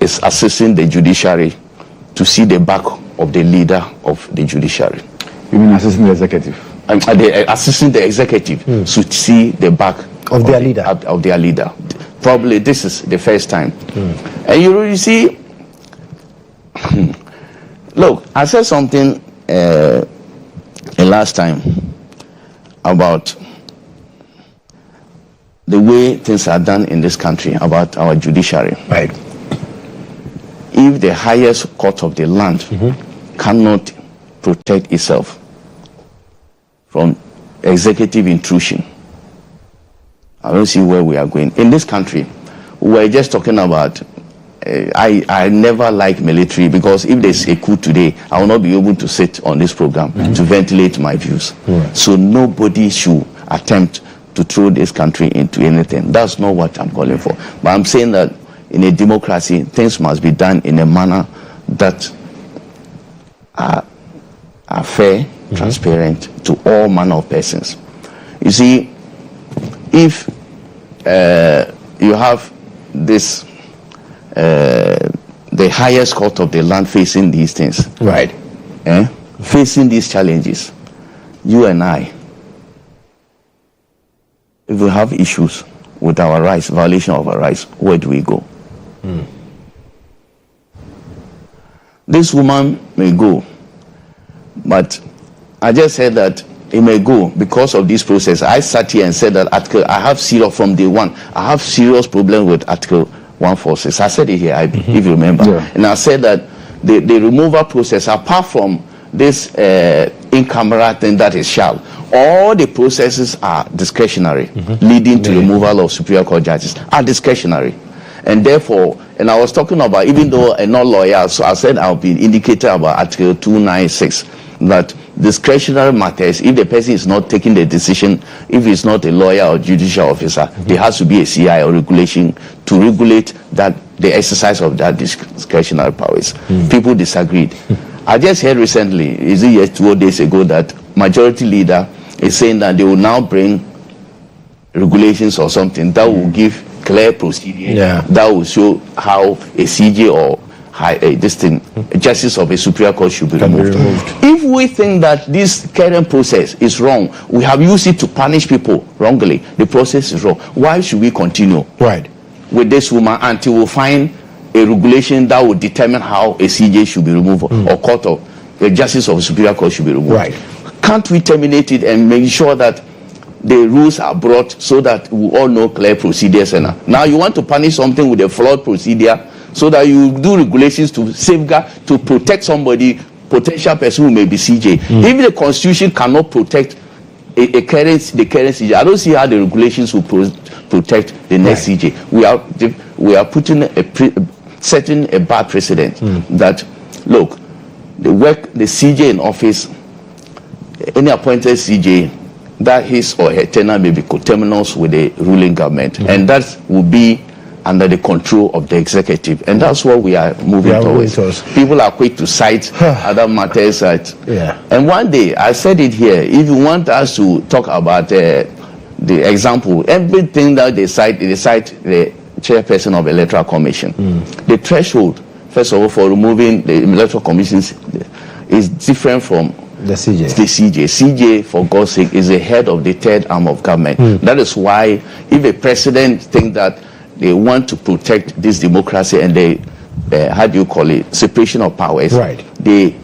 is assisting the judiciary to see the back of the leader of the judiciary. You mean assisting the executive? Assisting the executive to see the back of their leader. Of their leader. Probably this is the first time. And you see, look, I said something last time about the way things are done in this country, about our judiciary. Right. If the highest court of the land cannot protect itself from executive intrusion, I don't see where we are going. In this country, we're just talking about, I never like military, because if there's a coup today, I will not be able to sit on this program to ventilate my views. So nobody should attempt to throw this country into anything. That's not what I'm calling for. But I'm saying that in a democracy, things must be done in a manner that are fair, transparent to all manner of persons. You see, if you have this, the highest court of the land facing these things, right? Facing these challenges, you and I, if we have issues with our rights, violation of our rights, where do we go? This woman may go, but I just said that it may go because of this process. I sat here and said that I have serious, from day one, I have serious problem with Article 146. I said it here, if you remember. And I said that the removal process, apart from this in-camera thing that is shall, all the processes are discretionary, leading to removal of Superior Court judges are discretionary. And therefore, and I was talking about, even though I'm not lawyer, so I said I'll be indicated about Article 296, that discretionary matters, if the person is not taking the decision, if he's not a lawyer or judicial officer, there has to be a CI or regulation to regulate that the exercise of that discretionary powers. People disagreed. I just heard recently, is it yet 2 days ago, that majority leader is saying that they will now bring regulations or something that will give clear procedure, that will show how a CJ or justice of a superior court should be removed. If we think that this current process is wrong, we have used it to punish people wrongly, the process is wrong, why should we continue with this woman until we find a regulation that will determine how a CJ should be removed or court of the justice of a superior court should be removed? Can't we terminate it and make sure that the rules are brought so that we all know clear procedures? And now you want to punish something with a flawed procedure so that you do regulations to safeguard, to protect somebody, potential person who may be CJ. If the Constitution cannot protect the current CJ. I don't see how the regulations will protect the next CJ. We are putting setting a bad precedent that, look, the CJ in office, any appointed CJ, that his or her tenure may be coterminous with the ruling government, and that will be under the control of the executive, and that's what we are moving towards. People are quick to cite other matters. And one day, I said it here, if you want us to talk about the example, everything that they cite the chairperson of the Electoral Commission. The threshold, first of all, for removing the Electoral Commissions is different from the CJ. CJ, for God's sake, is the head of the third arm of government. That is why if a president thinks that they want to protect this democracy and they, how do you call it, separation of powers, they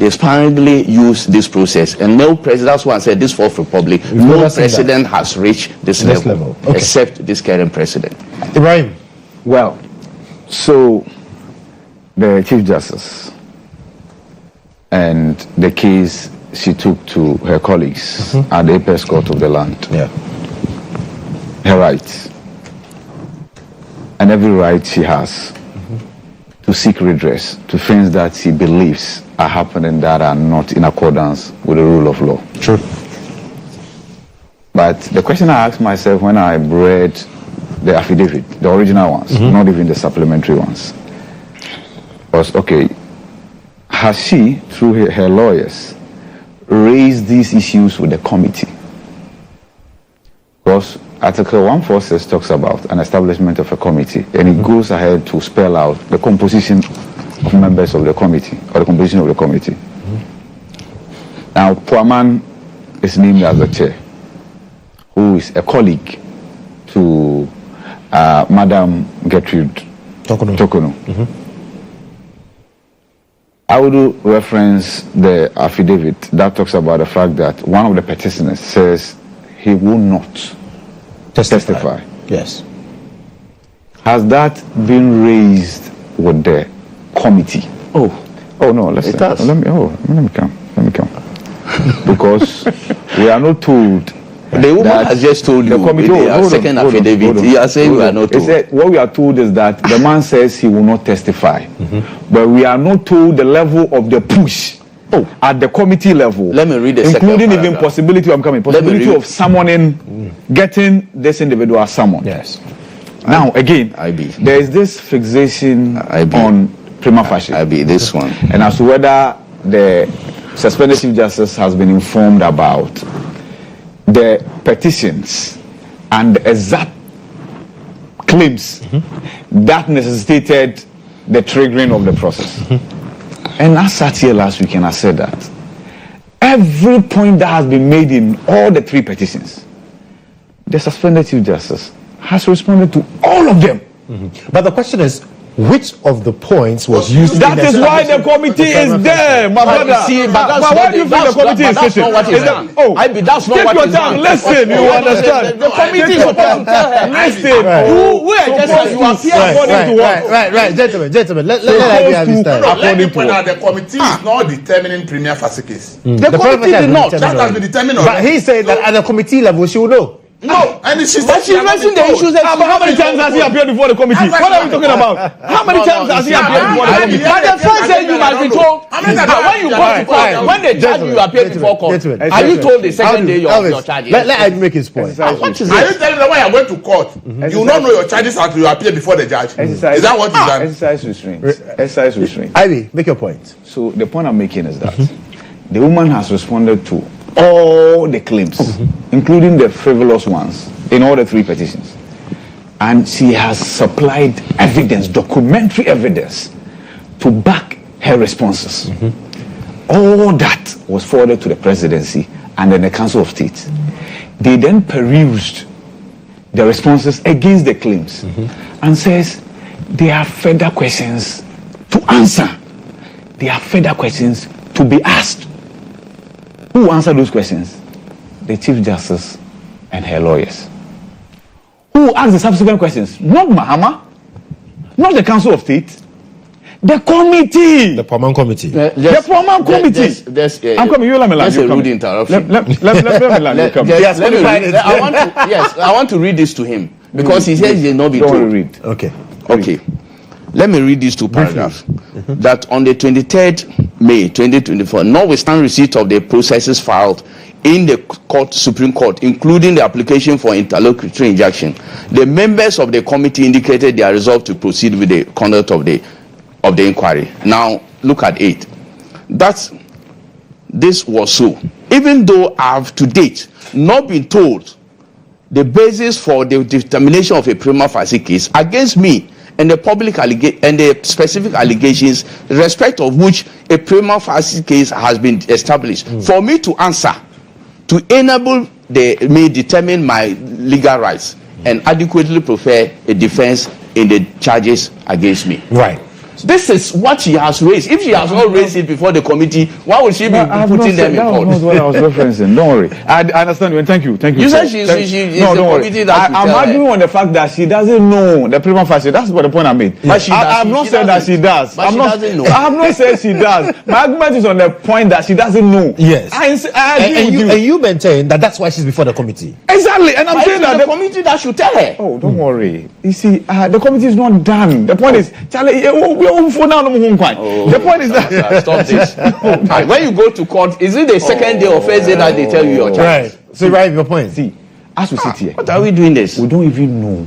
sparingly use this process. And no president, that's why I said this Fourth Republic, no president has reached this level. Except this current president. Ibrahim. Well, so the Chief Justice and the case she took to her colleagues at the apex court of the land. Her rights and every right she has to seek redress to things that she believes are happening that are not in accordance with the rule of law. True. But the question I asked myself when I read the affidavit, the original ones, not even the supplementary ones, was, okay, has she, through her lawyers, raised these issues with the committee? Because Article 146 talks about an establishment of a committee, and it goes ahead to spell out the composition of members of the committee, or the composition of the committee. Now, Puaman is named as the chair, who is a colleague to Madam Gertrude Tokono. Awudu reference the affidavit that talks about the fact that one of the petitioners says he will not testify. Yes. Has that been raised with the committee? Oh no, let me come. Because we are not told. The woman has just told you the second affidavit. You are saying we are not told. What we are told is that the man says he will not testify. But we are not told the level of the push at the committee level. Let me read the including even possibility of summoning, getting this individual summoned. Yes. Now again, there is this fixation on prima facie. This one. And as to whether the suspended Chief Justice has been informed about the petitions and the exact claims that necessitated the triggering of the process. And I sat here last week and I said that every point that has been made in all the three petitions, the suspended Chief Justice has responded to all of them. But the question is, which of the points was used? That is why the committee is there, my brother. But why do you think the committee is sitting? That's not take what your is time. done. Listen, you understand? The committee is supposed to tell her. Listen, you appear Right, gentlemen. Let me have this time. The committee is not determining premier facie case. The committee did not. That has been determined. But he said that at the committee level she will know. No, and she mentioned the issues. But how many times has he appeared before the committee? What are we talking about? How many times has he appeared before the committee? But the first day you must be told. But when you go to court, when they charge you appear before court, are you told the second day your charges? Let him make his point. Are you telling me when you went to court, you will not know your charges until you appear before the judge? Is that what you've done? Exercise restraint. Ivy, make your point. So the point I'm making is that the woman has responded to all the claims, including the frivolous ones, in all the three petitions. And she has supplied evidence, documentary evidence, to back her responses. All that was forwarded to the presidency and then the Council of State. They then perused the responses against the claims and says there are further questions to answer. There are further questions to be asked. Who answered those questions? The Chief Justice and her lawyers. Who asked the subsequent questions? Not Mahama, not the Council of State. The committee. The Paman committee. The Paman committee. I'm coming. You let me land. That's a rude interruption. Let me land. I want to read this to him because he says he will not be told. Read. Okay. Let me read these two paragraphs. That on the 23rd May 2024, notwithstanding receipt of the processes filed in the Supreme Court, including the application for interlocutory injunction, the members of the committee indicated their resolve to proceed with the conduct of the inquiry. Now, look at 8. This was so. Even though I have to date not been told the basis for the determination of a prima facie case against me and the public and the specific allegations, in respect of which a prima facie case has been established, for me to answer, to enable me determine my legal rights and adequately prepare a defense in the charges against me. Right. This is what she has raised. If she has not raised it before the committee, why would she be putting them in court? That was what I was referencing. Don't worry. I understand you, and thank you. You said she is the committee that I'm arguing on the fact that she doesn't know the prima facie. That's what the point I made. But I have not said that she does. But she doesn't know. I have not said she does. My argument is on the point that she doesn't know. Yes. I agree with you. And you maintain that that's why she's before the committee. Exactly. And I'm saying that the committee that should tell her. Oh, don't worry. You see, the committee is not done. The point is, Charlie, the point is that stop this. When you go to court, is it the second day or first day that they tell you your charge? Right. So right, your point. See, as we sit here, what are we doing this? We don't even know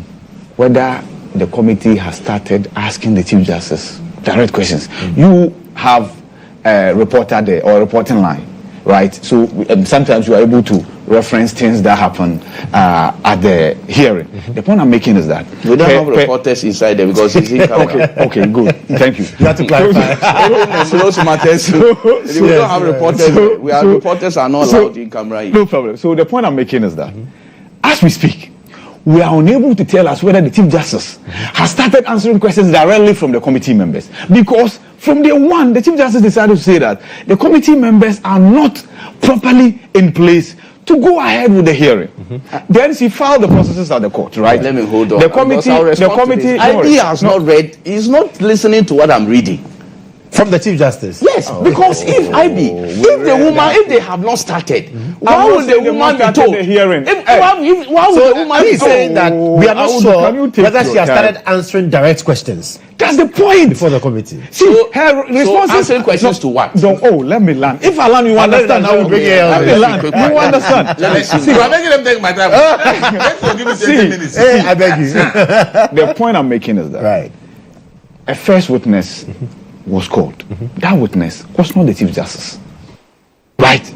whether the committee has started asking the Chief Justice direct questions. You have a reporter there or a reporting line, right? So sometimes you are able to reference things that happen at the hearing. The point I'm making is that we don't have reporters inside there because it's in camera. Okay, good. Thank you. You have to clarify. Close matters. We don't have reporters. Reporters are not allowed in camera. No problem. So the point I'm making is that as we speak, we are unable to tell us whether the Chief Justice has started answering questions directly from the committee members, because from day one, the Chief Justice decided to say that the committee members are not properly in place to go ahead with the hearing. Then she filed the processes at the court, right? Let me hold on. The committee IB has not read, he's not listening to what I'm reading. From the Chief Justice? Yes, because if they have not started, why would the woman be told? The hearing. Why would the woman be saying that we are not sure whether she has started answering direct questions? That's the point. Before the committee. See, her responses. So answering questions to what? Let me land. If I land, you understand. I will bring it. Let me land. You understand? Let me see. I'm making them take my time. Let's give me 20 minutes. Hey, I beg you. The point I'm making is that a first witness was called. That witness was not the Chief Justice. Right?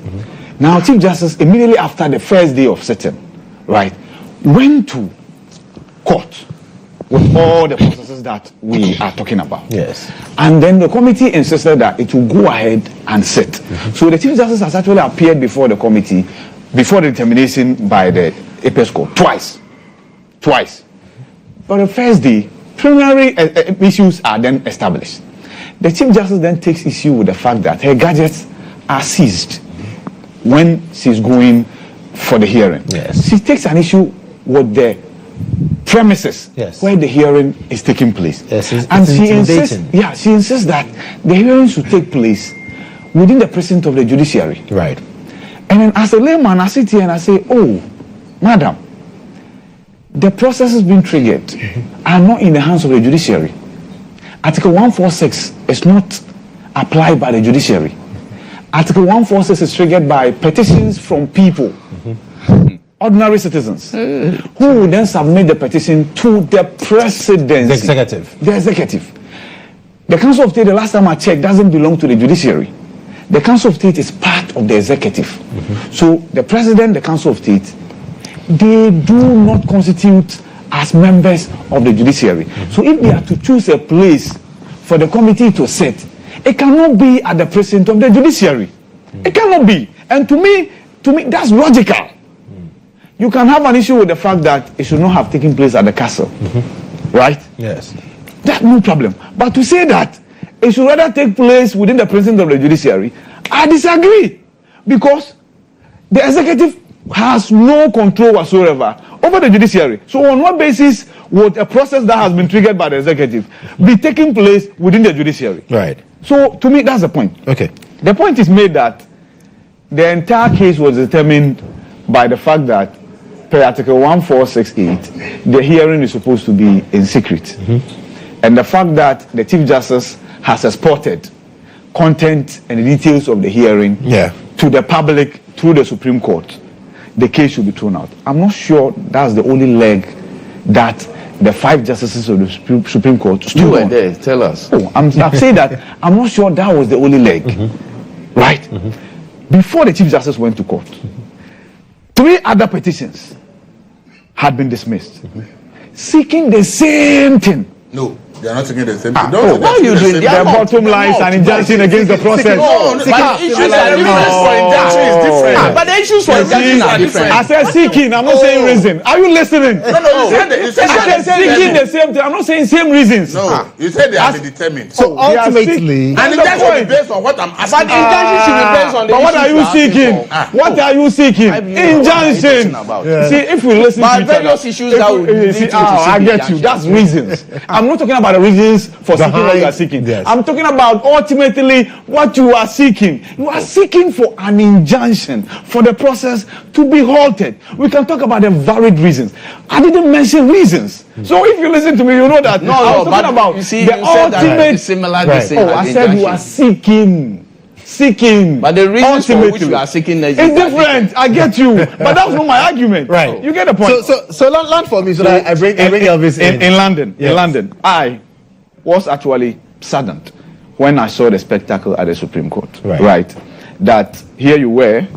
Now, Chief Justice, immediately after the first day of sitting, right, went to court with all the processes that we are talking about. Yes. And then the committee insisted that it will go ahead and sit. So the Chief Justice has actually appeared before the committee, before the determination by the Apex Court, twice. But the first day, preliminary issues are then established. The Chief Justice then takes issue with the fact that her gadgets are seized when she's going for the hearing. Yes. She takes an issue with the premises where the hearing is taking place. Yes, and she insists that the hearing should take place within the precinct of the judiciary. Right. And then as a layman, I sit here and I say, oh, madam, the process has been triggered are not in the hands of the judiciary. Article 146 is not applied by the judiciary. Article 146 is triggered by petitions from people, ordinary citizens, who will then submit the petition to the presidency. The executive. The executive. The Council of State, the last time I checked, doesn't belong to the judiciary. The Council of State is part of the executive. So the president, the Council of State, they do not constitute as members of the judiciary. So if they are to choose a place for the committee to sit, it cannot be at the precinct of the judiciary. It cannot be. And to me, that's logical. You can have an issue with the fact that it should not have taken place at the castle. Right? Yes. That's no problem. But to say that it should rather take place within the precinct of the judiciary, I disagree. Because the executive has no control whatsoever over the judiciary. So on what basis would a process that has been triggered by the executive be taking place within the judiciary? Right. So to me, that's the point. Okay. The point is made that the entire case was determined by the fact that per Article 1468, the hearing is supposed to be in secret. And the fact that the Chief Justice has exported content and the details of the hearing to the public through the Supreme Court, the case should be thrown out. I'm not sure that's the only leg that the 5 justices of the Supreme Court stood You were on. there, tell us. Oh, I'm saying that I'm not sure that was the only leg. Right? Before the Chief Justice went to court, 3 other petitions had been dismissed, seeking the same thing. No, they are not taking the same thing. Why are you doing the bottom lines and injunction against the process? No, but issues are different. For injunction is different. But the issues for injunction are different. I said seeking, I'm not saying reason. Are you listening? No, you said I said seeking the same thing. I'm not saying same reasons. No, you said they are determined. So ultimately, and injunction will be based on what I'm asking. But injunction should be based on the But what are you seeking? What are you seeking? Injunction. Injunction. See, if we listen to each other, various issues that would lead you to I get you. injunction. That's reasons. I'm not talking about the reasons for seeking what you are seeking. Yes. I'm talking about ultimately what you are seeking. You are seeking for an injunction for the process to be halted. We can talk about the varied reasons. I didn't mention reasons. So if you listen to me, you know that I was talking about you see, the you said ultimate. that similar Right. thing Oh, as I said you are seeking. But the reasons for which ultimately. you are seeking It's different. I get you, but that's not my argument. Right. You get the point. So land for me so that I bring Elvis in. In London. Yes. In London, I was actually saddened when I saw the spectacle at the Supreme Court. Right. That here you were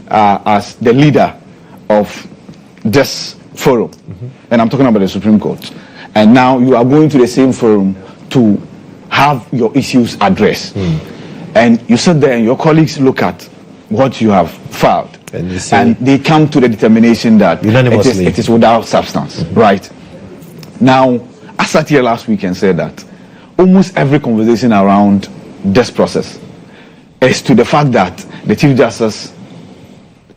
as the leader of this forum, and I'm talking about the Supreme Court, and now you are going to the same forum to have your issues addressed. And you sit there and your colleagues look at what you have filed, and they come to the determination that it is without substance. Right. Now, I sat here last week and said that almost every conversation around this process is to the fact that the Chief Justice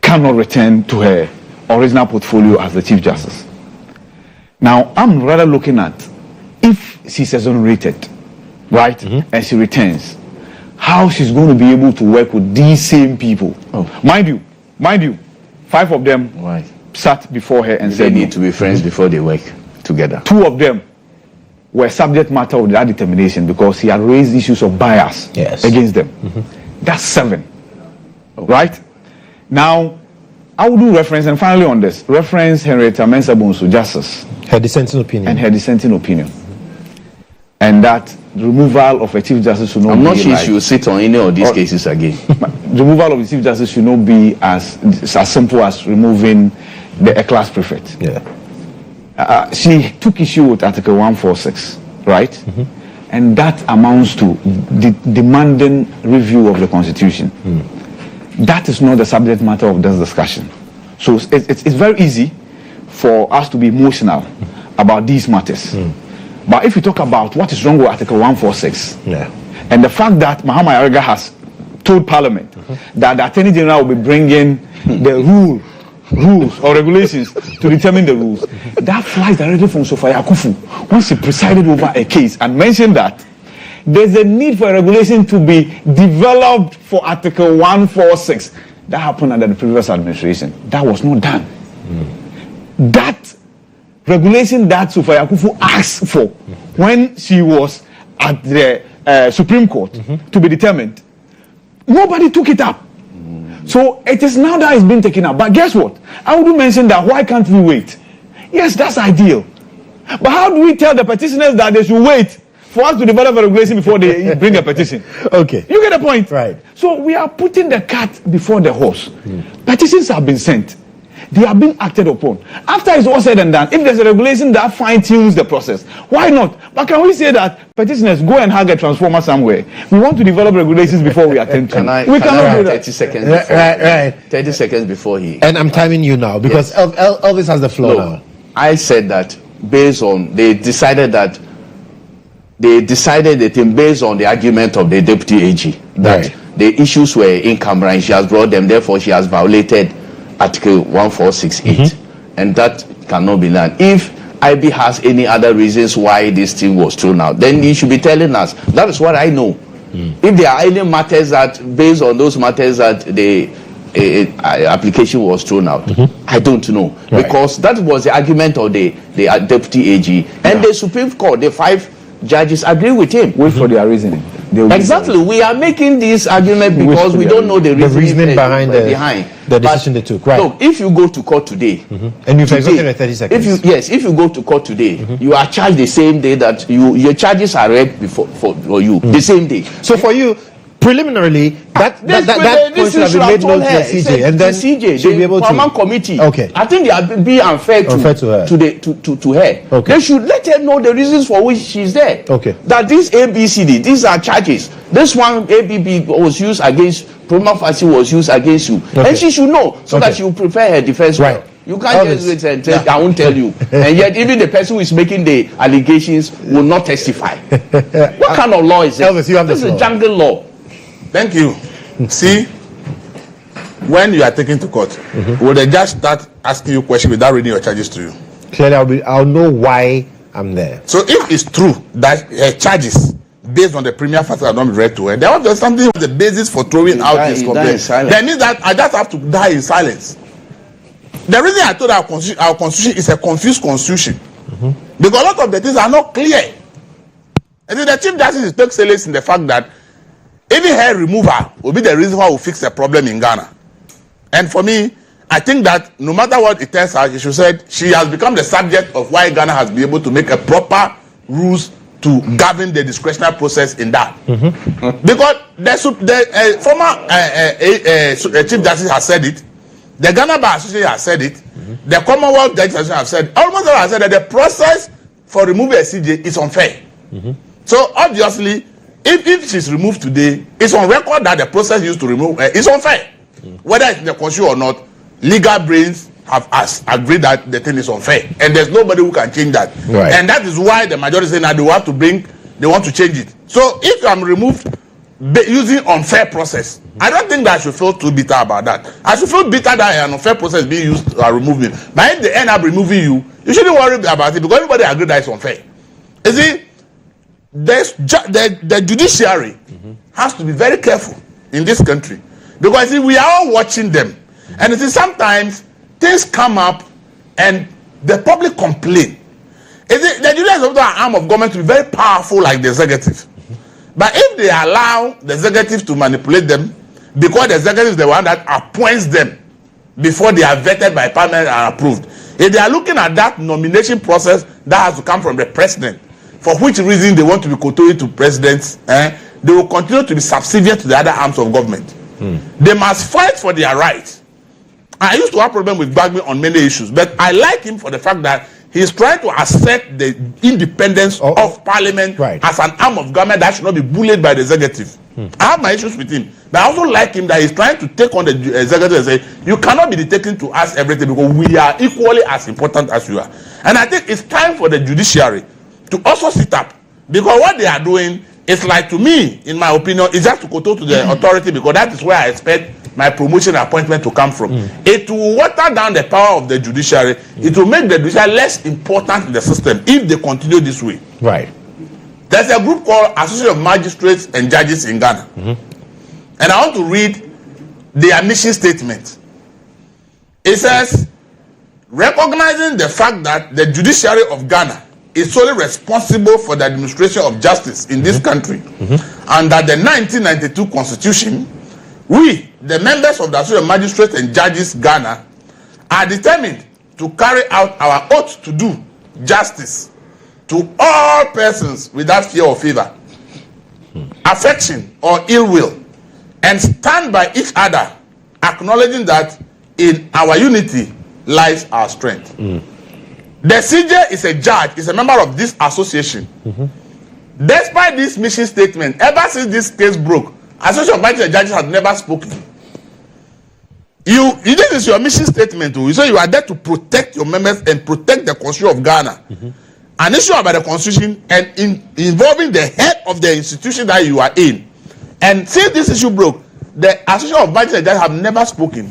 cannot return to her original portfolio as the Chief Justice. Now, I'm rather looking at if she's exonerated, right, and she returns, how she's going to be able to work with these same people. Mind you, 5 of them sat before her and said they need to be friends before they work together. 2 of them were subject matter of that determination because he had raised issues of bias against them. That's 7. Right? Now, I will do reference, and finally on this, reference Henrietta Mensah Justice. Her dissenting opinion. And her dissenting opinion. And that the removal of a Chief Justice should not be I'm not sure like, she will sit on any of these cases again. The removal of the Chief Justice should not be as simple as removing the class prefect. She took issue with Article 146, right? And that amounts to demanding review of the Constitution. That is not the subject matter of this discussion. So it's very easy for us to be emotional about these matters. But if you talk about what is wrong with Article 146, and the fact that Mahama has told Parliament that the Attorney General will be bringing the rules or regulations to determine the rules, that flies directly from Sophia Akufu when she presided over a case and mentioned that there's a need for a regulation to be developed for Article 146. That happened under the previous administration. That was not done. That regulation that Sophia Akufu asked for when she was at the Supreme Court to be determined, nobody took it up. So it is now that it's been taken up. But guess what? I would mention that why can't we wait? Yes, that's ideal. But how do we tell the petitioners that they should wait for us to develop a regulation before they bring a petition? Okay. You get the point? Right. So we are putting the cart before the horse. Petitions have been sent. They are being acted upon. After it's all said and done, if there's a regulation that fine-tunes the process, why not? But can we say that petitioners go and hug a transformer somewhere? We want to develop regulations before we attend to it. We cannot do that. 30 seconds before. Right. 30 seconds before he. And I'm timing you now because Elvis has the floor now. I said that based on they decided the thing based on the argument of the deputy AG that the issues were in camera and she has brought them, therefore she has violated Article 1468, and that cannot be done. If IB has any other reasons why this thing was thrown out, then he should be telling us. That is what I know. If there are any matters that, based on those matters that the application was thrown out, I don't know. Right. Because that was the argument of the Deputy AG. And the Supreme Court, the 5 judges agree with him. Wait for their reasoning. Exactly. We are making this argument because we don't know the reasoning behind the decision they took. Right. Look, if you go to court today, and you've exhausted in 30 seconds. If you go to court today, you are charged the same day that your charges are read before for you. The same day. So for you, preliminarily, that point should have been made known to the CJ, and then CJ, she'll be able to. Committee. Okay. I think they are being unfair to her. To her. Okay. They should let her know the reasons for which she's there. Okay. That this ABCD, these are charges. This one ABB was used against, prima facie was used against you, and she should know so that she will prepare her defense. Right. You can't just wait and tell, I won't tell you. And yet, even the person who is making the allegations will not testify. What kind of law is this? Elvis, you have this is a jungle law. Thank you. See, when you are taken to court, will the judge start asking you questions without reading your charges to you? Clearly, I'll know why I'm there. So if it's true that her charges based on the premier facts are not read to her, there was something the basis for throwing out his complaint. That means that I just have to die in silence. The reason I told our constitution is a confused constitution, because a lot of the things are not clear. And the Chief Justice takes solace in the fact that even her removal will be the reason why we fix the problem in Ghana. And for me, I think that no matter what it tells her, she said she has become the subject of why Ghana has been able to make a proper rules to govern the discretionary process in that. Because the former Chief Justice has said it, the Ghana Bar Association has said it, the Commonwealth Judges Association has said, almost all have said that the process for removing a CJ is unfair. So obviously, if she's removed today, it's on record that the process used to remove her is unfair. Whether it's in the constitution or not, legal brains have agreed that the thing is unfair, and there's nobody who can change that. Right. And that is why the majority say now they want to change it. So if I'm removed using unfair process, I don't think that I should feel too bitter about that. I should feel bitter that an unfair process being used to remove me. But if they end up removing you, you shouldn't worry about it because everybody agreed that it's unfair. You see, the judiciary has to be very careful in this country because see, we are all watching them, and you see, sometimes things come up and the public complain. You see, the judiciary is also an arm of government to be very powerful like the executive. But if they allow the executive to manipulate them, because the executive is the one that appoints them before they are vetted by parliament and approved, if they are looking at that nomination process that has to come from the president, for which reason they want to be kowtowing to presidents, they will continue to be subservient to the other arms of government. They must fight for their rights. I used to have a problem with Bagme on many issues, but I like him for the fact that he's trying to assert the independence of parliament as an arm of government that should not be bullied by the executive. I have my issues with him, but I also like him that he's trying to take on the executive and say, you cannot be dictating to us everything because we are equally as important as you are. And I think it's time for the judiciary to also sit up, because what they are doing is, like, to me, in my opinion, is just to kowtow to the authority, because that is where I expect my promotion appointment to come from. It will water down the power of the judiciary. It will make the judiciary less important in the system if they continue this way. Right. There's a group called Association of Magistrates and Judges in Ghana. And I want to read their mission statement. It says, recognizing the fact that the judiciary of Ghana is solely responsible for the administration of justice in this country, and that the 1992 Constitution, we, the members of the Association of Magistrates and Judges Ghana, are determined to carry out our oath to do justice to all persons without fear or favor, affection or ill will, and stand by each other, acknowledging that in our unity lies our strength. The CJ is a judge, is a member of this association. Despite this mission statement, ever since this case broke, Association of Magistrates and Judges has never spoken. This is your mission statement. You say you are there to protect your members and protect the Constitution of Ghana. An issue about the Constitution and involving the head of the institution that you are in. And since this issue broke, the Association of Magistrates and Judges have never spoken.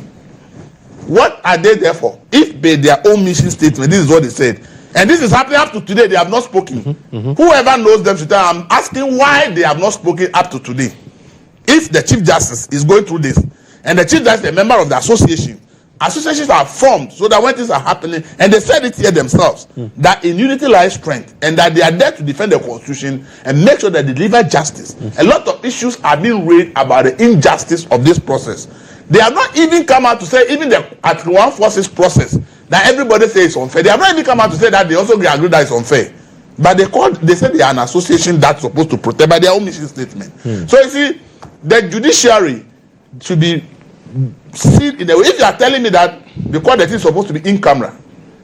What are they there for? If by their own mission statement, this is what they said. And this is happening up to today, they have not spoken. Whoever knows them should tell. I'm asking why they have not spoken up to today. If the Chief Justice is going through this, and the Chief Justice is a member of the association, associations are formed so that when things are happening, and they said it here themselves, that in unity lies strength, and that they are there to defend the constitution and make sure that they deliver justice. A lot of issues are being raised about the injustice of this process. They have not even come out to say, even the Article 146 process that everybody says is unfair. They have not even come out to say that they also agree that it's unfair. But they said they are an association that's supposed to protect by their own mission statement. So you see, the judiciary should be seen in a way. If you are telling me that because the thing is supposed to be in camera,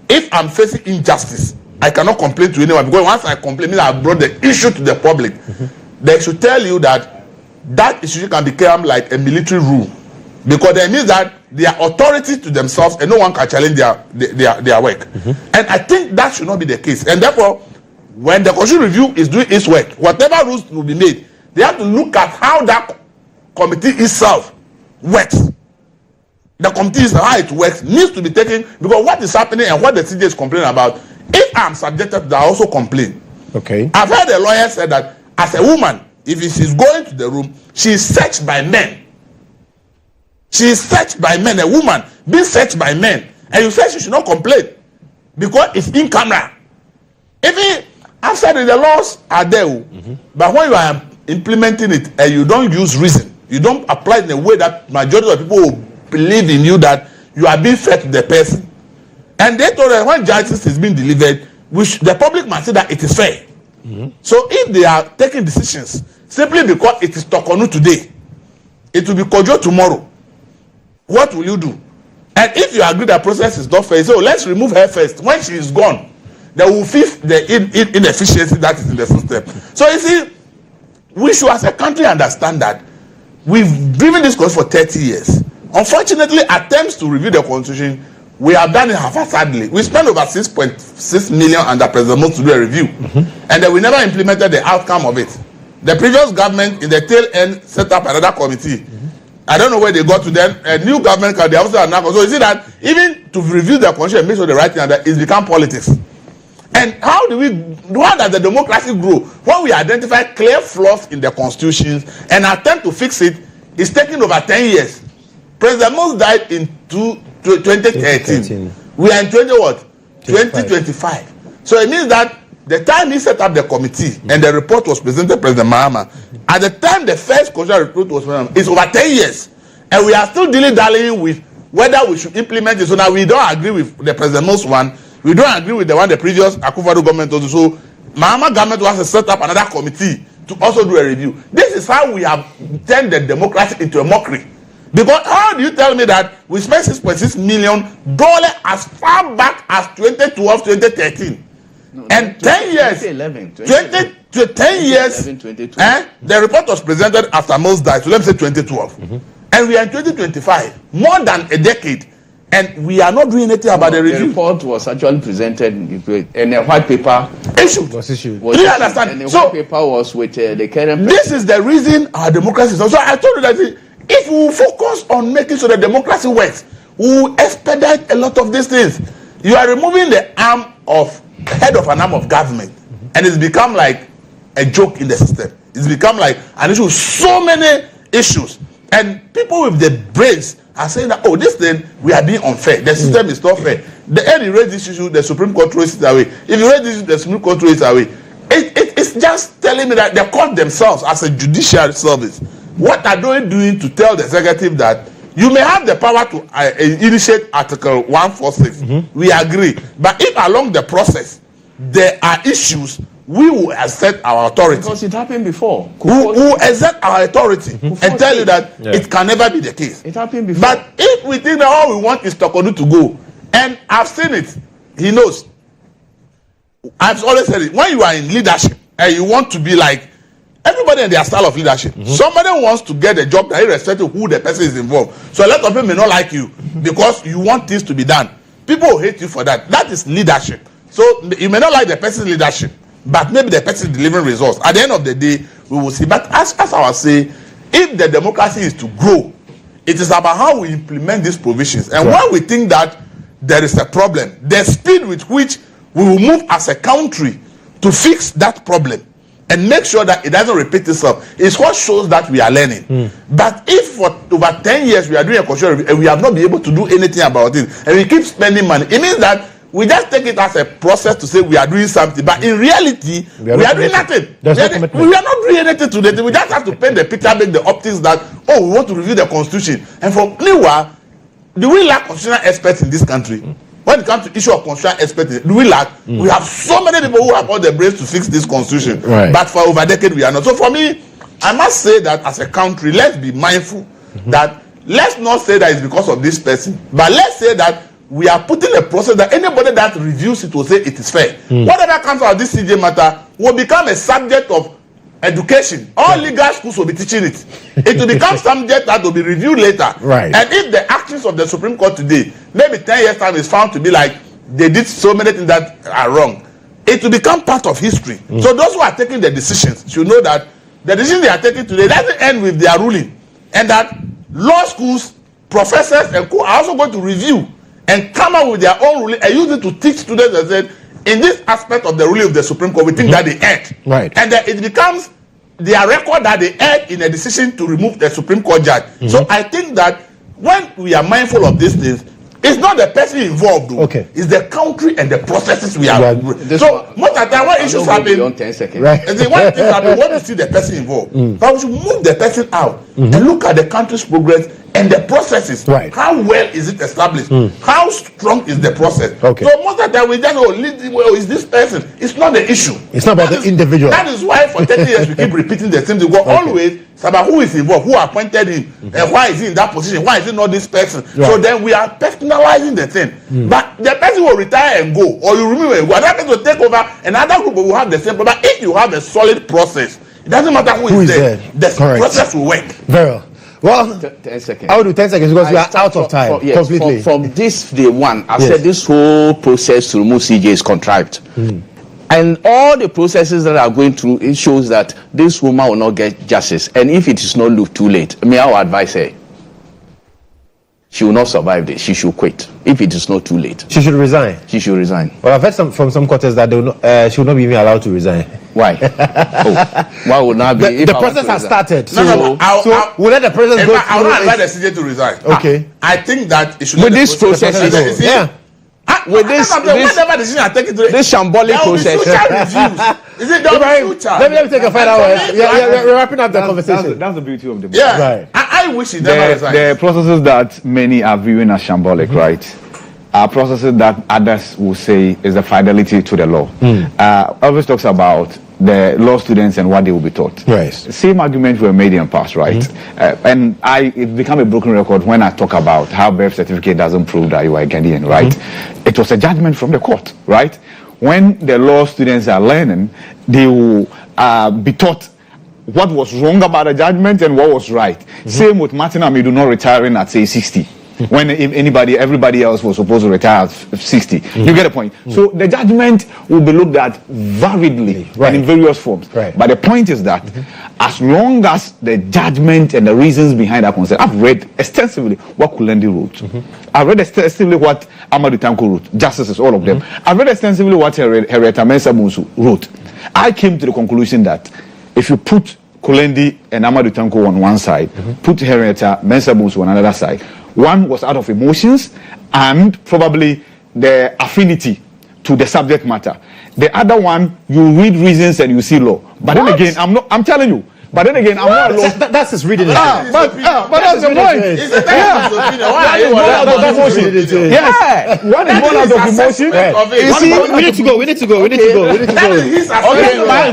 if I'm facing injustice, I cannot complain to anyone, because once I complain, I brought the issue to the public. They should tell you that that issue can become like a military rule, because it means that they are authority to themselves and no one can challenge their work. And I think that should not be the case. And therefore, when the Constitution Review is doing its work, whatever rules will be made, they have to look at how that committee itself works. The committee itself, how it works, needs to be taken, because what is happening and what the CJ is complaining about, if I'm subjected to that, I also complain. Okay. I've heard a lawyer say that as a woman, if she's going to the room, she's searched by men. She is searched by men, a woman being searched by men, and you say she should not complain because it's in camera. Even after the laws are there, but when you are implementing it and you don't use reason, you don't apply it in a way that majority of people will believe in you, that you are being fair to the person. And they told us when justice is being delivered, the public must say that it is fair. So if they are taking decisions simply because it is Tokonu today, it will be Kodjo tomorrow, what will you do? And if you agree that process is not fair, so let's remove her first. When she is gone, they will fix the inefficiency that is in the system. So you see, we should as a country understand that we've driven this course for 30 years. Unfortunately, attempts to review the constitution, we have done it half-heartedly. We spent over 6.6 million under President Monsah to do a review, and then we never implemented the outcome of it. The previous government, in the tail end, set up another committee. I don't know where they got to then. A new government can, they also are now. So you see that even to review the constitution and make sure the right thing, and that it's become politics. And how does the democracy grow? When we identify clear flaws in the constitutions and attempt to fix it, it's taking over 10 years. President Monsah died in 2013. We are in 2025. So it means that the time he set up the committee and the report was presented to President Mahama, at the time the first constitutional report was presented, it's over 10 years. And we are still dilly-dallying with whether we should implement it. So now we don't agree with the President Monsah one. We don't agree with the one the previous Akufo-Addo government also. So Mahama government wants to set up another committee to also do a review. This is how we have turned the democracy into a mockery. Because how do you tell me that we spent $6.6 million as far back as 2012, 2013? No, and 10 years, 10 years, the report was presented after Monsah died, so let me say 2012. And we are in 2025, more than a decade, and we are not doing anything about the review. The report was actually presented and a white paper was issued. Do you understand? And the white paper was with the current. This is the reason our democracy is. So I told you that if we focus on making sure the democracy works, we will expedite a lot of these things. You are removing the head of an arm of government, and it's become like a joke in the system. It's become like an issue with so many issues, and people with the brains are saying that, oh, this thing, we are being unfair. The system is not fair. The end you raise this issue, the Supreme Court throws it away. If you raise this issue, the Supreme Court throws it away. It's just telling me that the court themselves, as a judicial service, what are they doing to tell the executive that you may have the power to initiate Article 146. We agree. But if along the process there are issues, we will assert our authority. Because it happened before. We will assert our authority and tell you that it can never be the case. It happened before. But if we think that all we want is Tokonu to go, and I've seen it, he knows. I've always said it. When you are in leadership and you want to be like everybody in their style of leadership, somebody wants to get a job that irrespective of who the person is involved. So a lot of people may not like you because you want things to be done. People will hate you for that. That is leadership. So you may not like the person's leadership, but maybe the person is delivering results. At the end of the day, we will see. But as I was saying, if the democracy is to grow, It is about how we implement these provisions. And when we think that there is a problem, the speed with which we will move as a country to fix that problem and make sure that it doesn't repeat itself is what shows that we are learning. But if for over 10 years we are doing a constitutional review and we have not been able to do anything about it, and we keep spending money, it means that we just take it as a process to say we are doing something, but in reality, we are doing nothing. We are not doing anything today. We just have to paint the picture, make the optics that, oh, we want to review the constitution. And for meanwhile, do we lack constitutional experts in this country? When it comes to issue of constitutional expertise, do we lack? We have so many people who have all the brains to fix this constitution. But for over a decade, we are not. So for me, I must say that as a country, let's be mindful that let's not say that it's because of this person, but let's say that we are putting a process that anybody that reviews it will say it is fair. Whatever comes out of this CJ matter will become a subject of education. All legal schools will be teaching it. It will become subject that will be reviewed later. And if the actions of the Supreme Court today, maybe 10 years time, is found to be like they did so many things that are wrong, it will become part of history. So those who are taking the decisions should know that the decision they are taking today doesn't end with their ruling, and that law schools, professors, and co are also going to review and come up with their own ruling and use it to teach students and say, in this aspect of the ruling of the Supreme Court, we think that they erred. And that it becomes their record that they erred in a decision to remove the Supreme Court judge. So I think that when we are mindful of these things, it's not the person involved, though. It's the country and the processes we are. So most of the time when issues happen, when things happen, we want to see the person involved. But we should move the person out and look at the country's progress and the processes. How well is it established? How strong is the process? So most of the time we just is this person? It's not the issue. It's not about the individual. That is why for 30 years we keep repeating the same thing. Because always it's about who is involved, who appointed him, and why is he in that position? Why is it not this person? So then we are personalizing the thing. But the person will retire and go, or you remove and go. Another person will take over, another group will have the same. But if you have a solid process, it doesn't matter who is there. The process will work. Very well. Well, 10 seconds. I will do 10 seconds because we are out of time completely. From this day one, I said this whole process to remove CJ is contrived. And all the processes that are going through, it shows that this woman will not get justice. And if it is not too late, I will advise her. She will not survive this. She should quit. If it is not too late. She should resign. She should resign. Well, I've heard from some quarters that she will not be even allowed to resign. Why? Why would not be? The process has started. So we'll let the process go. I will not advise the CJ to resign. Okay. I think that it should. With this process, with this shambolic process. Is it done? Let me take a final word. We're wrapping up the conversation. That's the beauty of the right. I wish it never resigned. The processes that many are viewing as shambolic, right, are processes that others will say is the fidelity to the law. Elvis talks about the law students and what they will be taught. Same arguments were made in the past, right? And it became a broken record when I talk about how birth certificate doesn't prove that you are a Ghanaian, right? It was a judgment from the court, right? When the law students are learning, they will be taught what was wrong about the judgment and what was right. Same with Martin Amidu not retiring at say 60. When everybody else was supposed to retire at 60. You get a point. So the judgment will be looked at variedly and in various forms. But the point is that as long as the judgment and the reasons behind that concern, I've read extensively what Kulendi wrote. I've read extensively what Amadou Tanko wrote, justices, all of them. I've read extensively what Henrietta Mensah wrote. I came to the conclusion that if you put Kulendi and Amadou Tanko on one side, put Henrietta Mensah on another side, one was out of emotions and probably the affinity to the subject matter. The other one, you read reasons and you see law. But then again, I'm telling you. But then again, I'm not alone. That's his reading. But that's the point. Yes. One is born out of emotion. You see, we need to go. Okay,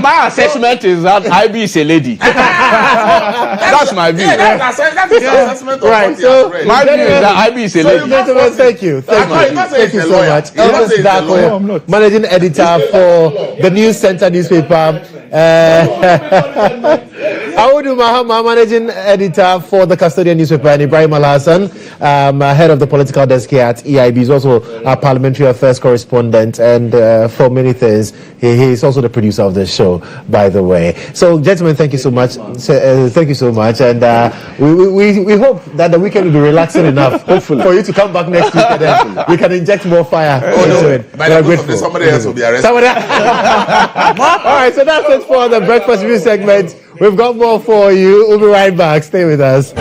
my assessment is that IB is a lady. That's my view. That's his assessment. Right. So my view is that IB is a lady. Thank you. Thank you so much. Elvis Darko, managing editor for the News Center newspaper. Awudu Mahama, managing editor for the Custodian newspaper, and Ibrahim Alhassan, head of the political desk here at EIB. He's also our parliamentary affairs correspondent, and for many things, he's also the producer of the show, by the way. So, gentlemen, thank you so much. Thank you so much, and we hope that the weekend will be relaxing enough, hopefully, for you to come back next week, and then we can inject more fire into it. By the way, somebody else will be arrested. All right, so that's it for the breakfast review segment. We've got more for you. We'll be right back. Stay with us.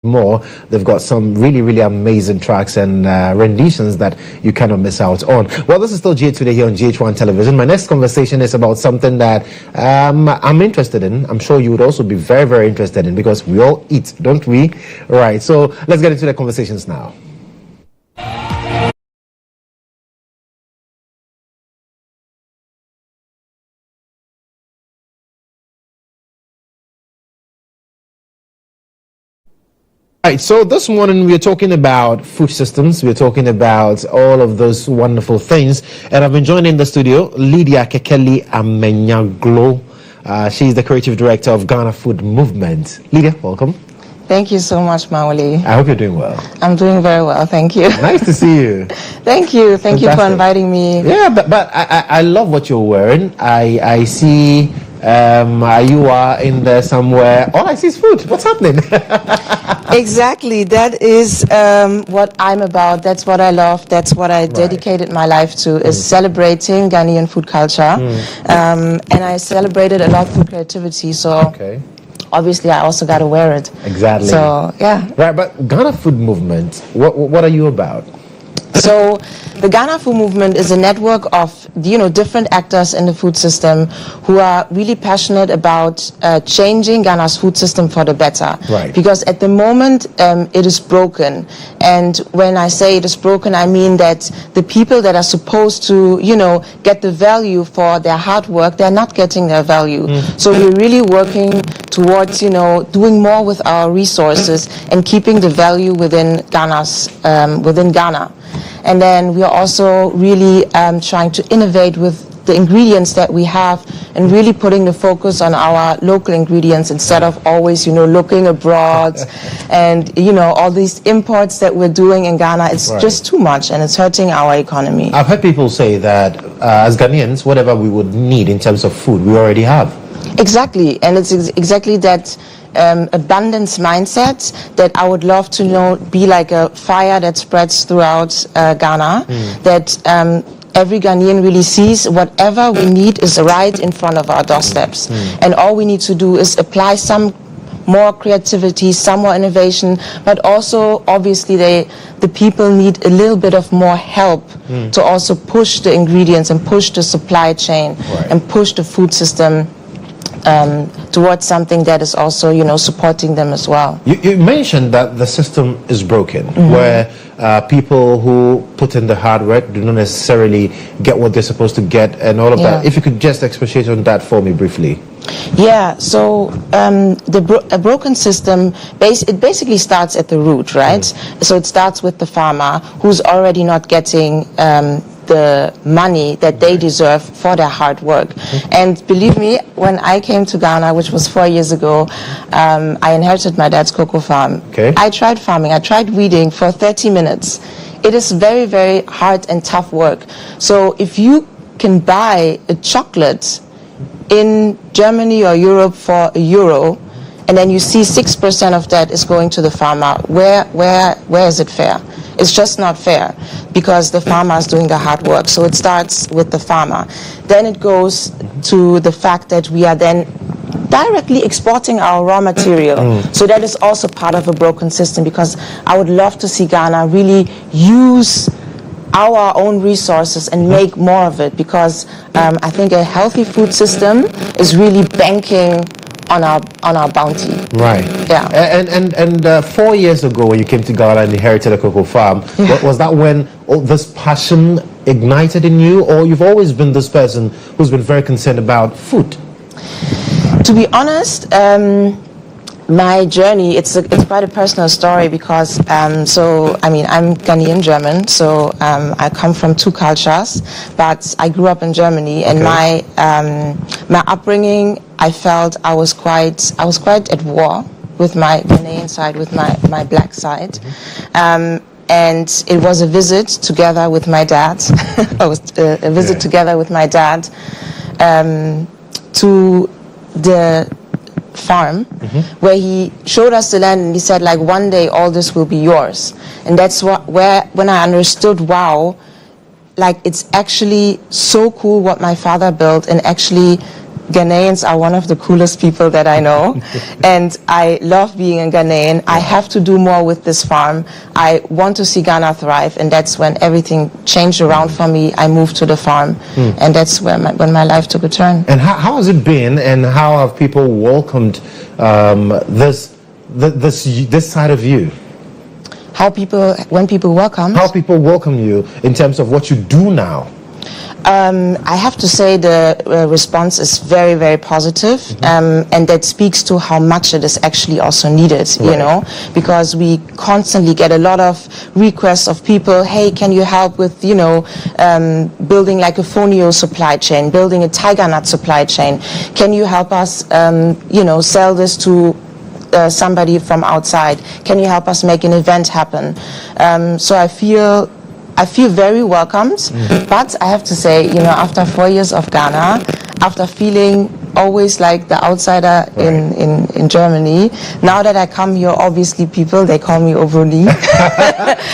more. They've got some really, really amazing tracks and renditions that you cannot miss out on. Well, this is still GH Today here on GH1 Television. My next conversation is about something that I'm interested in. I'm sure you would also be very, very interested in, because we all eat, don't we? Right. So let's get into the conversations now. Right, so this morning we're talking about food systems, we're talking about all of those wonderful things, and I've been joined in the studio Lydia Kekeli Amenyaglo. She's the creative director of Ghana Food Movement. Lydia, welcome. Thank you so much, Maoli. I hope you're doing well. I'm doing very well, thank you. Nice to see you. Thank you for inviting me. Yeah, but I love what you're wearing. I see you are in there somewhere. All I see is food. What's happening? Exactly. That is what I'm about. That's what I love. That's what I dedicated my life to, is celebrating Ghanaian food culture. And I celebrated a lot through creativity. So obviously I also got to wear it. Exactly. So, yeah. Right, but Ghana Food Movement, what are you about? So the Ghana Food Movement is a network of, different actors in the food system who are really passionate about changing Ghana's food system for the better. Right. Because at the moment it is broken. And when I say it is broken, I mean that the people that are supposed to, get the value for their hard work, they're not getting their value. So we're really working towards, doing more with our resources and keeping the value within Ghana. And then we are also really trying to innovate with the ingredients that we have, and really putting the focus on our local ingredients instead of always, looking abroad and, all these imports that we're doing in Ghana. It's just too much, and it's hurting our economy. I've heard people say that as Ghanaians, whatever we would need in terms of food, we already have. Exactly, and it's exactly that abundance mindset that I would love to be like a fire that spreads throughout Ghana, that every Ghanaian really sees whatever we need is right in front of our doorsteps, and all we need to do is apply some more creativity, some more innovation, but also obviously the people need a little bit of more help to also push the ingredients and push the supply chain and push the food system towards something that is also, supporting them as well. You mentioned that the system is broken, where people who put in the hard work do not necessarily get what they're supposed to get and all of that. If you could just expatiate on that for me briefly. Yeah, so a broken system, it basically starts at the root, right? So it starts with the farmer who's already not getting the money that they deserve for their hard work. And believe me, when I came to Ghana, which was 4 years ago, I inherited my dad's cocoa farm. I tried farming, I tried weeding for 30 minutes. It is very, very hard and tough work. So if you can buy a chocolate in Germany or Europe for €1, and then you see 6% of that is going to the farmer, where is it fair? It's just not fair, because the farmer is doing the hard work. So it starts with the farmer. Then it goes to the fact that we are then directly exporting our raw material. So that is also part of a broken system, because I would love to see Ghana really use our own resources and make more of it, because I think a healthy food system is really banking on our bounty. Right. Yeah. And 4 years ago, when you came to Ghana and inherited a cocoa farm, was that when this passion ignited in you, or you've always been this person who's been very concerned about food? To be honest, my journey, it's quite a personal story, because I'm Ghanaian German, so I come from two cultures, but I grew up in Germany, and my upbringing, I felt I was quite at war with my Ghanaian side, with my black side. And it was a visit together with my dad. Together with my dad to the farm, where he showed us the land, and he said, like, one day all this will be yours. And that's when I understood, wow, like, it's actually so cool what my father built, and actually Ghanaians are one of the coolest people that I know, and I love being a Ghanaian. I have to do more with this farm. I want to see Ghana thrive, and that's when everything changed around for me. I moved to the farm, and that's when my life took a turn. And how has it been, and how have people welcomed this side of you? When people welcome? How people welcome you in terms of what you do now? I have to say the response is very, very positive, and that speaks to how much it is actually also needed, you know, because we constantly get a lot of requests of people, hey, can you help with, you know, building like a fonio supply chain, building a tiger nut supply chain? Can you help us, you know, sell this to somebody from outside? Can you help us make an event happen? So I feel very welcomed, but I have to say, you know, after 4 years of Ghana, after feeling always like the outsider in Germany, now that I come here, obviously they call me Ovoni.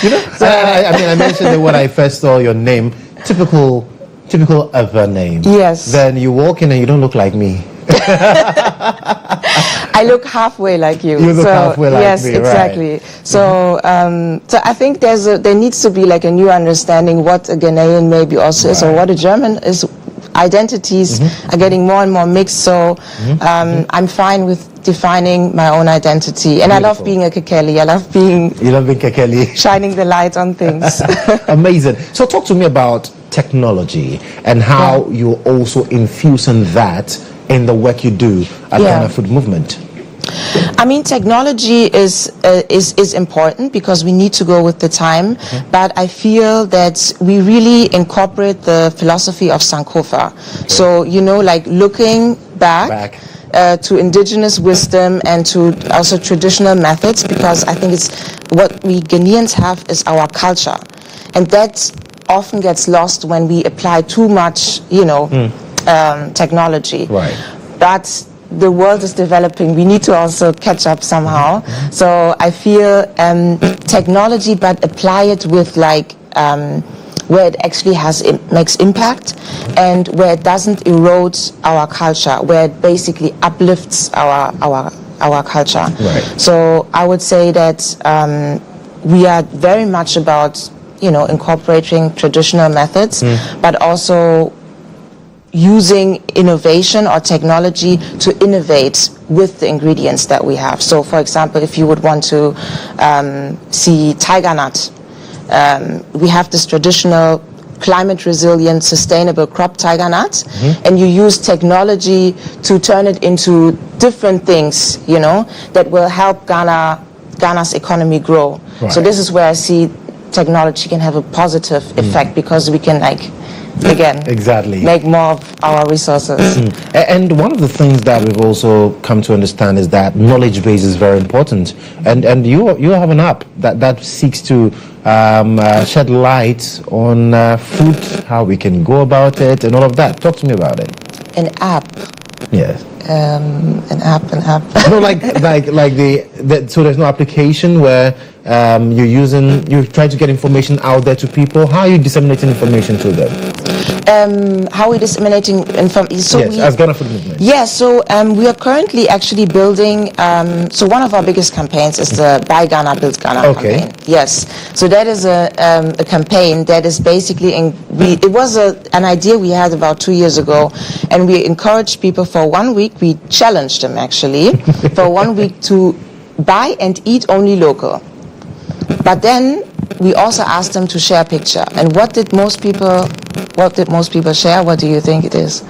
You know, so, I mean, I mentioned that when I first saw your name, typical other name. Yes. Then you walk in and you don't look like me. I look halfway like you. You look halfway like me, yes, exactly. Right. So, so I think there needs to be like a new understanding what a Ghanaian maybe also is, or what a German is. Identities are getting more and more mixed. So, I'm fine with defining my own identity, and I love being a Kekeli. You love being Kekeli. Shining the light on things. Amazing. So, talk to me about technology and how you're also infusing that in the work you do at Ghana Food Movement. I mean, technology is important because we need to go with the time, but I feel that we really incorporate the philosophy of Sankofa. So, you know, like looking back to indigenous wisdom and to also traditional methods, because I think it's what we Ghanaians have is our culture, and that often gets lost when we apply too much, you know, technology. Right. But the world is developing. We need to also catch up somehow. So I feel technology, but apply it with like where it actually makes impact, and where it doesn't erode our culture, where it basically uplifts our culture. Right. So I would say that we are very much about, you know, incorporating traditional methods, but also using innovation or technology to innovate with the ingredients that we have. So, for example, if you would want to see tiger nut, we have this traditional climate resilient, sustainable crop tiger nut, and you use technology to turn it into different things, you know, that will help Ghana's economy grow. Right. So this is where I see technology can have a positive effect, because we can make more of our resources. And one of the things that we've also come to understand is that knowledge base is very important, and you have an app that seeks to shed light on food, how we can go about it and all of that. Talk to me about it. An app? Yes. An app. No, like so there's no application where you're trying to get information out there to people. How are you disseminating information to them? How are we disseminating information? So as Ghana Food Movement. Yes, so we are currently actually building, so one of our biggest campaigns is the Buy Ghana, Build Ghana campaign. Yes, so that is a campaign that is basically, it was an idea we had about 2 years ago, and we encouraged people for 1 week, we challenged them actually, for 1 week to buy and eat only local. But then we also asked them to share a picture. And what did most people share? What do you think it is?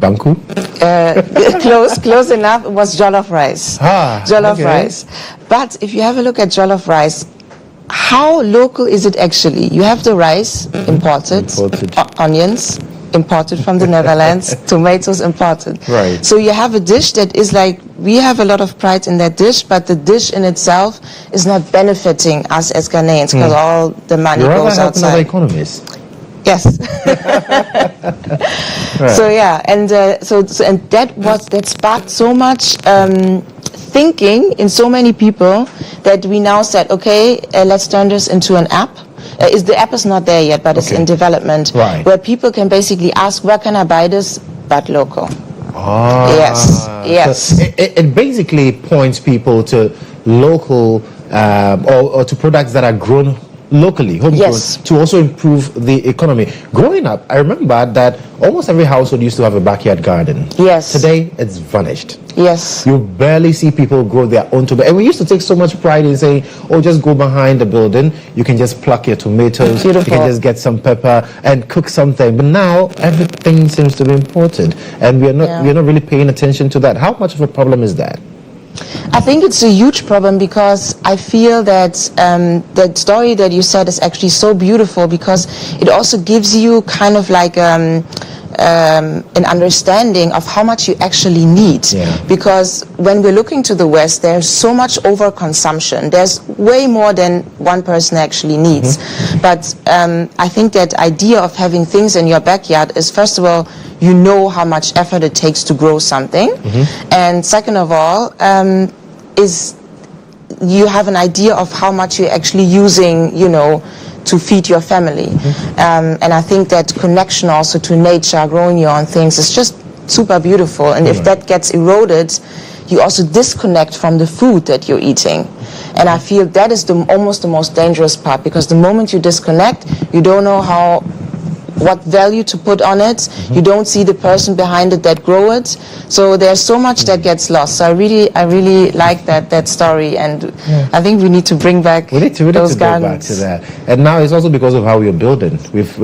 Banku? Close enough. It was jollof rice. Jollof rice. But if you have a look at jollof rice, how local is it actually? You have the rice imported. Onions imported from the Netherlands, tomatoes imported. Right. So you have a dish that is like, we have a lot of pride in that dish, but the dish in itself is not benefiting us as Ghanaians, because all the money goes outside. Other economies. Yes. Right. So yeah, and that sparked so much thinking in so many people that we now said, okay, let's turn this into an app. The app is not there yet, but it's in development. Right. Where people can basically ask, where can I buy this? But local. Yes. So it basically points people to local or to products that are grown locally, homegrown, to also improve the economy. Growing up, I remember that almost every household used to have a backyard garden. Yes. Today, it's vanished. Yes. You barely see people grow their own tomato. And we used to take so much pride in saying, oh, just go behind the building. You can just pluck your tomatoes. Beautiful. You can just get some pepper and cook something. But now, everything seems to be imported. And we're not really paying attention to that. How much of a problem is that? I think it's a huge problem because I feel that that story that you said is actually so beautiful because it also gives you kind of like an understanding of how much you actually need. Because when we're looking to the West, there's so much overconsumption. There's way more than one person actually needs. But I think that idea of having things in your backyard is, first of all, you know how much effort it takes to grow something. And second of all, is you have an idea of how much you're actually using, you know, to feed your family. And I think that connection also to nature, growing your own things, is just super beautiful. And if that gets eroded, you also disconnect from the food that you're eating. And I feel that is almost the most dangerous part, because the moment you disconnect, you don't know what value to put on it. You don't see the person behind it that grow it. So there's so much that gets lost. So I really like that story, and I think we need to bring back those gardens. Go back to that. And now it's also because of how we're building. We've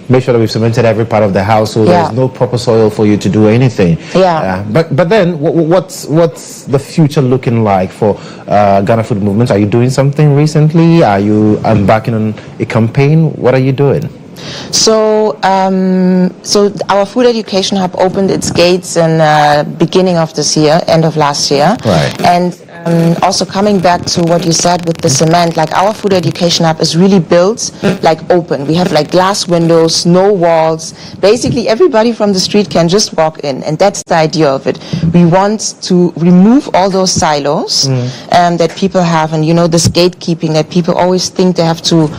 made sure that we've cemented every part of the house, so there's no proper soil for you to do anything. But then what's the future looking like for Ghana Food Movement? Are you doing something recently? Are you embarking on a campaign? What are you doing? So our food education hub opened its gates in beginning of this year, end of last year. Right. And also coming back to what you said with the cement, like our food education hub is really built like open. We have like glass windows, no walls. Basically everybody from the street can just walk in, and that's the idea of it. We want to remove all those silos that people have, and you know, this gatekeeping that people always think they have to,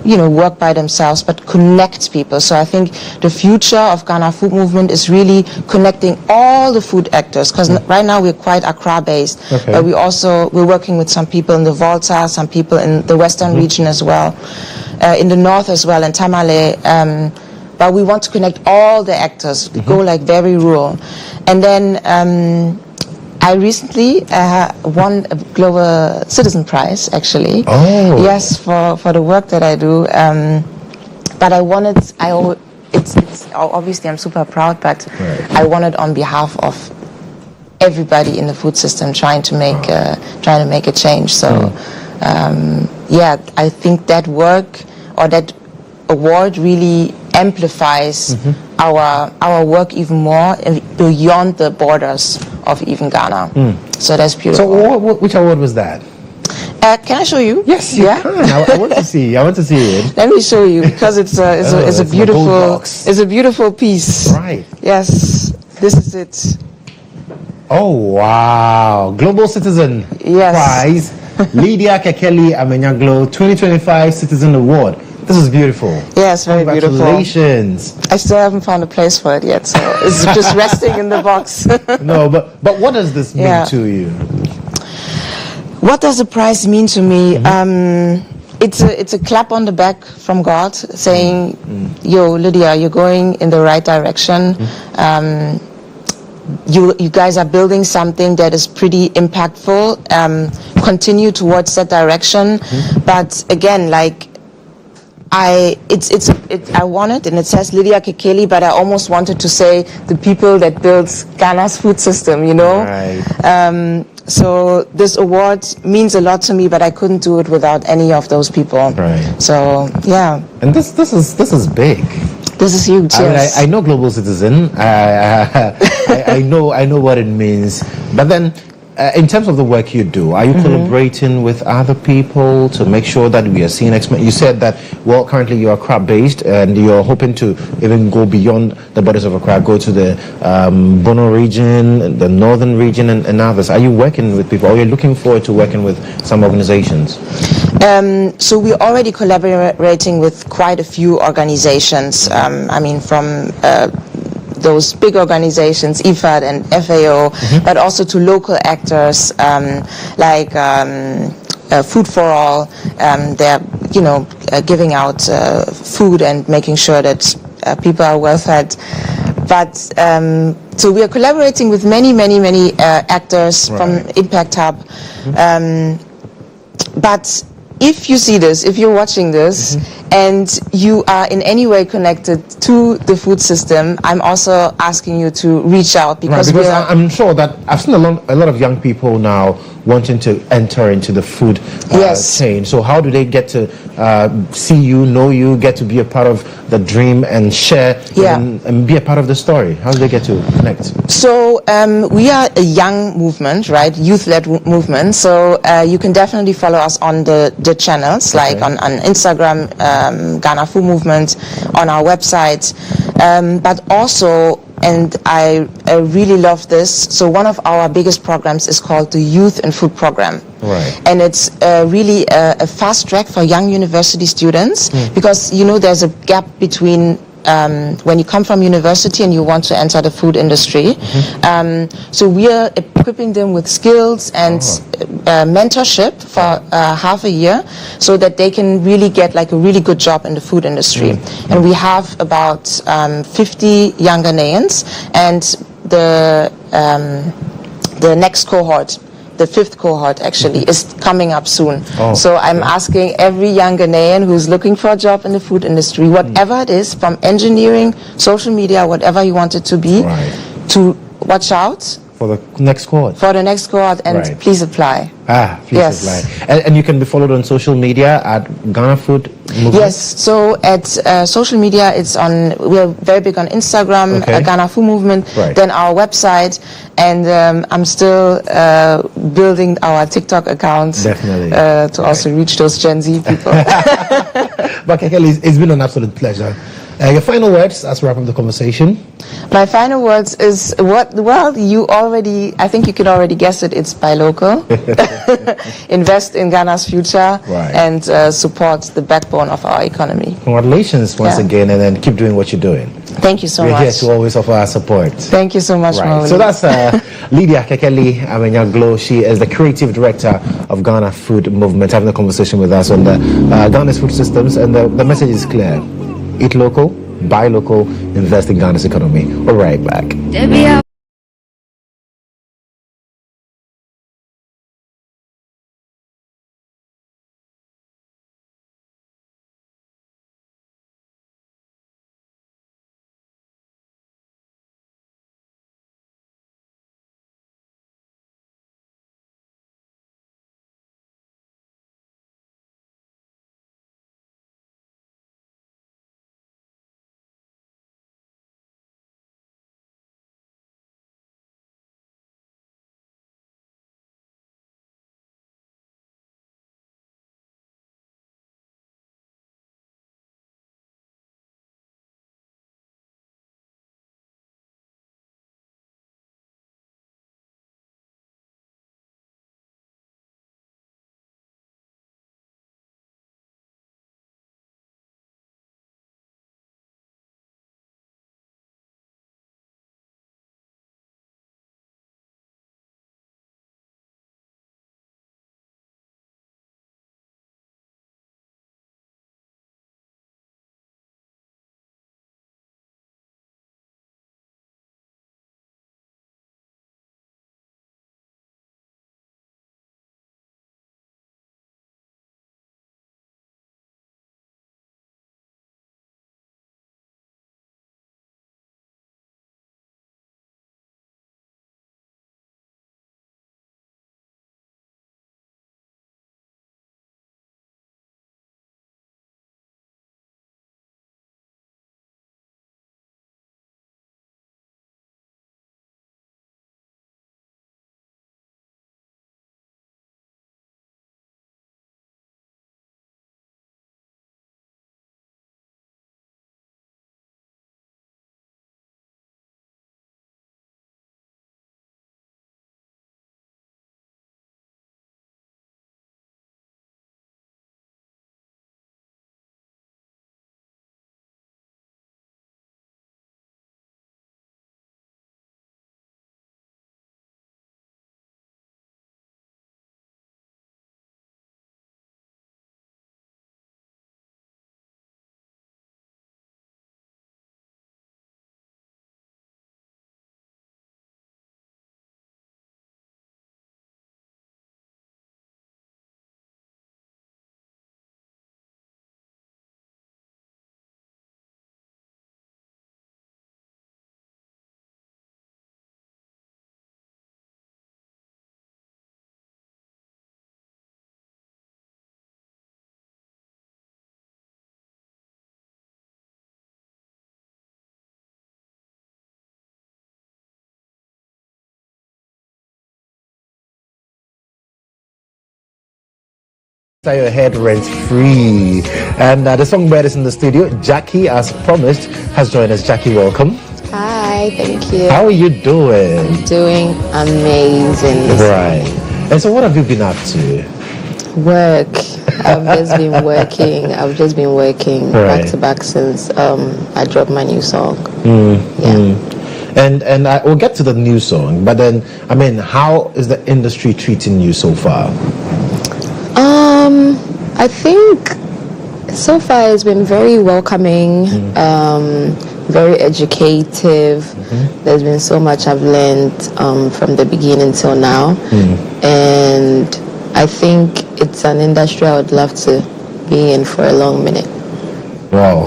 you know, work by themselves, but connect people. So I think the future of Ghana Food Movement is really connecting all the food actors, because right now we're quite Accra based, but we're working with some people in the Volta, some people in the Western region as well, in the north as well, in Tamale, but we want to connect all the actors, go like very rural. And then I recently won a Global Citizen Prize, actually. Oh. Yes, for the work that I do. But I won it. It's obviously I'm super proud, but I won it on behalf of everybody in the food system trying to make a change. So I think that work or that award really amplifies our work even more beyond the borders of even Ghana. So that's beautiful. So which award was that? Can I show you? Yes, you can. I want to see. I want to see it. Let me show you, because it's a beautiful piece. Right. Yes, this is it. Oh wow! Global Citizen Prize, Lydia Kekeli Amenyaglo 2025 Citizen Award. This is beautiful. Yes, very beautiful. Congratulations. I still haven't found a place for it yet, so it's just resting in the box. No, but what does this mean to you? What does the prize mean to me? It's a clap on the back from God saying, yo, Lydia, you're going in the right direction. You guys are building something that is pretty impactful. Continue towards that direction. But again, like, I want it, and it says Lydia Kekeli, but I almost wanted to say the people that builds Ghana's food system, you know? Right. So this award means a lot to me, but I couldn't do it without any of those people. Right. So yeah. And this is big. This is huge. Yes. I know Global Citizen. I know what it means. But then, in terms of the work you do, are you collaborating with other people to make sure that we are seeing you said that, well, currently you are Accra based and you're hoping to even go beyond the borders of Accra, go to the Bono region, the northern region and others. Are you working with people, or are you looking forward to working with some organizations? So we're already collaborating with quite a few organizations. I mean, from those big organizations, IFAD and FAO, but also to local actors like Food for All. They're, giving out food and making sure that people are well fed. But so we are collaborating with many actors from Impact Hub. But if you see this, if you're watching this, and you are in any way connected to the food system, I'm also asking you to reach out, because I'm sure that I've seen a lot of young people now wanting to enter into the food chain. So how do they get to see you, know you, get to be a part of the dream and share and be a part of the story? How do they get to connect? So we are a young movement, right? Youth-led movement. So you can definitely follow us on the channels, like on Instagram, Ghana Food Movement, on our website, but also, and I really love this, so one of our biggest programs is called the Youth and Food Program. Right. And it's really a fast track for young university students, because there's a gap between when you come from university and you want to enter the food industry. So we are equipping them with skills and mentorship for half a year, so that they can really get like a really good job in the food industry. And we have about 50 young Ghanaians, and the next cohort, the 5th cohort actually, is coming up soon. So I'm asking every young Ghanaian who's looking for a job in the food industry, whatever it is, from engineering, social media, whatever you want it to be, to watch out for the next cohort. And please apply. Please apply. And you can be followed on social media at Ghana Food Movement? Yes, so at social media, we're very big on Instagram, Ghana Food Movement, then our website, and I'm still building our TikTok account to also reach those Gen Z people. But Kekeli, it's been an absolute pleasure. Your final words as we wrap up the conversation? My final words is, I think you can already guess it, it's buy local. Invest in Ghana's future, and support the backbone of our economy. Congratulations once again, and then keep doing what you're doing. Thank you so much. We're here to always offer our support. Thank you so much, Mauli. So that's Lydia Kekeli Amenyaglo. She is the creative director of Ghana Food Movement, having a conversation with us on the Ghana's food systems, and the message is clear. Eat local, buy local, invest in Ghana's economy. We'll be right back. Your head rent free, and the songbird is in the studio. Jackie, as promised, has joined us. Jackie, welcome. Hi, thank you. How are you doing? I'm doing amazing. Right. And so, what have you been up to? Work. I've just been working Right. back to back since I dropped my new song. And I will get to the new song, but then, I mean, how is the industry treating you so far? I think so far it's been very welcoming, very educative. There's been so much I've learned from the beginning till now, and I think it's an industry I would love to be in for a long minute. Wow.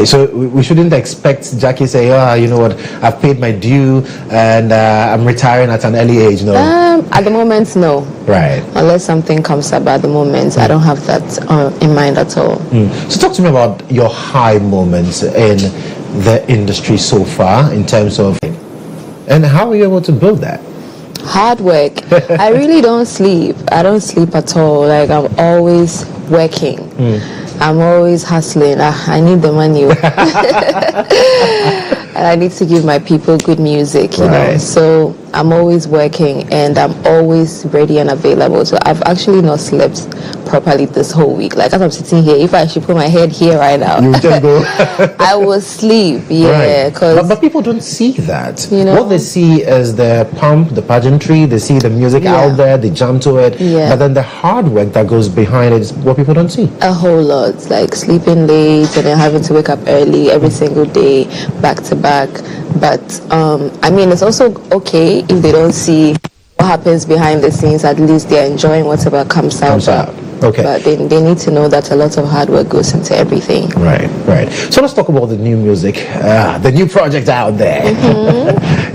So we shouldn't expect Jackie say, you know what, I've paid my due and I'm retiring at an early age, no? At the moment, no. Right. Unless something comes up at the moment, I don't have that in mind at all. So talk to me about your high moments in the industry so far in terms of, and how were you able to build that? Hard work. I really don't sleep. I don't sleep at all. Like, I'm always working. I'm always hustling. I need the money. And I need to give my people good music, you know. So I'm always working and I'm always ready and available. So I've actually not slept properly this whole week. Like, as I'm sitting here, if I should put my head here right now, you just go. I will sleep. Yeah, because but people don't see that. You know, what they see is the pump, the pageantry. They see the music out there. They jump to it. Yeah. But then the hard work that goes behind it is what people don't see. A whole lot, like sleeping late and then having to wake up early every single day, back to back. But I mean, it's also okay if they don't see what happens behind the scenes. At least they're enjoying whatever comes out. Okay. But they need to know that a lot of hard work goes into everything. Right. So let's talk about the new music, the new project out there.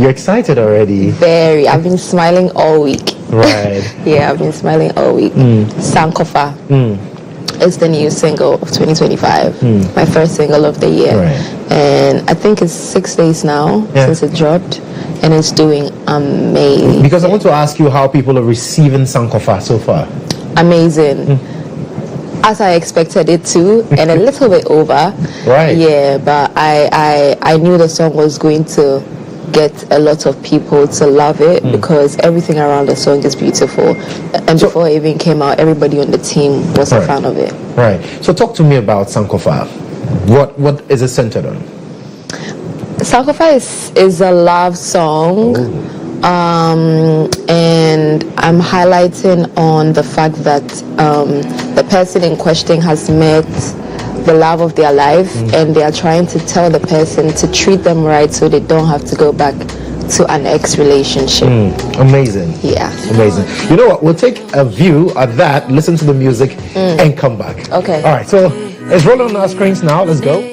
You're excited already? Very. I've been smiling all week. Right. Yeah, I've been smiling all week. Sankofa. It's the new single of 2025. My first single of the year. And I think it's 6 days now since it dropped. And it's doing amazing. Because I want to ask you how people are receiving Sankofa so far. Amazing. As I expected it to, and a little bit over. Right. Yeah, but I knew the song was going to get a lot of people to love it because everything around the song is beautiful. And before it even came out, everybody on the team was a fan of it. Right. So talk to me about Sankofa. What is it centered on? Sankofa is a love song. And I'm highlighting on the fact that the person in question has met the love of their life and they are trying to tell the person to treat them right so they don't have to go back to an ex-relationship. Amazing. Yeah. Amazing. You know what? We'll take a view at that, listen to the music, and come back. Okay. All right. So it's rolling on our screens now. Let's go.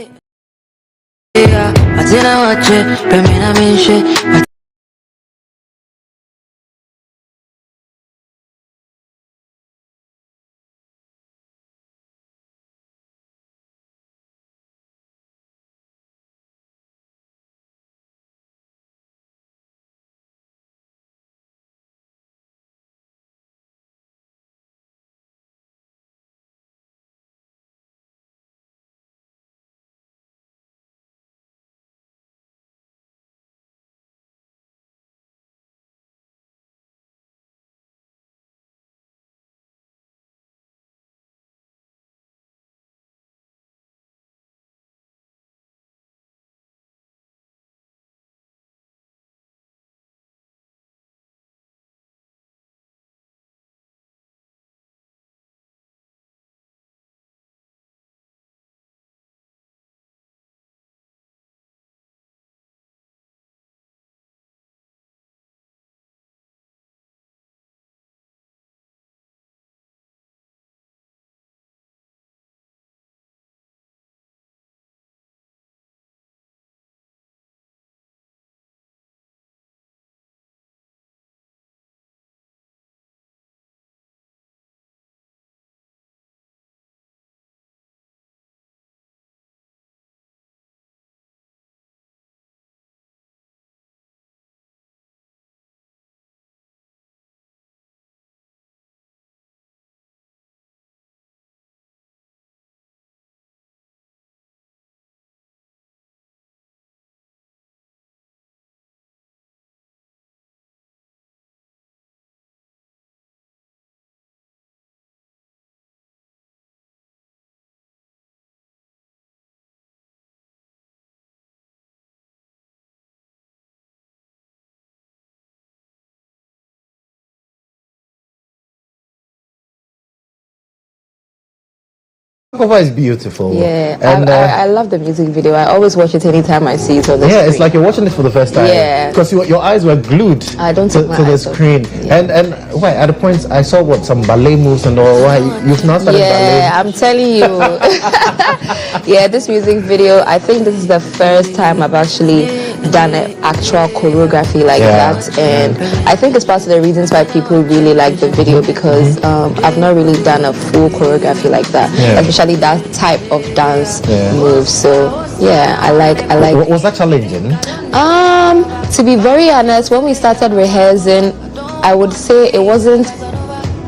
Sankofa is beautiful. Yeah, and I love the music video. I always watch it anytime I see it on the screen. it's like you're watching it for the first time. Yeah, because your eyes were glued to the screen. And why at the point I saw some ballet moves and all. Why you've now started ballet? Yeah, I'm telling you. Yeah, this music video. I think this is the first time I've actually done an actual choreography like that, and I think it's part of the reasons why people really like the video because I've not really done a full choreography like that, especially that type of dance move. So yeah, I like. Was that challenging? To be very honest, when we started rehearsing, I would say it wasn't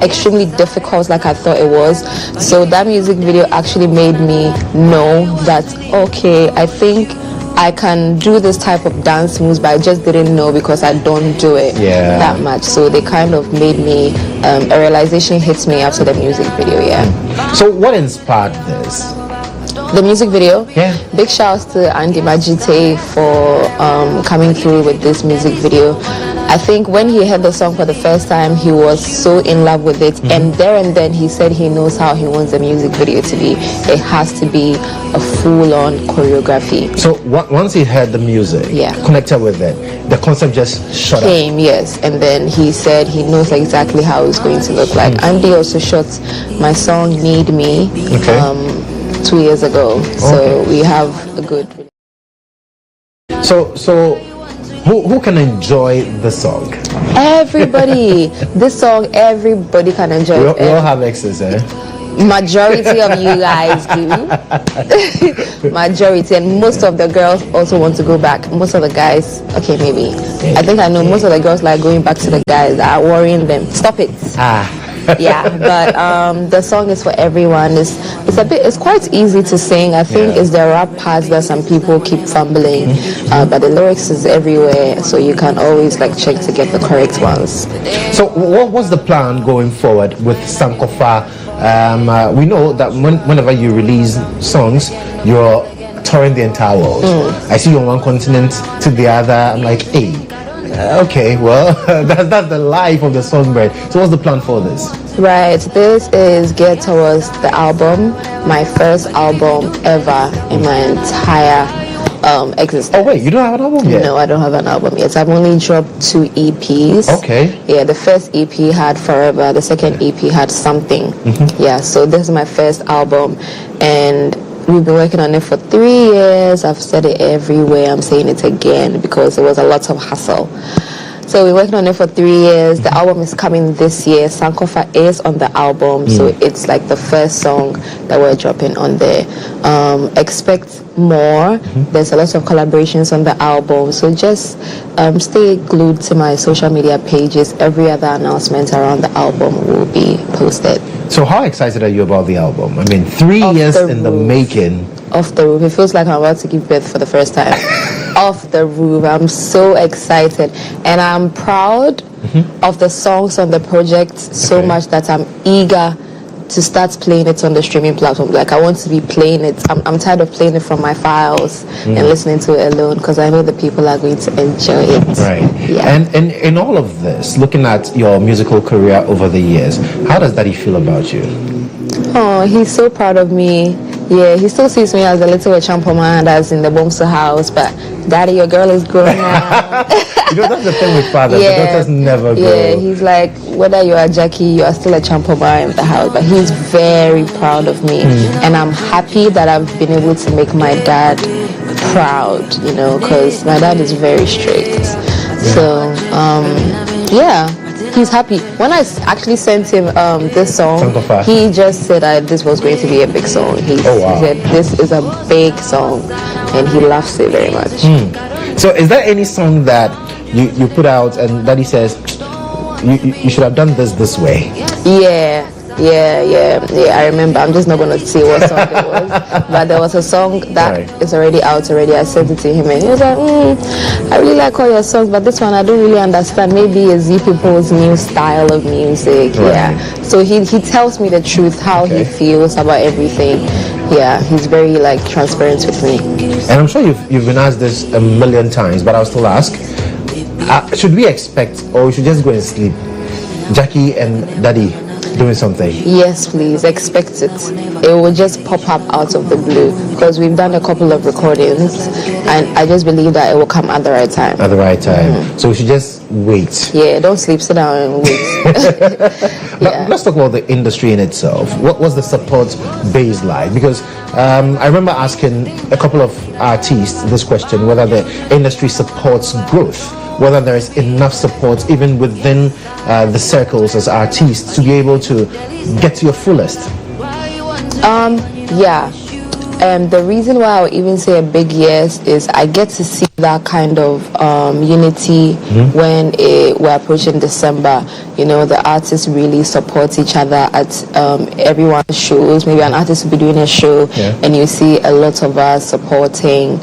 extremely difficult like I thought it was. So that music video actually made me know that okay, I think I can do this type of dance moves, but I just didn't know because I don't do it that much. So they kind of made me, a realization hits me after the music video, So what inspired this? The music video? Yeah. Big shouts to Andy Majite for coming through with this music video. I think when he heard the song for the first time, he was so in love with it. And there and then he said he knows how he wants the music video to be. It has to be a full-on choreography. So once he heard the music, connected with it, the concept just shot came, yes. And then he said he knows exactly how it's going to look like. Andy also shot my song Need Me 2 years ago. So we have a good... So who can enjoy the song? Everybody. This song, everybody can enjoy it. We all have exes, Majority of you guys do. Majority, and most of the girls also want to go back. Most of the guys, okay, maybe. I think I know most of the girls like going back to the guys that are worrying them. Stop it. Yeah, but the song is for everyone. It's quite easy to sing. I think it's the rap parts that some people keep fumbling, but the lyrics is everywhere, so you can always check to get the correct ones. So what was the plan going forward with Sankofa? We know that whenever you release songs, you're touring the entire world. I see you on one continent to the other. I'm like, hey. Okay, well, that's the life of the songbird. So what's the plan for this? Right, this is geared towards the album, my first album ever in my entire existence. Oh wait, you don't have an album yet? No, I don't have an album yet. I've only dropped 2 EPs. Okay. Yeah, the first EP had Forever, the second EP had Something. Yeah, so this is my first album, and we've been working on it for 3 years. I've said it everywhere. I'm saying it again because it was a lot of hassle. So we're working on it for 3 years. The album is coming this year. Sankofa is on the album, so it's like the first song that we're dropping on there. Expect more. There's a lot of collaborations on the album, so just stay glued to my social media pages. Every other announcement around the album will be posted. So how excited are you about the album? I mean, 3 years in the making. Off the roof. It feels like I'm about to give birth for the first time. Off the roof. I'm so excited. And I'm proud of the songs on the project so much that I'm eager to start playing it on the streaming platform. Like, I want to be playing it. I'm tired of playing it from my files and listening to it alone because I know the people are going to enjoy it. Right. Yeah. And in all of this, looking at your musical career over the years, how does Daddy feel about you? Oh, he's so proud of me. Yeah, he still sees me as a little champoma that's in the Bomsa house, but Daddy, your girl is grown now. That's the thing with fathers. The daughters never grow. Yeah, he's like, whether you are Jackie, you are still a champoma in the house, but he's very proud of me. And I'm happy that I've been able to make my dad proud, because my dad is very strict. So, he's happy. When I actually sent him this song, he just said that this was going to be a big song. He said this is a big song, and he loves it very much. So is there any song that you put out and Daddy says you should have done this way? Yeah, I remember. I'm just not going to say what song it was, but there was a song that is already out already. I sent it to him and he was like, I really like all your songs, but this one I don't really understand. Maybe it's you people's new style of music. Yeah, so he tells me the truth, how he feels about everything. Yeah, he's very transparent with me. And I'm sure you've been asked this a million times, but I'll still ask, should we expect, or we should just go and sleep, Jackie and Daddy doing something? Yes, please, expect it. It will just pop up out of the blue because we've done a couple of recordings and I just believe that it will come at the right time. At the right time. So we should just wait. Yeah, don't sleep, sit down and wait. But let's talk about the industry in itself. What was the support base like? Because I remember asking a couple of artists this question, whether the industry supports growth, whether there is enough support even within the circles as artists to be able to get to your fullest. Yeah. The reason why I would even say a big yes is I get to see that kind of unity when we're approaching December. You know, the artists really support each other at everyone's shows. Maybe an artist will be doing a show and you see a lot of us supporting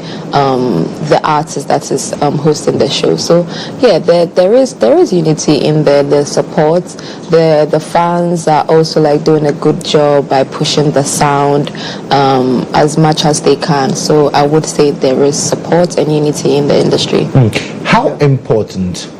the artist that is hosting the show. So yeah, there is unity in there. The support, the fans are also like doing a good job by pushing the sound as much as they can. So I would say there is support and unity in the industry. How important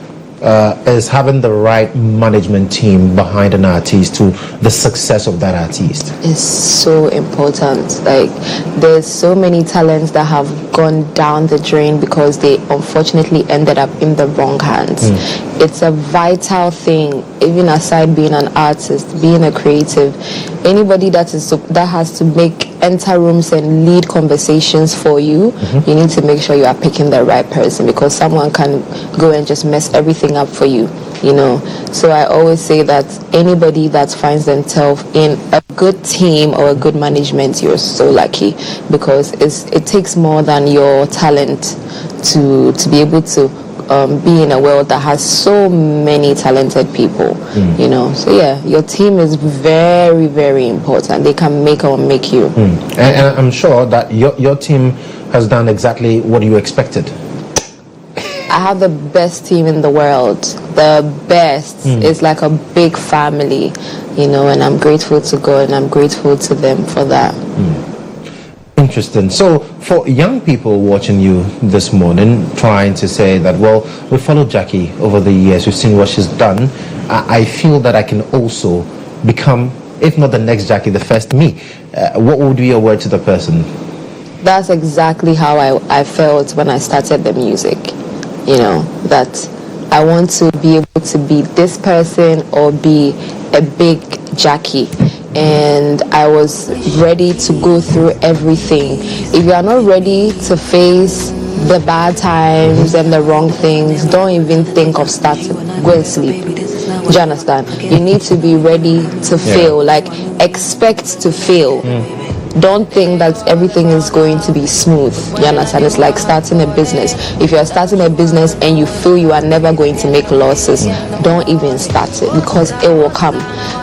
is having the right management team behind an artist to the success of that artist? It's so important. Like, there's so many talents that have gone down the drain because they unfortunately ended up in the wrong hands. It's a vital thing, even aside being an artist, being a creative. Anybody that has to enter rooms and lead conversations for you, you need to make sure you are picking the right person, because someone can go and just mess everything up for you, you know. So I always say that anybody that finds themselves in a good team or a good management, you're so lucky, because it takes more than your talent to be able to be in a world that has so many talented people, you know. So yeah, your team is very, very important. They can make or make you. And I'm sure that your team has done exactly what you expected. I have the best team in the world. The best. It's like a big family, you know, and I'm grateful to God and I'm grateful to them for that. Interesting. So for young people watching you this morning, trying to say that, well, we followed Jackie over the years, we've seen what she's done, I feel that I can also become, if not the next Jackie, the first me. What would be your word to the person? That's exactly how I felt when I started the music. You know, that I want to be able to be this person or be a big Jackie. And I was ready to go through everything. If you are not ready to face the bad times and the wrong things, don't even think of starting. Go and sleep. Do you understand? You need to be ready to fail. Like, expect to fail. Don't think that everything is going to be smooth. You understand? It's like starting a business. If you are starting a business and you feel you are never going to make losses, don't even start it, because it will come.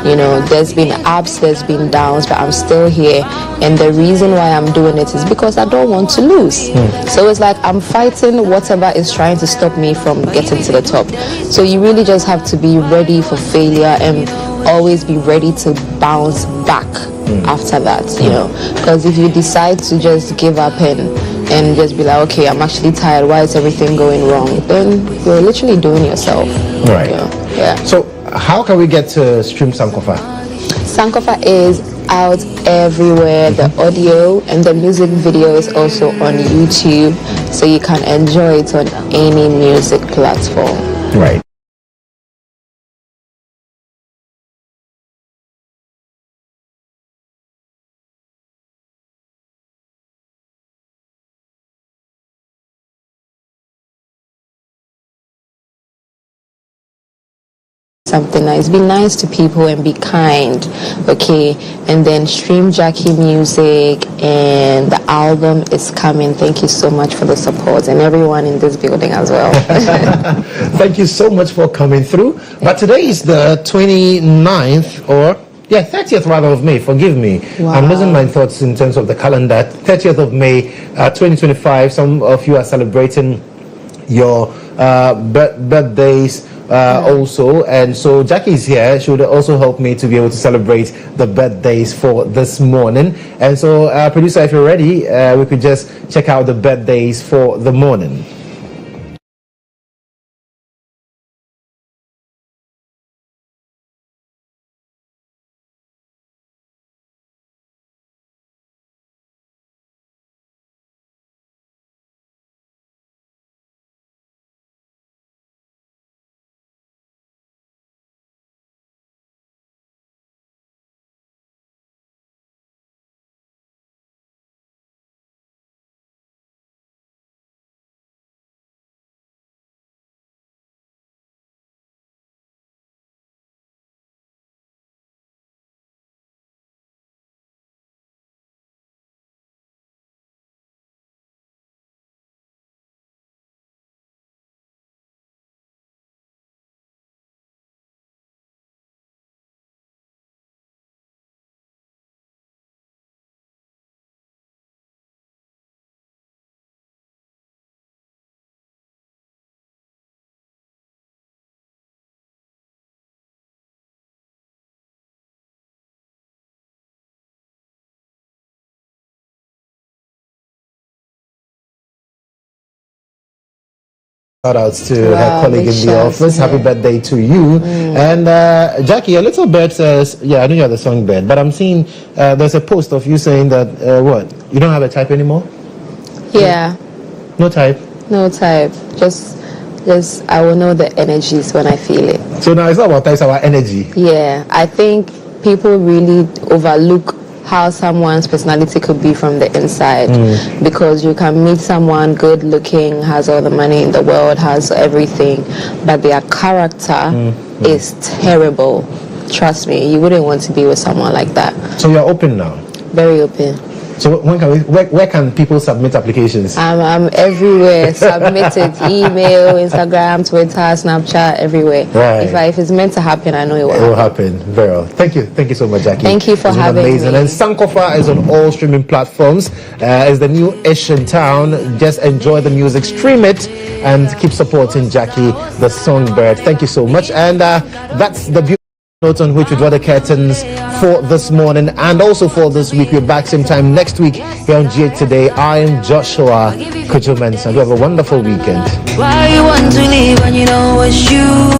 You know, there's been ups, there's been downs, but I'm still here. And the reason why I'm doing it is because I don't want to lose. So it's like I'm fighting whatever is trying to stop me from getting to the top. So you really just have to be ready for failure and always be ready to bounce back after that, you know. Because if you decide to just give up and just be like, okay, I'm actually tired, why is everything going wrong, then you're literally doing yourself. Right. You know? Yeah. So how can we get to stream Sankofa? Sankofa is out everywhere. The audio and the music video is also on YouTube, so you can enjoy it on any music platform. Right. Something nice. Be nice to people and be kind, okay? And then stream Jackie music, and the album is coming. Thank you so much for the support, and everyone in this building as well. Thank you so much for coming through. But today is the 29th, or 30th rather, of May. Forgive me. Wow. I'm losing my thoughts in terms of the calendar. 30th of May, 2025. Some of you are celebrating your birthdays also, and so Jackie is here. She would also help me to be able to celebrate the birthdays for this morning. And so producer, if you're ready, we could just check out the birthdays for the morning. Shout outs to her colleague in the office. Happy birthday to you. And Jackie, a little bird says, yeah, I know you're the songbird, but I'm seeing there's a post of you saying that, what? You don't have a type anymore? Yeah. No type? No type. Just I will know the energies when I feel it. So now it's not about type, it's about energy. Yeah. I think people really overlook how someone's personality could be from the inside, because you can meet someone good looking, has all the money in the world, has everything, but their character is terrible. Trust me, you wouldn't want to be with someone like that. So you're open now? Very open. So where can people submit applications? I'm everywhere. Submitted email, Instagram, Twitter, Snapchat, everywhere. Right. If it's meant to happen, I know it will It will happen. Very well. Thank you so much, Jackie. Thank you for having amazing. me. And Sankofa is on all streaming platforms. It's the new ish in town. Just enjoy the music, stream it, and keep supporting Jackie, the songbird. Thank you so much. And that's the beautiful note on which we draw the curtains for this morning and also for this week. We're back same time next week here on GH Today. I am Joshua Kodjo Mensah. You have a wonderful weekend. Why you want to leave when you know it's you?